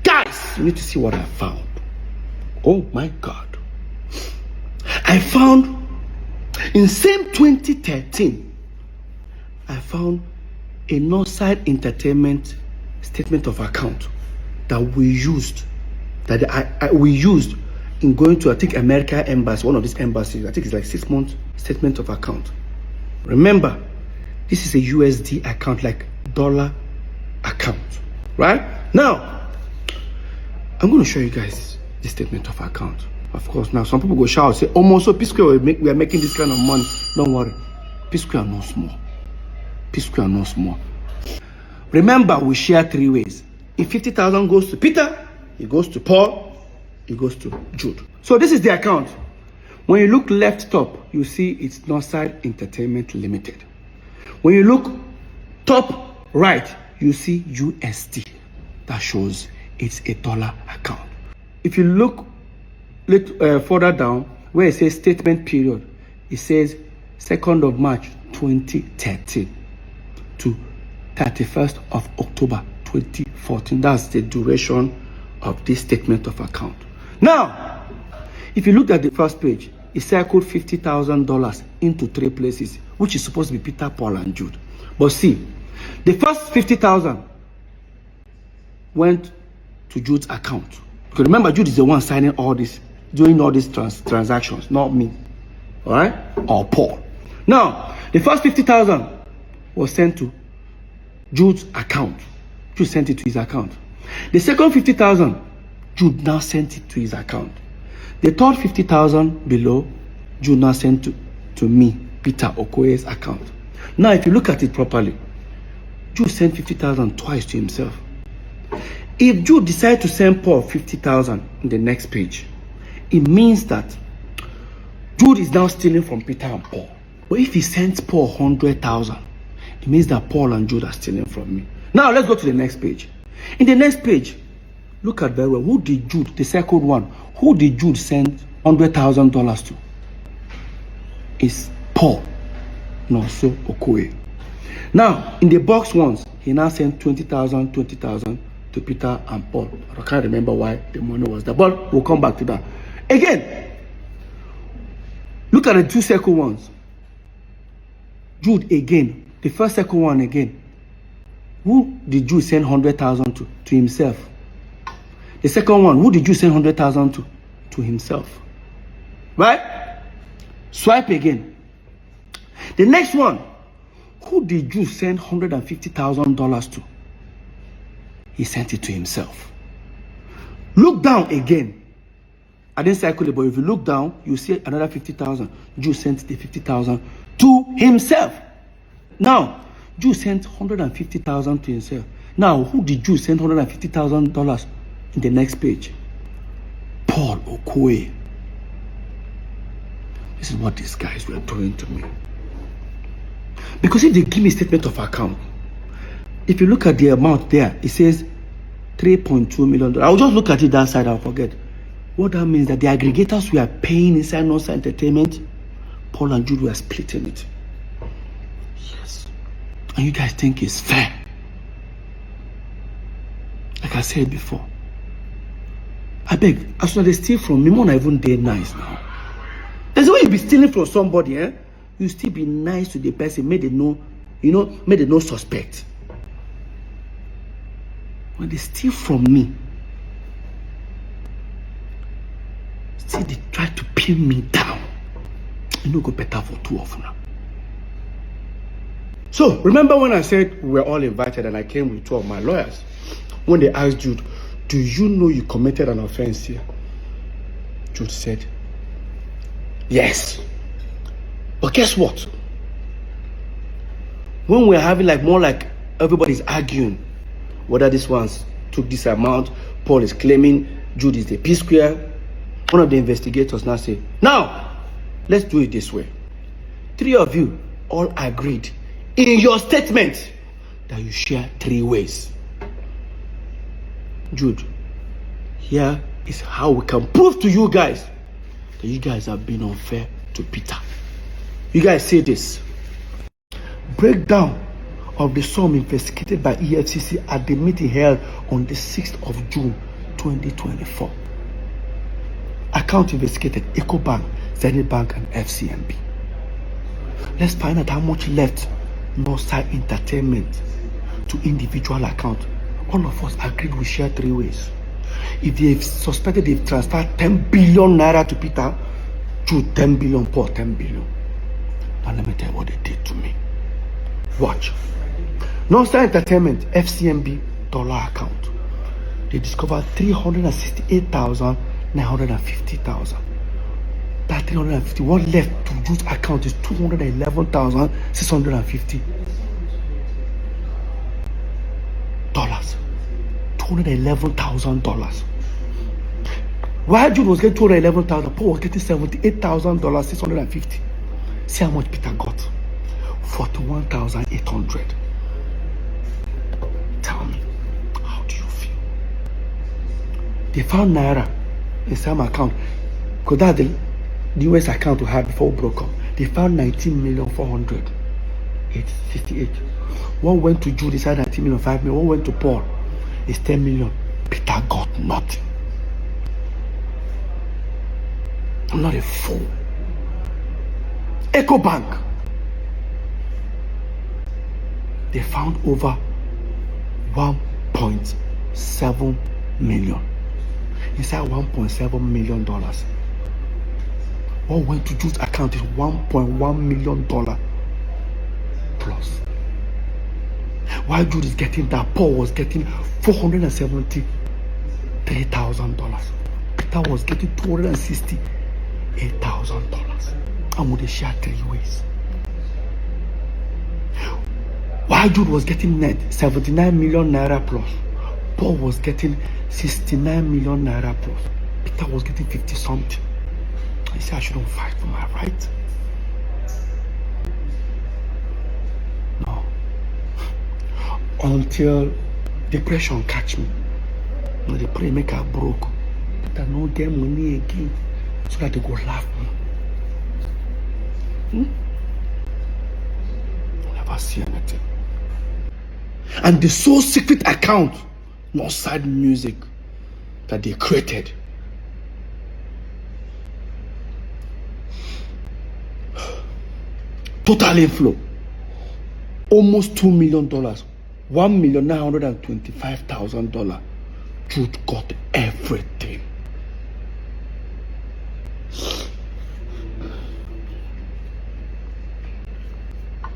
Guys, you need to see what I found. Oh my God. I found, in same 2013, I found a Northside Entertainment statement of account that we used, we used in going to, I think, America Embassy, one of these embassies. I think it's like 6 months statement of account. Remember, this is a USD account, like dollar account, right? Now, I'm going to show you guys this statement of account. Of course, now some people go shout, say, oh, so PSQUARE, we are making this kind of money. Don't worry, PSQUARE no small. PSQUARE no small. Remember, we share 3 ways. If 50,000 goes to Peter, it goes to Paul, it goes to Jude. So this is the account. When you look left top, you see it's Northside Entertainment Limited. When you look top right, you see USD. That shows it's a dollar account. If you look further down, where it says statement period, it says 2nd of March 2013 to 31st of October 2014. That's the duration of this statement of account. Now, if you look at the first page, it circled $50,000 into 3 places, which is supposed to be Peter, Paul, and Jude. But see, the first 50,000 went to Jude's account. Because remember, Jude is the one signing all this, doing all these transactions, not me, all right, or Paul. Now, the first 50,000 was sent to Jude's account. Jude sent it to his account. The second 50,000, Jude now sent it to his account. The third 50,000 below, Jude now sent to me, Peter Okoye's account. Now, if you look at it properly, Jude sent 50,000 twice to himself. If Jude decides to send Paul 50,000 in the next page, it means that Jude is now stealing from Peter and Paul. But if he sends Paul 100,000, it means that Paul and Jude are stealing from me. Now, let's go to the next page. In the next page, look at very well. Who did Jude, the second one, who did Jude send $100,000 to? It's Paul, also Okoye. Now, in the box ones, he now sent 20,000 to Peter and Paul. I can't remember why the money was there, but we'll come back to that. Again, look at the 2 second ones. Jude again, the first second one again. Who did Jude send 100,000 to himself? The second one, who did Jude send 100,000 to himself? Right? Swipe again. The next one, who did Jude send $150,000 to? He sent it to himself. Look down again. I didn't circle it, but if you look down, you see another 50,000. Jude sent the 50,000 to himself. Now, Jude sent 150,000 to himself. Now, who did Jude send $150,000 in the next page? Paul Okoye. This is what these guys were doing to me. Because if they give me a statement of account, if you look at the amount there, it says $3.2 million. I'll just look at it that side, I'll forget. What that means that the aggregators were paying inside Northside Entertainment, Paul and Jude were splitting it. Yes. And you guys think it's fair? Like I said before, I beg, as soon as they steal from me, more not even day nice now. There's a way you be stealing from somebody, eh? You still be nice to the person, made they know, made they no suspect. When they steal from me, still they try to pin me down. It no go better for 2 of them. So, remember when I said we were all invited and I came with 2 of my lawyers? When they asked Jude, do you know you committed an offense here? Jude said, yes. But guess what? When we're having more like everybody's arguing whether this ones took this amount, Paul is claiming Jude is the PSQUARE. One of the investigators now say, now, let's do it this way. 3 of you all agreed in your statement that you share 3 ways. Jude, here is how we can prove to you guys that you guys have been unfair to Peter. You guys see this. Breakdown of the sum investigated by EFCC at the meeting held on the 6th of June 2024. Account investigated EcoBank, Zenith Bank, and FCMB. Let's find out how much left Northside Entertainment to individual account. All of us agreed we share 3 ways. If they've suspected they've transferred 10 billion naira to Peter, Jude 10 billion, Paul 10 billion. Now let me tell you what they did to me. Watch. Northside Entertainment FCMB dollar account. They discovered 368,950,000. That 350, what left to Jude's account is 211,650 dollars. $211,000. While Jude was getting 211,000, Paul was getting $78,650. See how much Peter got? 41,800. Tell me, how do you feel? They found naira in some account, because that's the US account we had before we broke up. They found 19,400,858. One went to Jude, he said 19 million, 5 million. One went to Paul, it's 10 million. Peter got nothing. I'm not a fool. EcoBank, they found over 1.7 million. Inside $1.7 million. What went to Jude's account is $1.1 million plus. While Jude is getting that, Paul was getting $473,000. Peter was getting $268,000. And would they share 3 ways? While Jude was getting net 79 million naira plus, Paul was getting 69 million naira plus. Peter was getting 50 something. I said I shouldn't fight for my right. No. Until depression catch me. No, they pray make her broke. Peter no get money again, so that they go laugh me. Never see anything. And the sole secret account, Northside Music, that they created, total inflow almost $2 million, $1,925,000. Jude got everything.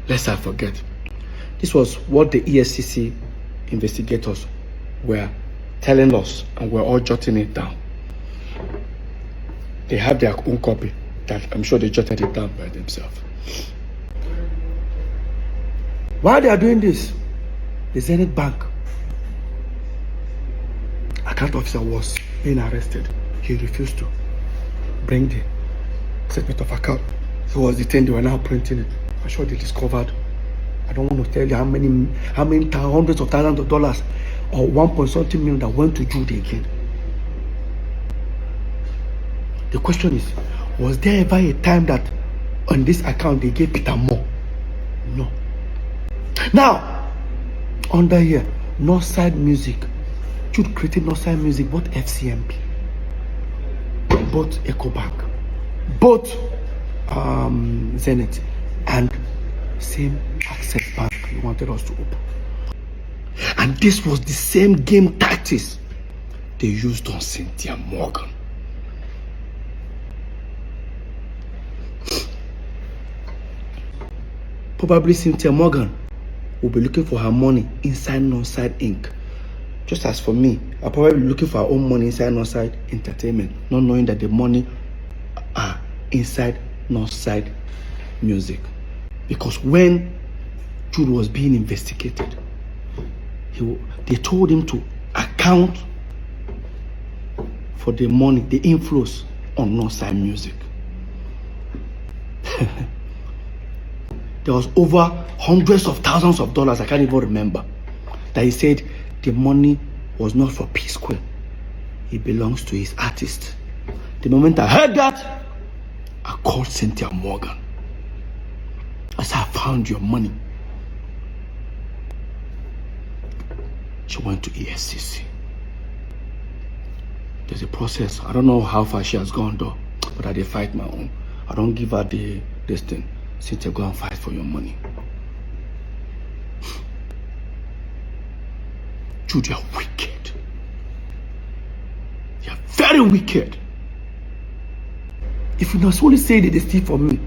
Lest I forget, this was what the ESCC investigators were telling us, and we're all jotting it down. They have their own copy that I'm sure they jotted it down by themselves. While they are doing this, the Zenith Bank account officer was being arrested. He refused to bring the statement of account. So was detained. They were now printing it. I'm sure they discovered, I don't want to tell you how many hundreds of thousands of dollars or 1.something million that went to Jude again. The question is, was there ever a time that on this account they gave Peter more? No. Now, under here, Northside Music. Jude created Northside Music, both FCMB, both EcoBank, both Zenith, and same Access Bank he wanted us to open. And this was the same game tactics they used on Cynthia Morgan. Probably Cynthia Morgan will be looking for her money inside Northside Inc. Just as for me, I'll probably be looking for her own money inside Northside Entertainment, not knowing that the money are inside Northside Music. Because when Jude was being investigated, they told him to account for the money, the inflows on Northside Music. There was over hundreds of thousands of dollars, I can't even remember, that he said the money was not for PSQUARE. It belongs to his artist. The moment I heard that, I called Cynthia Morgan. I said, I found your money. She went to ESCC. There's a process. I don't know how far she has gone though, but I did fight my own. I don't give her this thing. Cynthia, go and fight for your money. Jude, you're wicked. You're very wicked. If you not only say that they steal from me,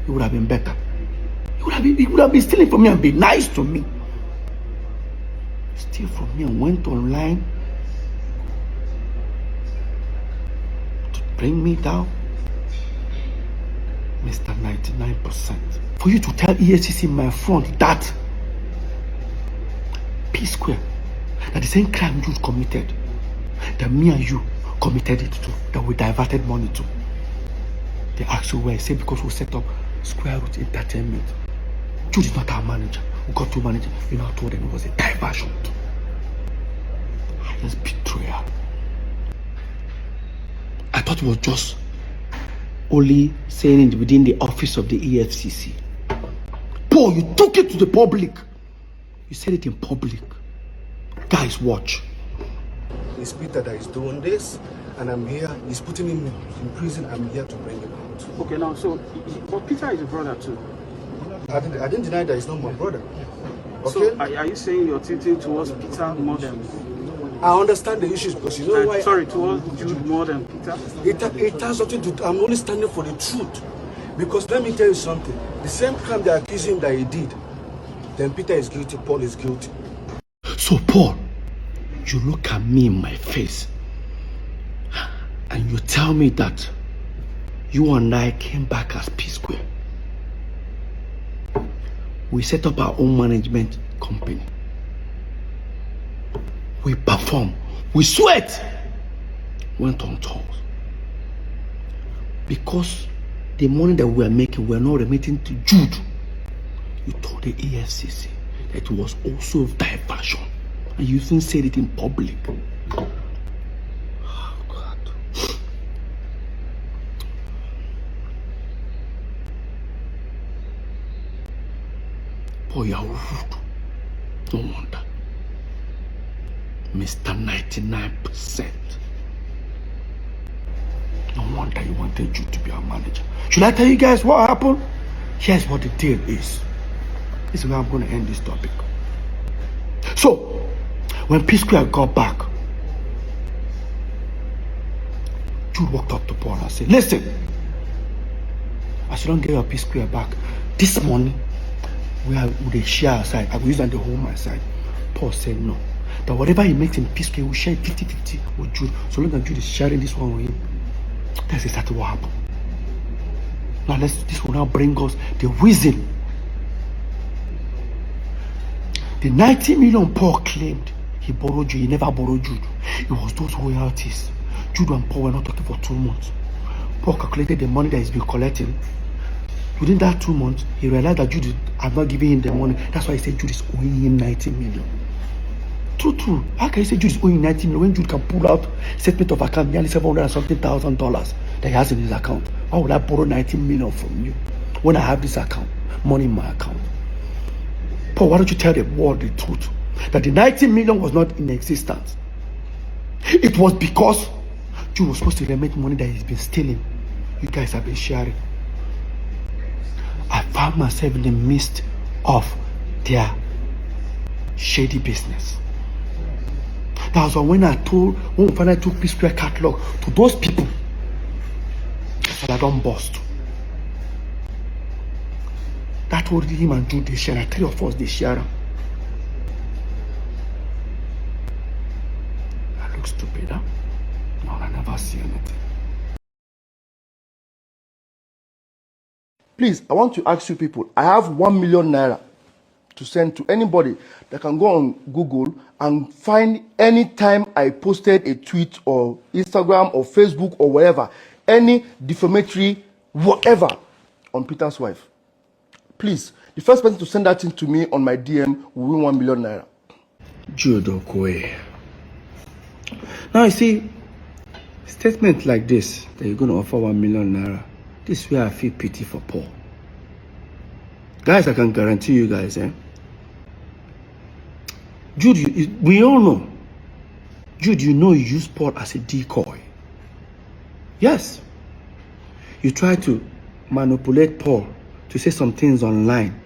it would have been better. It would have been stealing from me and be nice to me. Steal from me and went online to bring me down. Mr. 99%. For you to tell ESCC in my front that PSQUARE, that the same crime you committed, that me and you committed it to, that we diverted money to. They asked you where. I said because we set up Square Root Entertainment. Jude is not our manager. We got two managers. You know, I told them it was a diversion. Highest betrayal. I thought it was just only saying it within the office of the EFCC. Paul, you took it to the public. You said it in public. Guys, watch. It's Peter that is doing this, and I'm here. He's putting him in prison. I'm here to bring him out. Okay, now, so, but Peter is a brother too. I didn't deny that he's not my brother. Okay? So, are you saying you're tilting towards Peter more than... I understand the issues because you know why... Sorry, towards Jude more than Peter? It has nothing to do... I'm only standing for the truth. Because let me tell you something. The same crime they accuse him that he did, then Peter is guilty, Paul is guilty. So, Paul, you look at me in my face and you tell me that you and I came back as PSQUARE. We set up our own management company. We perform. We sweat. Went on tours. Because the money that we are making, we are not remitting to Jude. You told the EFCC that it was also diversion. And you even said it in public. Oh, God. Boy, you're rude. No wonder. Mr. 99%. No wonder you wanted Jude to be our manager. Should I tell you guys what happened? Here's what the deal is. This is where I'm going to end this topic. So, when PSQUARE got back, Jude walked up to Paul and said, listen, as you don't get your PSQUARE back, this money, would they share aside? I will use that to hold my side. Paul said no. That whatever he makes in PSQUARE, will share 50-50 with Jude. So long as Jude is sharing this one with him. That's exactly what happened. Now this will now bring us the reason. The 90 million Paul claimed he borrowed Jude, he never borrowed Jude. It was those royalties. Jude and Paul were not talking for 2 months. Paul calculated the money that he's been collecting. Within that 2 months, he realized that Jude had not given him the money. That's why he said Jude is owing him 90 million. True. How can you say Jude is owing 90 million when Jude can pull out statement of account nearly $700,000 that he has in his account? Why would I borrow 90 million from you when I have this account, money in my account? Paul, why don't you tell the world the truth? That the 90 million was not in existence. It was because Jude was supposed to remit money that he's been stealing. You guys have been sharing. I found myself in the midst of their shady business. That was when we finally took PSQUARE catalog to those people. I said, I don't bust. That told him and Jude, they share. 3 of us, they share. I look stupid, huh? No, I never see anything. Please, I want to ask you people, I have 1 million naira to send to anybody that can go on Google and find any time I posted a tweet or Instagram or Facebook or whatever, any defamatory whatever on Peter's wife. Please, the first person to send that thing to me on my DM will win 1 million naira. Jude Okoye, Now you see, statement like this, that you're going to offer 1 million naira, this is where I feel pity for Paul. Guys, I can guarantee you guys, Jude, we all know. Jude, you know you use Paul as a decoy. Yes. You try to manipulate Paul to say some things online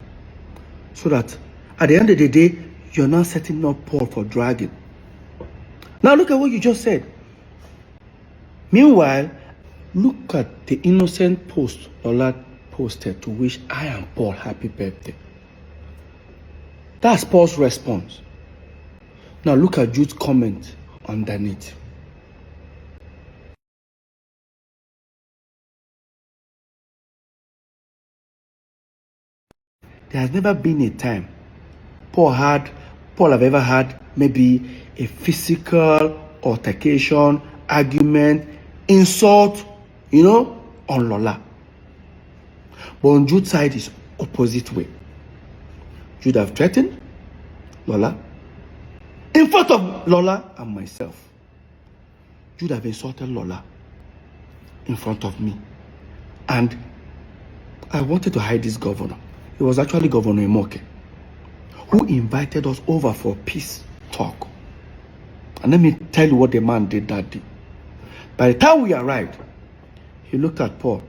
so that at the end of the day, you're not setting up Paul for dragging. Now look at what you just said. Meanwhile, look at the innocent post Lola posted to wish I and Paul happy birthday. That's Paul's response. Now look at Jude's comment underneath. There has never been a time Paul have ever had maybe a physical altercation, argument, insult, on Lola. But on Jude's side is opposite way. Jude have threatened Lola in front of Lola and myself. Jude have insulted Lola in front of me. And I wanted to hide this governor. It was actually Governor Imoke who invited us over for peace talk. And let me tell you what the man did that day. By the time we arrived, he looked at Paul.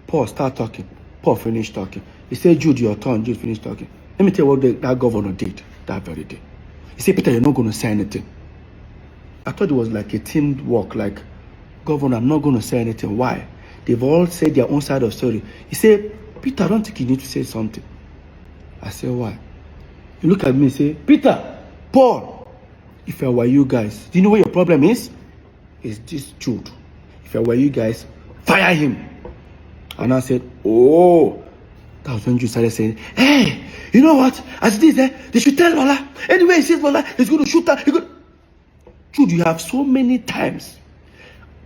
Paul started talking. Paul finished talking. He said, Jude, your turn. Jude finished talking. Let me tell you what that governor did that very day. He said, Peter, you're not going to say anything. I thought it was like a team work, like, Governor, I'm not going to say anything. Why? They've all said their own side of the story. He said, Peter, I don't think you need to say something. I said, why? He looked at me and said, Peter, Paul, if I were you guys, do you know what your problem is? It's this Jude. If I were you guys, fire him. And I said, oh. That was when Jude started saying, hey, you know what? As it is, they should tell Lola. Anyway, he says Lola, he's going to shoot her. Jude, you have so many times,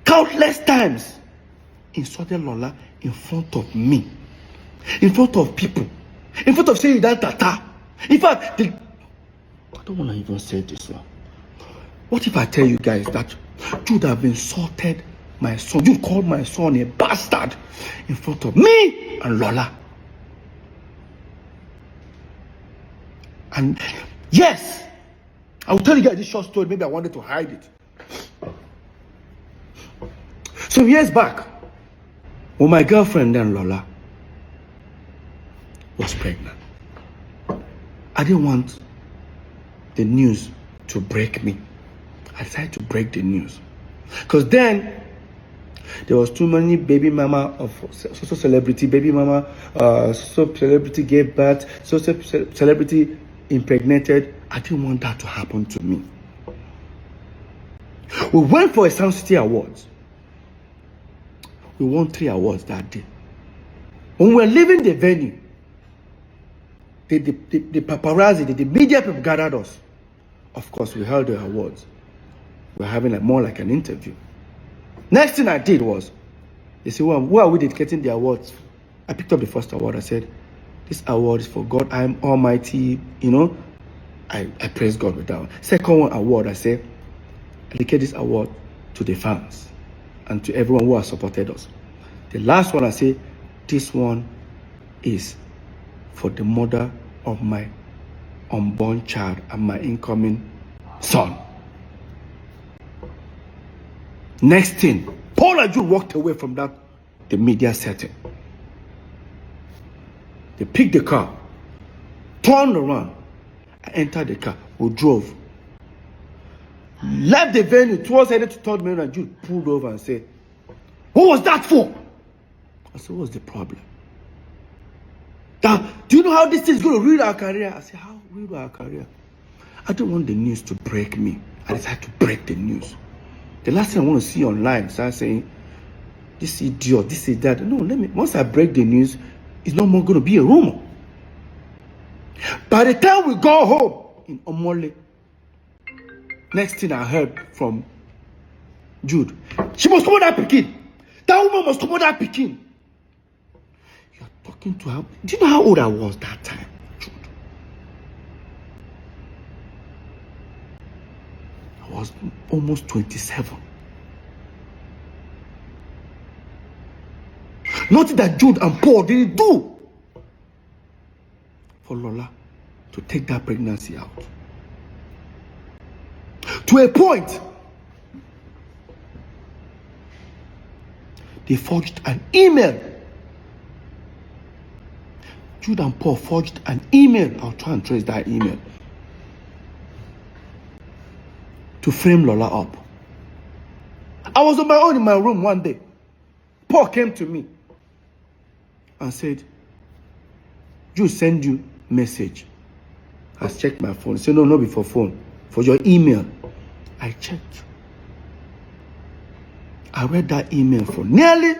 countless times, insulted Lola in front of me, in front of people, in front of saying that tata. In fact, I don't want to even say this one. What if I tell you guys that Jude have insulted my son? You called my son a bastard in front of me and Lola. And yes, I will tell you guys this short story. Maybe I wanted to hide it. Some years back, when my girlfriend then Lola was pregnant, I didn't want the news to break me. I decided to break the news. Because then there was too many baby mama of social celebrity, baby mama, social celebrity gave birth, social celebrity impregnated. I didn't want that to happen to me. We went for a Sound City Awards. We won 3 awards that day. When we were leaving the venue, the paparazzi, the media people gathered us. Of course, we held the awards. We were having more like an interview. Next thing I did was, they said, well, who are we dedicating the awards? I picked up the first award. I said, this award is for God, I am Almighty. I praise God with that one. Second award, I said, I dedicate this award to the fans and to everyone who has supported us. The last one, I say, this one is for the mother of my unborn child and my incoming son. Next thing, Paul and Jude walked away from the media setting. They picked the car, turned around, and entered the car. We drove. Left the venue towards headed to 3rd Main, and Jude pulled over and said, what was that for? I said, what's the problem? Now, do you know how this thing is going to ruin our career? I said, how ruin our career? I don't want the news to break me. I decided to break the news. The last thing I want to see online is start saying, this idiot, this is that. No, once I break the news, it's no more going to be a rumor. By the time we go home in Omole, next thing I heard from Jude, she must come out that Pekin. That woman must come out that Pekin. You're talking to her. Do you know how old I was that time, Jude? I I was almost 27. Nothing that Jude and Paul didn't do for Lola to take that pregnancy out. To a point, they forged an email. Jude and Paul forged an email. I'll try and trace that email. To frame Lola up. I was on my own in my room one day. Paul came to me and said, Jude send you message. I checked my phone. He said, no, not before phone. For your email. I checked. I read that email for nearly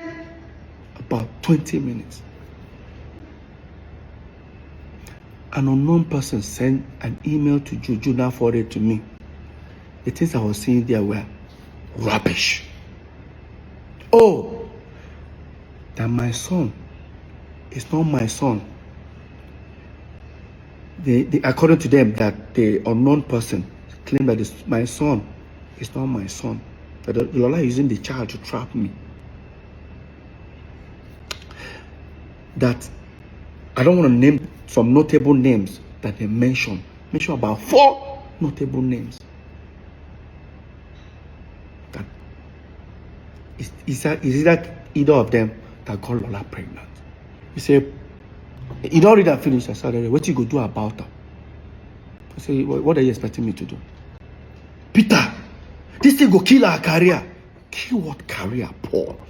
about 20 minutes. An unknown person sent an email to Jude. Jude now forwarded it to me. The things I was seeing there were rubbish. Oh, that my son is not my son. According to them, that the unknown person claimed that my son is not my son. That Lola is using the child to trap me. That I don't want to name some notable names that they mention. Mention about 4 notable names. That is that either of them that got Lola pregnant. He said, you don't read and finish. I said, what you go do about her? I said, what are you expecting me to do? Peter, this thing go kill our career. Kill what career, Paul?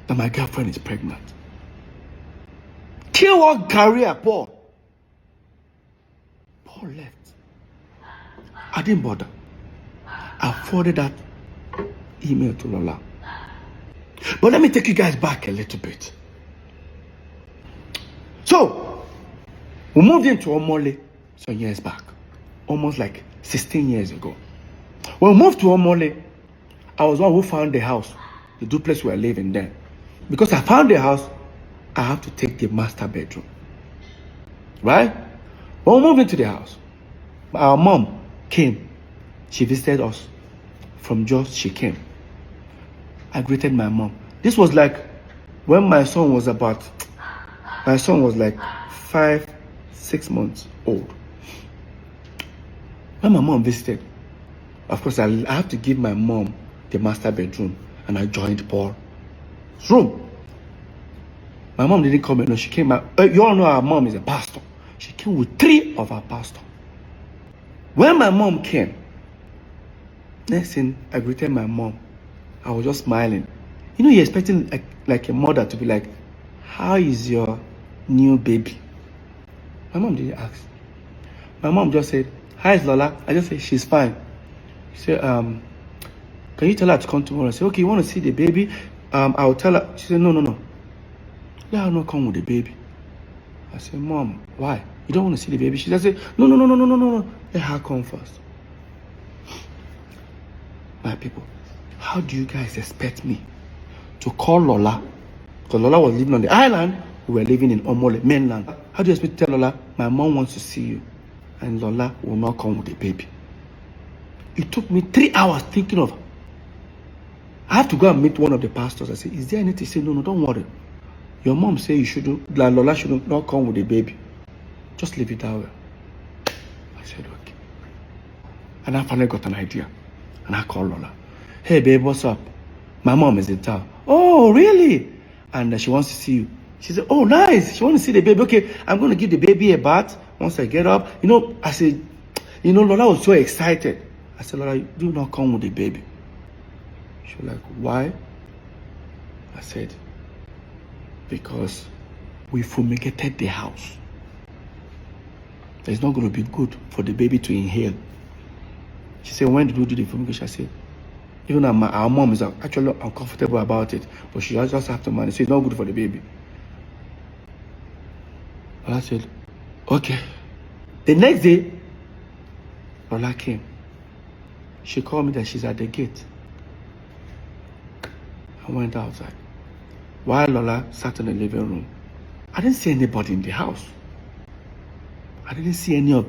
That my girlfriend is pregnant. Kill what career, Paul? Paul left. I didn't bother. I forwarded that email to Lola. But let me take you guys back a little bit. So, we moved into Omole some years back. Almost like 16 years ago. When we moved to Omole, I was one who found the house, the duplex we were living there. Because I found the house, I have to take the master bedroom. Right? When we moved into the house, our mom came. She visited us. From Jos, she came. I greeted my mom. This was like when my son was like 5-6 months old. When my mom visited, of course, I have to give my mom the master bedroom, and I joined Paul's room. My mom didn't come in. No, she came out. You all know our mom is a pastor. She came with 3 of our pastors. When my mom came, next thing, I greeted my mom. I was just smiling. You know, you're expecting like a mother to be like, how is your new baby? My mom didn't ask. My mom just said, hi, Lola. I just said, she's fine. She said, can you tell her to come tomorrow? I said, okay, you want to see the baby? I'll tell her. She said, no. Let her not come with the baby. I said, Mom, why? You don't want to see the baby? She just said, no. Let her come first. My people, how do you guys expect me to call Lola? Because Lola was living on the island, we were living in Omole, mainland. How do you expect me to tell Lola, my mom wants to see you, and Lola will not come with the baby? It took me 3 hours thinking of, I have to go and meet one of the pastors. I said, is there anything? He said, no, don't worry. Your mom said you shouldn't, Lola should not come with the baby. Just leave it that way. I said, okay. And I finally got an idea. And I called Lola. Hey, babe, what's up? My mom is in town. Oh, really? And she wants to see you. She said, oh, nice. She wants to see the baby. Okay, I'm going to give the baby a bath once I get up. You know, I said, you know, Lola was so excited. I said, Lola, do not come with the baby. She was like, why? I said, because we fumigated the house. It's not going to be good for the baby to inhale. She said, when did we do the fumigation? I said, even our mom is actually uncomfortable about it, but she just have to manage. So it's not good for the baby. And I said, okay. The next day, Lola came. She called me that she's at the gate. I went outside. While Lola sat in the living room, I didn't see anybody in the house. I didn't see any of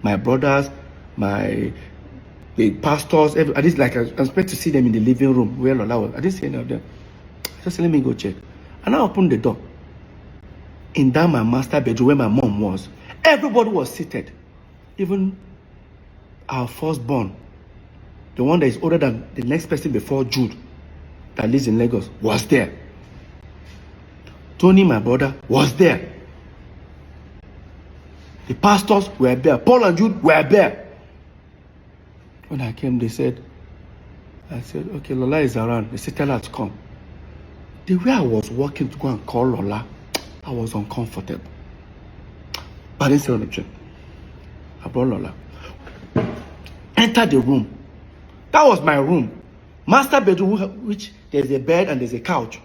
my brothers, the pastors, I didn't like. I expect to see them in the living room where Lola was. I didn't see any of them. I just said, let me go check. And I opened the door. In that my master bedroom where my mom was, everybody was seated. Even our firstborn, the one that is older than the next person before Jude, that lives in Lagos, was there. Tony, my brother, was there. The pastors were there. Paul and Jude were there. When I came, I said, okay, Lola is around. They said, tell her to come. The way I was walking to go and call Lola, I was uncomfortable. But I didn't say anything. I brought Lola. Enter the room. That was my room. Master bedroom, which there's a bed and there's a couch.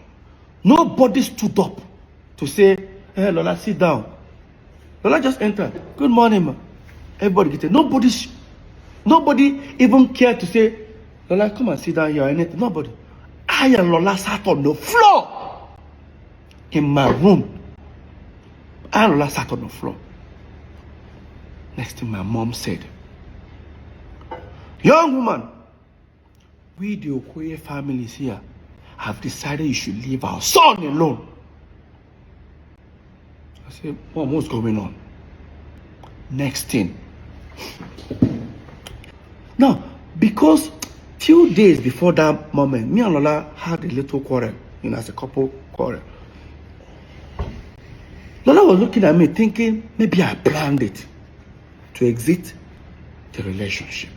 Nobody stood up to say, hey, Lola, sit down. Lola just entered. Good morning, ma. Everybody get it. Nobody even cared to say, Lola, come and sit down here or anything. Nobody. I and Lola sat on the floor in my room. I and Lola sat on the floor. Next thing my mom said, young woman, we the Okoye families here have decided you should leave our son alone. I said, Mom, what's going on? Next thing. Now, because 2 days before that moment, me and Lola had a little quarrel, as a couple quarrel. Lola was looking at me thinking, maybe I planned it to exit the relationship.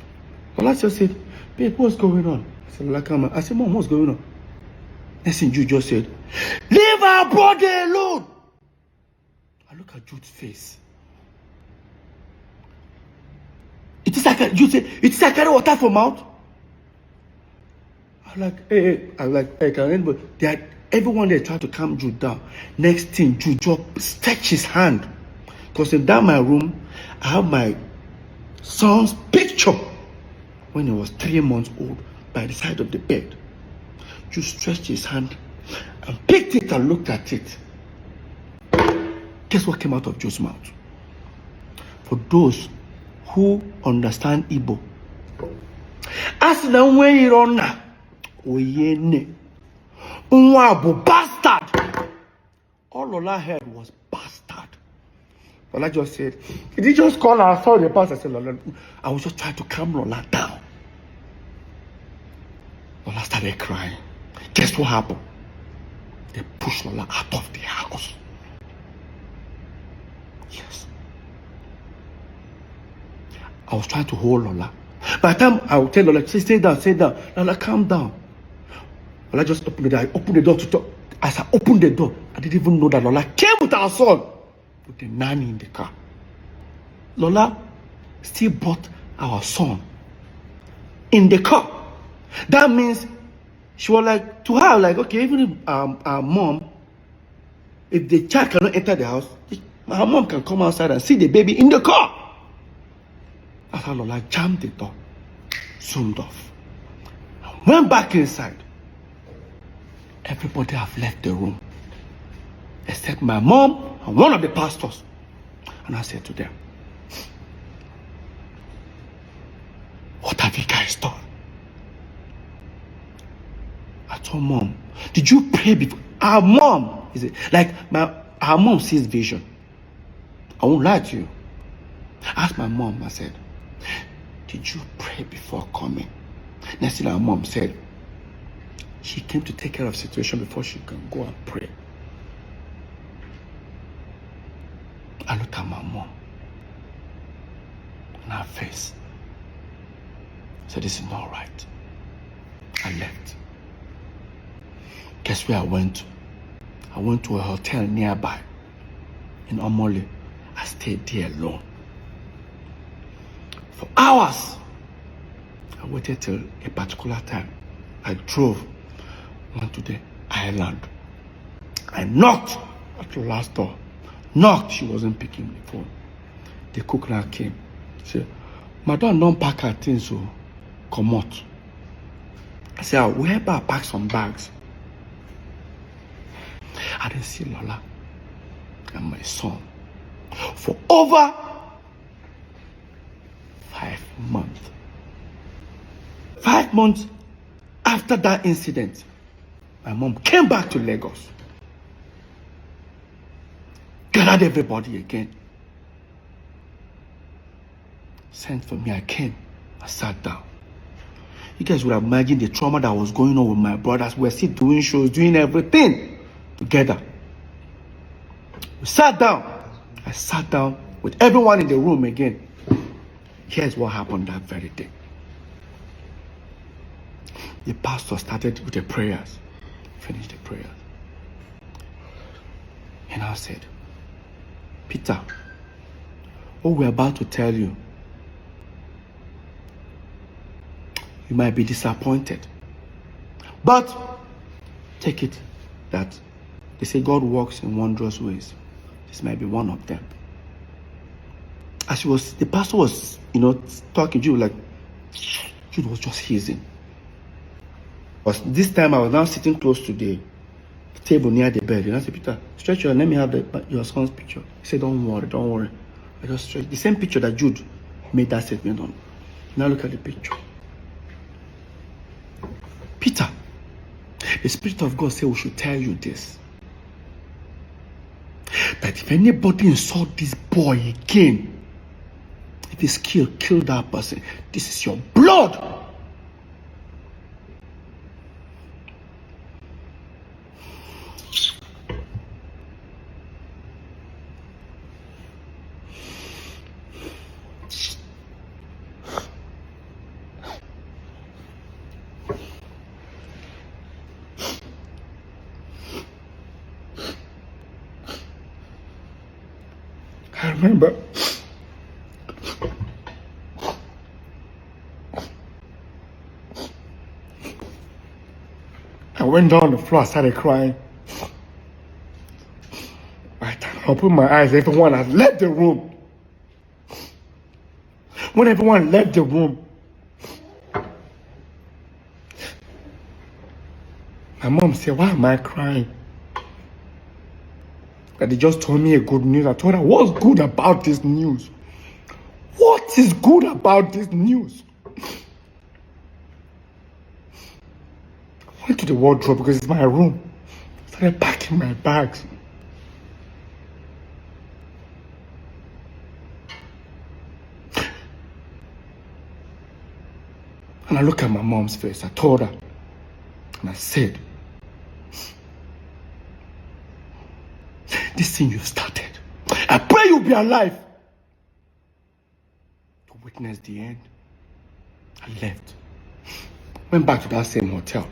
Lola just said, babe, what's going on? I said, Lola, come on. I said, Mom, what's going on? Next thing Jude just said, leave our brother alone. I look at Jude's face. It is like Jude said, it is like carry water from mouth. I'm like, hey, can anybody? Everyone there tried to calm Jude down. Next thing, Jude just stretched his hand. Because in that my room, I have my son's picture when he was 3 months old by the side of the bed. Jude stretched his hand and picked it and looked at it. Guess what came out of Jude's mouth? For those who understand Igbo, as the way you run now, Oyene, Unwabu, bastard. All Lola heard was bastard. Lola just said, did he just call her? I saw the pastor. I said, Lola, I was just trying to calm Lola down. Lola started crying. Guess what happened? They pushed Lola out of the house. Yes. I was trying to hold Lola. By the time I would tell Lola, stay down. Lola, calm down. Lola just opened the door. I opened the door to talk. As I opened the door, I didn't even know that Lola came with our son, with the nanny in the car. Lola still brought our son in the car. That means she was like, to her, like, okay, even if our mom, if the child cannot enter the house, her mom can come outside and see the baby in the car. That's how Lola jammed the door, zoomed off, and went back inside. Everybody have left the room, except my mom and one of the pastors. And I said to them, what have you guys done? I told Mom, did you pray before? Our mom, is it like our mom sees vision. I won't lie to you. I asked my mom, I said, did you pray before coming? Next thing our mom said, she came to take care of the situation before she can go and pray. I looked at my mom and her face. I said, this is not right. I left. Guess where I went to? I went to a hotel nearby in Omole. I stayed there alone. For hours. I waited till a particular time. I drove, went to the island. I knocked at the last door. Knocked, she wasn't picking the phone. The cook now came. She said, Madam, don't pack her things, so come out. I said, I'll help her pack some bags. I didn't see Lola and my son for over month. 5 months after that incident, my mom came back to Lagos, gathered everybody again, sent for me. I came, I sat down. You guys would have imagined the trauma that was going on with my brothers. We were still doing shows, doing everything together. We sat down. I sat down with everyone in the room again. Here's what happened that very day. The pastor started with the prayers, finished the prayers. And I said, Peter, what we're about to tell you, you might be disappointed, but take it that they say God works in wondrous ways. This might be one of them. As the pastor was, talking, Jude was just hissing. But this time I was now sitting close to the table near the bed. And I said, Peter, stretch your hand, let me have your son's picture. He said, don't worry. I just stretched the same picture that Jude made that statement on. Now look at the picture. Peter, the Spirit of God said we should tell you this. That if anybody insult this boy again, if he's killed, kill that person. This is your blood. I remember I went down on the floor, I started crying. By the time I opened my eyes, everyone had left the room. When everyone left the room, my mom said, why am I crying? That they just told me a good news. I told her, what's good about this news? What is good about this news? I went to the wardrobe because it's my room. I started packing my bags. And I looked at my mom's face. I told her, and I said, this thing you've started, I pray you'll be alive to witness the end. I left. Went back to that same hotel.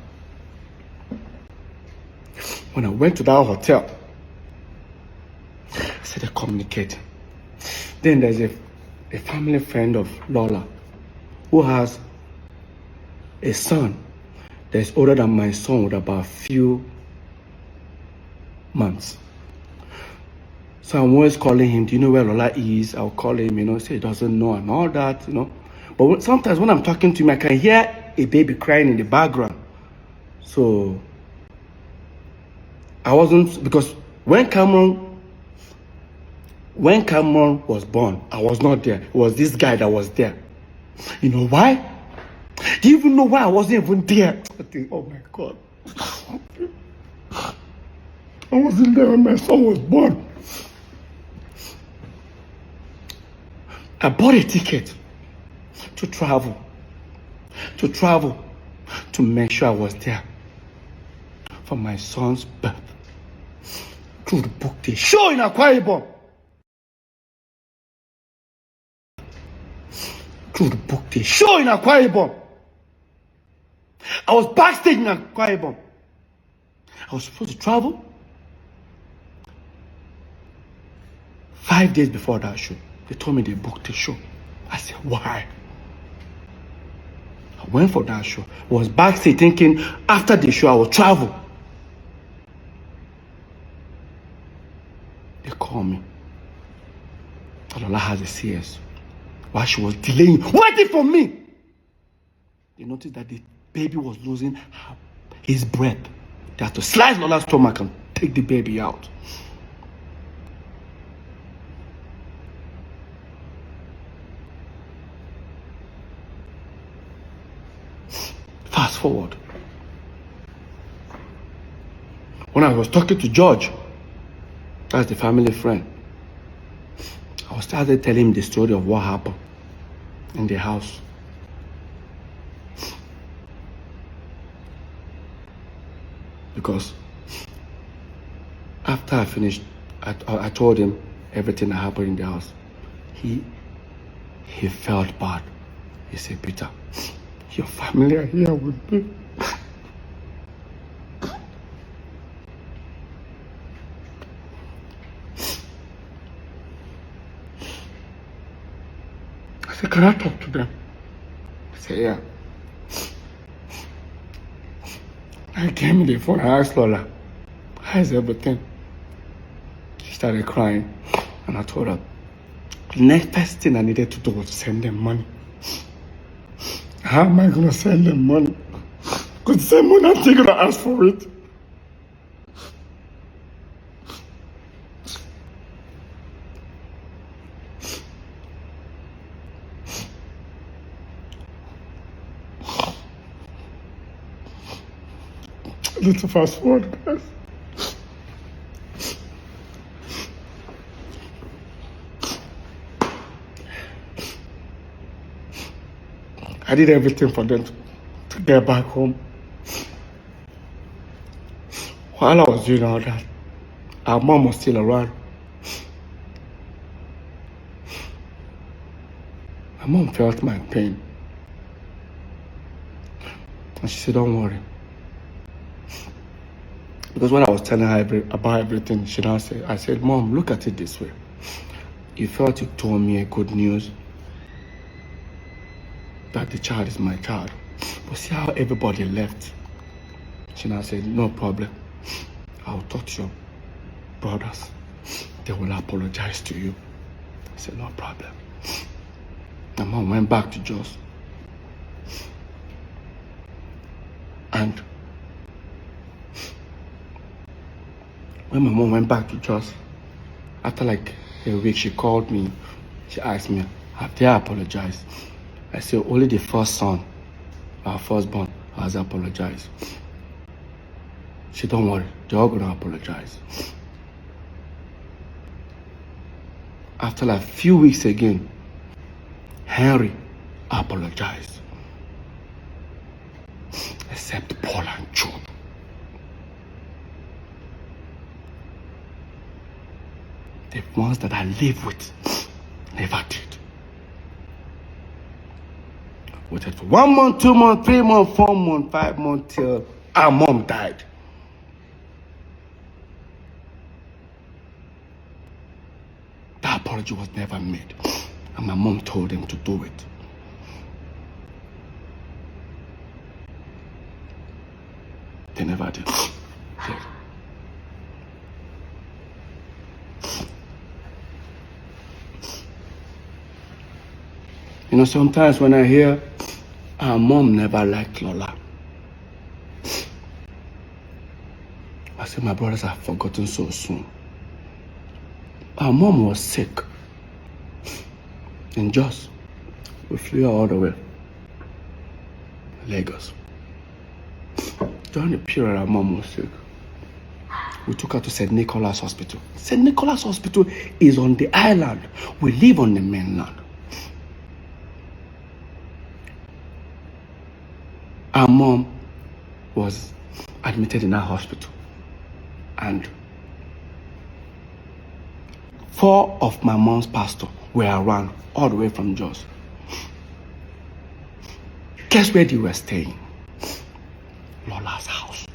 When I went to that hotel, I started communicating. Then there's a family friend of Lola who has a son that's older than my son with about a few months. So I'm always calling him, do you know where Lola is? I'll call him, say he doesn't know and all that, But sometimes when I'm talking to him, I can hear a baby crying in the background. So I wasn't, because when Cameron was born, I was not there. It was this guy that was there. You know why? Do you even know why I wasn't even there? I think, oh my God. I wasn't there when my son was born. I bought a ticket to travel to make sure I was there for my son's birth. To book the show in Akwa Ibom. I was backstage in Akwa Ibom. I was supposed to travel 5 days before that show. They told me they booked the show. I said, why? I went for that show. I was backstage thinking after the show I will travel. They called me. Lola has a CS. While she was delaying, waiting for me, they noticed that the baby was losing his breath. They had to slice Lola's stomach and take the baby out. Fast forward. When I was talking to George, that's the family friend, I started telling him the story of what happened in the house. Because after I finished, I told him everything that happened in the house. He felt bad. He said, Peter, your family are here with me. I said, can I talk to them? He said, yeah. I came in the phone, I asked Lola, how's everything? She started crying, and I told her, the next first thing I needed to do was send them money. How am I gonna send them money? Because the same money I'm gonna ask for it. Let's fast forward, guys. I did everything for them to get back home. While I was doing all that, our mom was still around. My mom felt my pain. And she said, don't worry. Because when I was telling her about everything, she now said, I said, Mom, look at it this way. You felt you told me a good news that the child is my child. But see how everybody left. She now said, no problem. I'll talk to your brothers. They will apologize to you. I said, no problem. My mom went back to Jos. And when my mom went back to Jos, after like a week, she called me. She asked me, have they apologized? I said, only the first son, our firstborn, has apologized. She said, don't worry, they're all gonna apologize. After like a few weeks again, Henry apologized. Except Paul and Jude. The ones that I live with never did. Waited for 1 month, 2 months, 3 months, 4 months, 5 months till our mom died. The apology was never made, and my mom told them to do it. They never did. You know, sometimes when I hear our mom never liked Lola, I say my brothers have forgotten so soon. Our mom was sick in Jos. We flew her all the way to Lagos. During the period our mom was sick, we took her to St. Nicholas Hospital. St. Nicholas Hospital is on the island. We live on the mainland. Our mom was admitted in our hospital, and 4 of my mom's pastors were around all the way from Jos. Guess where they were staying? Lola's house.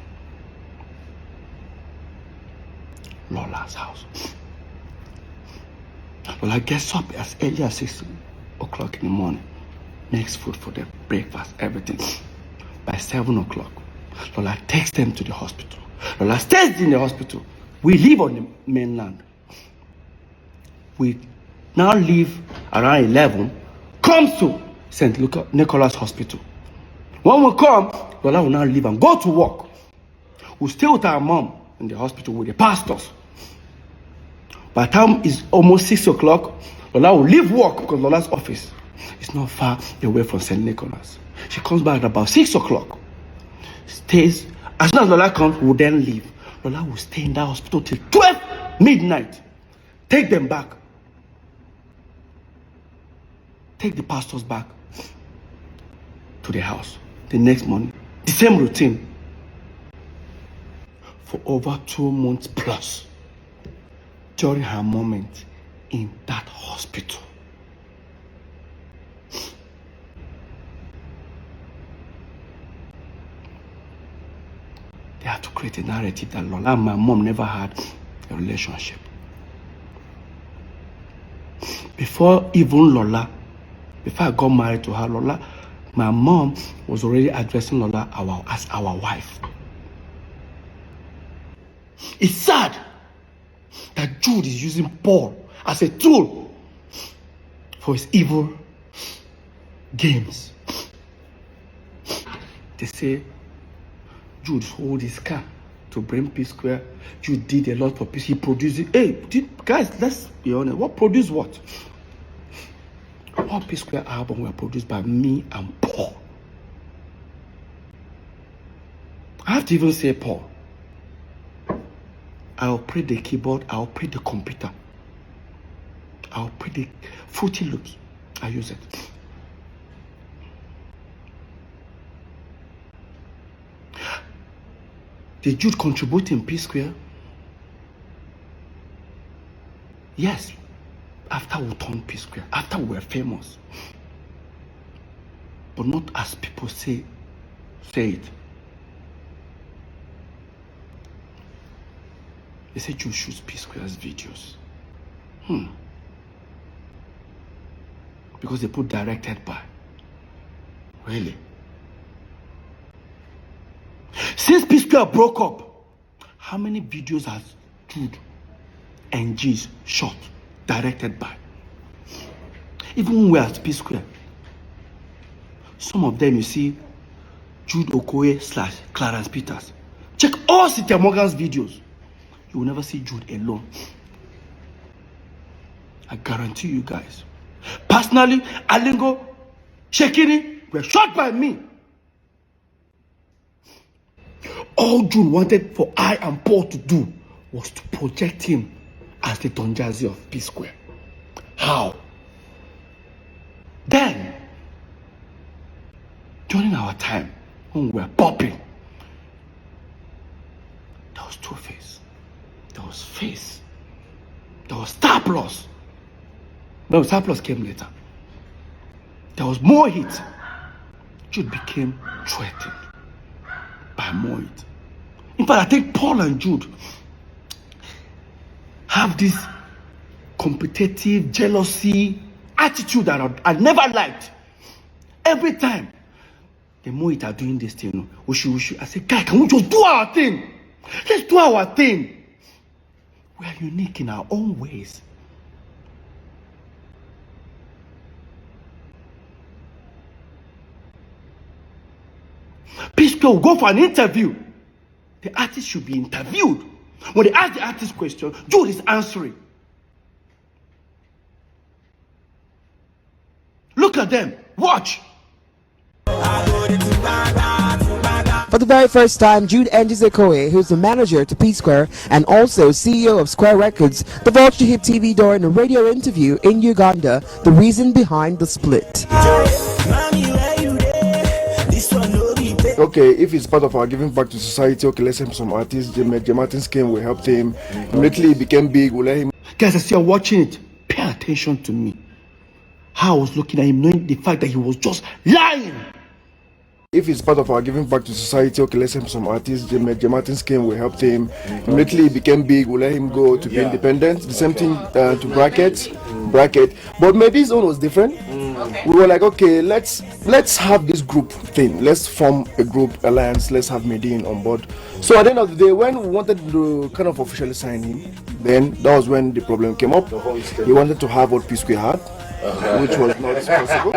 Lola's house. Lola gets up as early as 6 o'clock in the morning, makes food for them, breakfast, everything. By 7 o'clock, Lola takes them to the hospital. Lola stays in the hospital. We live on the mainland. We now leave around 11, comes to St. Nicholas Hospital. When we come, Lola will now leave and go to work. We stay with our mom in the hospital with the pastors. By the time it's almost 6 o'clock, Lola will leave work because Lola's office is not far away from St. Nicholas. She comes back at about 6 o'clock. stays. As soon as Lola comes, we'll then leave. Lola will stay in that hospital till 12 midnight. Take them back. Take the pastors back to the house the next morning. The same routine. For over 2 months plus. During her moment in that hospital. They have to create a narrative that Lola and my mom never had a relationship. Before even Lola, before I got married to her, Lola, my mom was already addressing Lola as our wife. It's sad that Jude is using Paul as a tool for his evil games. They say Jude sold his car to bring PSQUARE. Jude did a lot for peace. He produced it. Hey, guys, let's be honest. What produced what? All PSQUARE albums were produced by me and Paul. I have to even say Paul. I operate the keyboard, I operate the computer. I operate the Fruity Loops. I use it. Did Jude contribute in PSQUARE? Yes. After we turned PSQUARE, after we were famous. But not as people say it. They say Jude shoots PSQUARE's videos. Because they put directed by. Really? Since PSQUARE broke up, how many videos has Jude and G's shot, directed by? Even when we are at PSQUARE, some of them you see Jude Okoye / Clarence Peters. Check all Cynthia Morgan's videos. You will never see Jude alone. I guarantee you guys. Personally, Alingo, Shekini were shot by me. All Jude wanted for I and Paul to do was to project him as the Don Jazzy of PSQUARE. How? Then, during our time, when we were popping, there was Two-Face, there was Face, there was Star Plus. No, Star Plus came later. There was more hits. Jude became threatened by more hits. In fact, I think Paul and Jude have this competitive, jealousy attitude that I never liked. Every time, the more it are doing this thing, we should. I say, guy, can we just do our thing? Let's do our thing. We are unique in our own ways. PSQUARE will go for an interview. The artist should be interviewed. When they ask the artist question, Jude is answering. Look at them. Watch. For the very first time, Jude Okoye, who's the manager to PSQUARE and also CEO of Square Records, divulged to Hip TV during a radio interview in Uganda the reason behind the split. Okay, if it's part of our giving back to society, okay, let's help some artists. J Martins came, we helped him. Immediately he became big, we let him. Guys, as you're watching it, pay attention to me. How I was looking at him, knowing the fact that he was just lying. If it's part of our giving back to society, okay, let's help some artists. J Martins came, we helped him. Immediately he became big, we let him go to be independent. The same thing to Bracket. But maybe his own was different. We were like, okay, let's have this group thing. Let's form a group alliance. Let's have Medine on board. So at the end of the day, when we wanted to kind of officially sign him, then that was when the problem came up. He wanted to have what PSQUARE had. Which was not possible.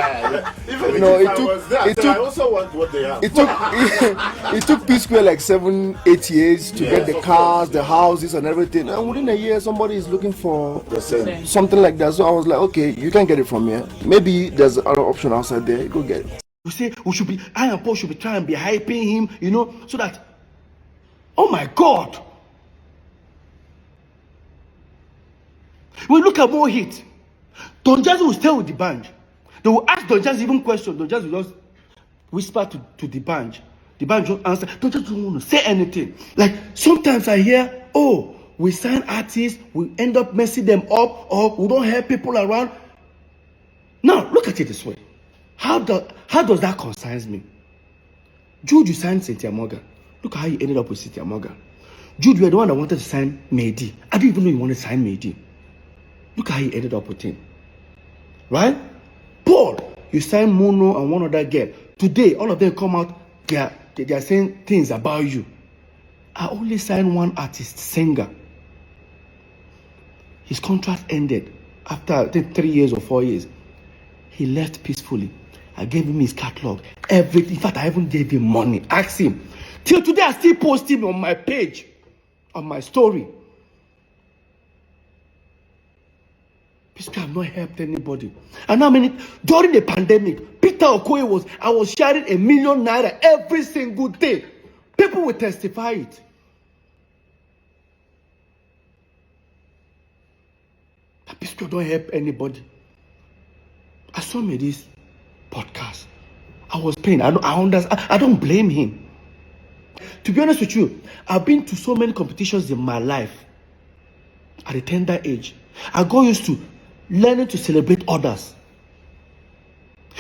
It took PSQUARE like 7-8 years to get the cars, the houses, and everything. And within a year, somebody is looking for something like that. So I was like, okay, you can get it from here. Maybe there's another option outside there. Go get it. We say we should be, I and Paul should be trying to be hyping him, you know, so that, oh my God. We look at more hit. Don Jazzy will stay with the band. They will ask Don Jazzy even questions. Don Jazzy will just whisper to the band. The band don't answer. Don Jazzy don't want to say anything. Like sometimes I hear, oh, we sign artists, we end up messing them up, or we don't help people around. Now look at it this way. How does that concern me? Jude, you signed Cynthia Morgan. Look at how you ended up with Cynthia Morgan. Jude, you were the one that wanted to sign Mehdi. I didn't even know you wanted to sign Mehdi. Look how you ended up with him. Right? Paul, you signed Mono and one other girl. Today, all of them come out, they are saying things about you. I only signed one artist, singer. His contract ended after, I think, 3 years or 4 years. He left peacefully. I gave him his catalog. Everything. In fact, I even gave him money. Ask him. Till today, I still post him on my page, on my story. Because I've not helped anybody. And how many, during the pandemic, Peter Okoye I was sharing ₦1 million every single day. People will testify it. That Pisco don't help anybody. I saw me this podcast. I was paying. I don't blame him. To be honest with you, I've been to so many competitions in my life. At a tender age, I got used to learning to celebrate others.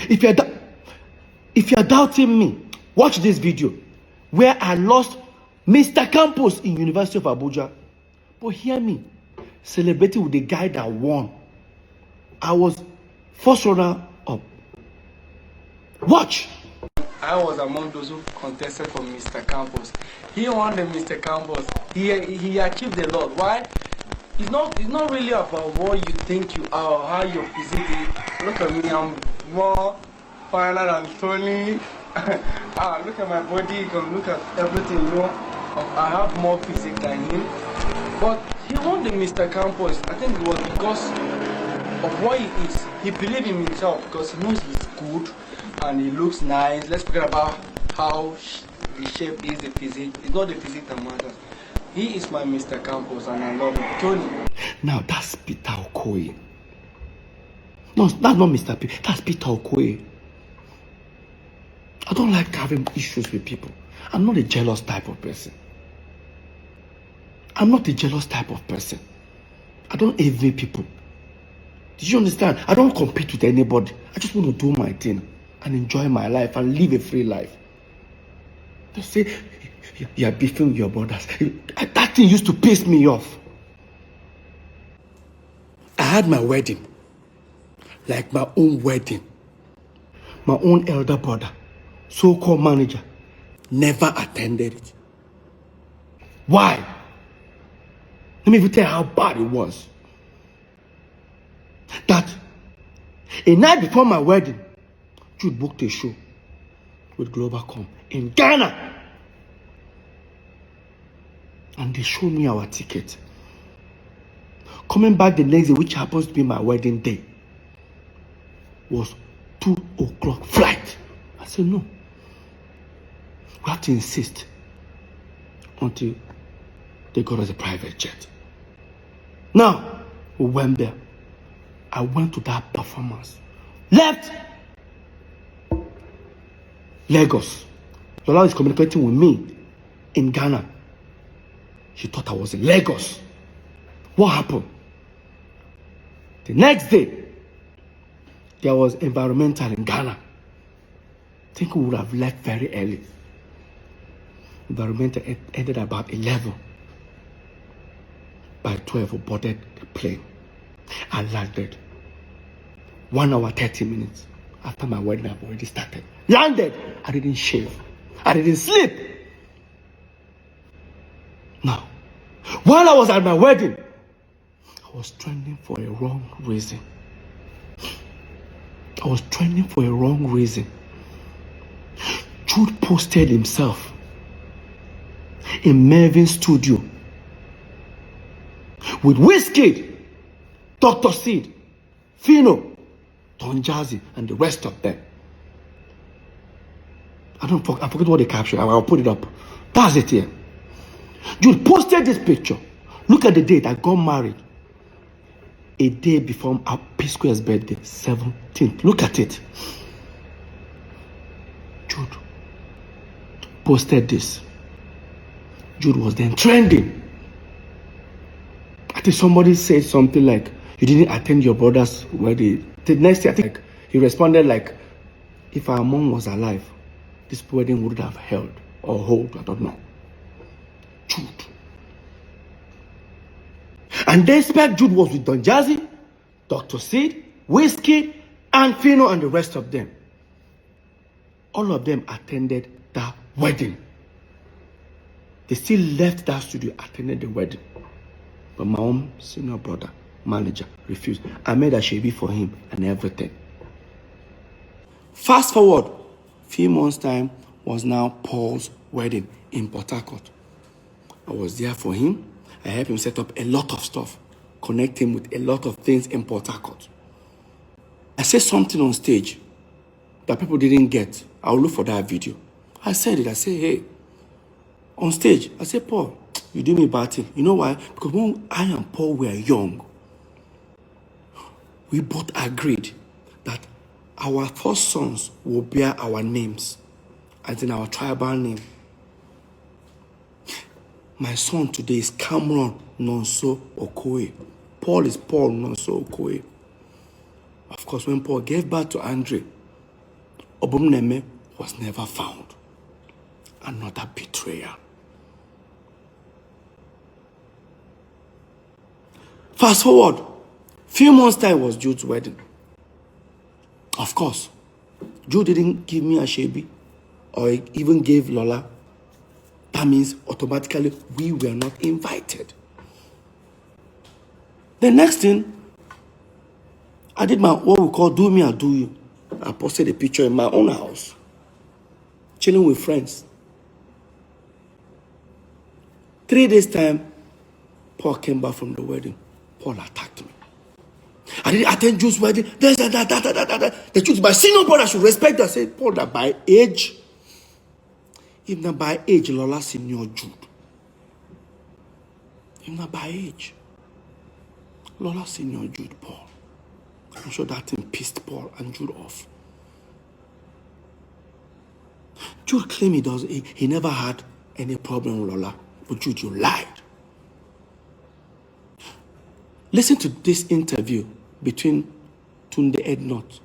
If you're doubting me, watch this video where I lost Mr. Campos in University of Abuja. But hear me, celebrating with the guy that won. I was first runner up. Watch. I was among those who contested for Mr. Campos. He won the Mr. Campos. He achieved a lot. Why? It's not really about what you think you are or how your physique is. Look at me, I'm more finer than Tony. Look at my body, you can look at everything, you know. I have more physique than him. But he won the Mr. Campos. I think it was because of what he is. He believed in himself because he knows he's good and he looks nice. Let's forget about how the shape is, the physique. It's not the physique that matters. He is my Mr. Campos and I love him. Tony. Now that's Peter Okoye. No, that's not Mr. P. That's Peter Okoye. I don't like having issues with people. I'm not a jealous type of person. I'm not a jealous type of person. I don't envy people. Did you understand? I don't compete with anybody. I just want to do my thing and enjoy my life and live a free life. They say you are beefing with your brothers. That thing used to piss me off. I had my wedding, like my own wedding. My own elder brother, so-called manager, never attended it. Why? Let me even tell you how bad it was. That a night before my wedding, Jude booked a show with Globalcom in Ghana. And they showed me our ticket. Coming back the next day, which happens to be my wedding day, was 2 o'clock flight. I said, no. We have to insist until they got us a private jet. Now, we went there. I went to that performance. Left Lagos. Lola is communicating with me in Ghana. She thought I was in Lagos. What happened? The next day, there was environmental in Ghana. I think we would have left very early. Environmental ended about 11. By 12, we boarded the plane. I landed. 1 hour, 30 minutes after my wedding had already started. Landed. I didn't shave. I didn't sleep. Now, while I was at my wedding, I was trending for a wrong reason. I was trending for a wrong reason. Jude posted himself in Mervin's studio with Wizkid, Dr. Seed, Fino, Don Jazzy, and the rest of them. I forget what they captured. I'll put it up. That's it here. Jude posted this picture. Look at the date. I got married a day before our PSQUARE's birthday, 17th. Look at it. Jude posted this. Jude was then trending. I think somebody said something like, you didn't attend your brother's wedding. The next day, I think he responded like, if our mom was alive, this wedding would have held or hold, I don't know. Jude. And despite Jude was with Don Jazzy, Dr. Sid, Whiskey, and Fino and the rest of them, all of them attended that wedding. They still left that studio, attended the wedding. But my own senior brother, manager, refused. I made a shabby for him and everything. Fast forward, few months' time was now Paul's wedding in Port Harcourt. I was there for him. I helped him set up a lot of stuff, connect him with a lot of things in Port Harcourt. I said something on stage that people didn't get. I'll look for that video. I said it. I said, hey, on stage, I said, Paul, you did me a bad thing. You know why? Because when I and Paul were young, we both agreed that our first sons will bear our names, as in our tribal name. My son today is Cameron Nonso Okoye. Paul is Paul Nonso Okoye. Of course, when Paul gave birth to Andre, Obumneme was never found. Another betrayal. Fast forward, few months time was Jude's wedding. Of course, Jude didn't give me a shebi or even gave Lola. That means automatically we were not invited. The next thing, I did what we call do me or do you. I posted a picture in my own house, chilling with friends. 3 days time, Paul came back from the wedding. Paul attacked me. I didn't attend Jude's wedding. The truth, my senior brother should respect that. I said, Paul, that by age, if not by age, Lola senior Jude. If not by age, Lola senior Jude, Paul. I'm sure that thing pissed Paul and Jude off. Jude claimed he never had any problem with Lola. But Jude, you lied. Listen to this interview between Tunde Ednot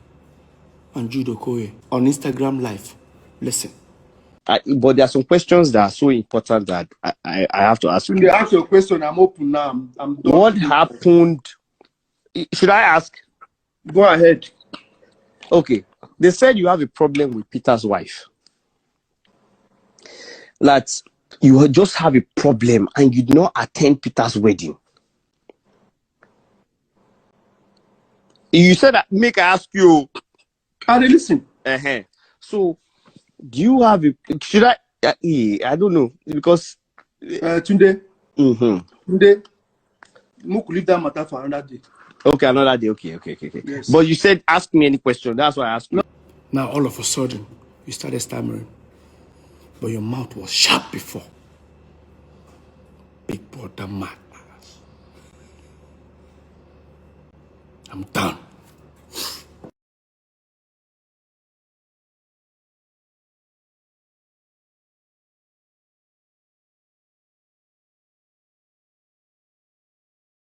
and Jude Okoye on Instagram Live. Listen. But there are some questions that are so important that I have to ask you. Tunde, ask your question. I'm open now. I'm done. What happened? Should I ask? Go ahead. Okay. They said you have a problem with Peter's wife. That you just have a problem and you did not attend Peter's wedding. You said that, make I ask you. Can I listen? So, do you have a, should I don't know, because Tunde, Tunde, we could leave that matter for another day. Okay, another day. Okay. Yes. But you said ask me any question. That's why I asked you. Now all of a sudden you started stammering, but your mouth was sharp before. Big brother madness. I'm done.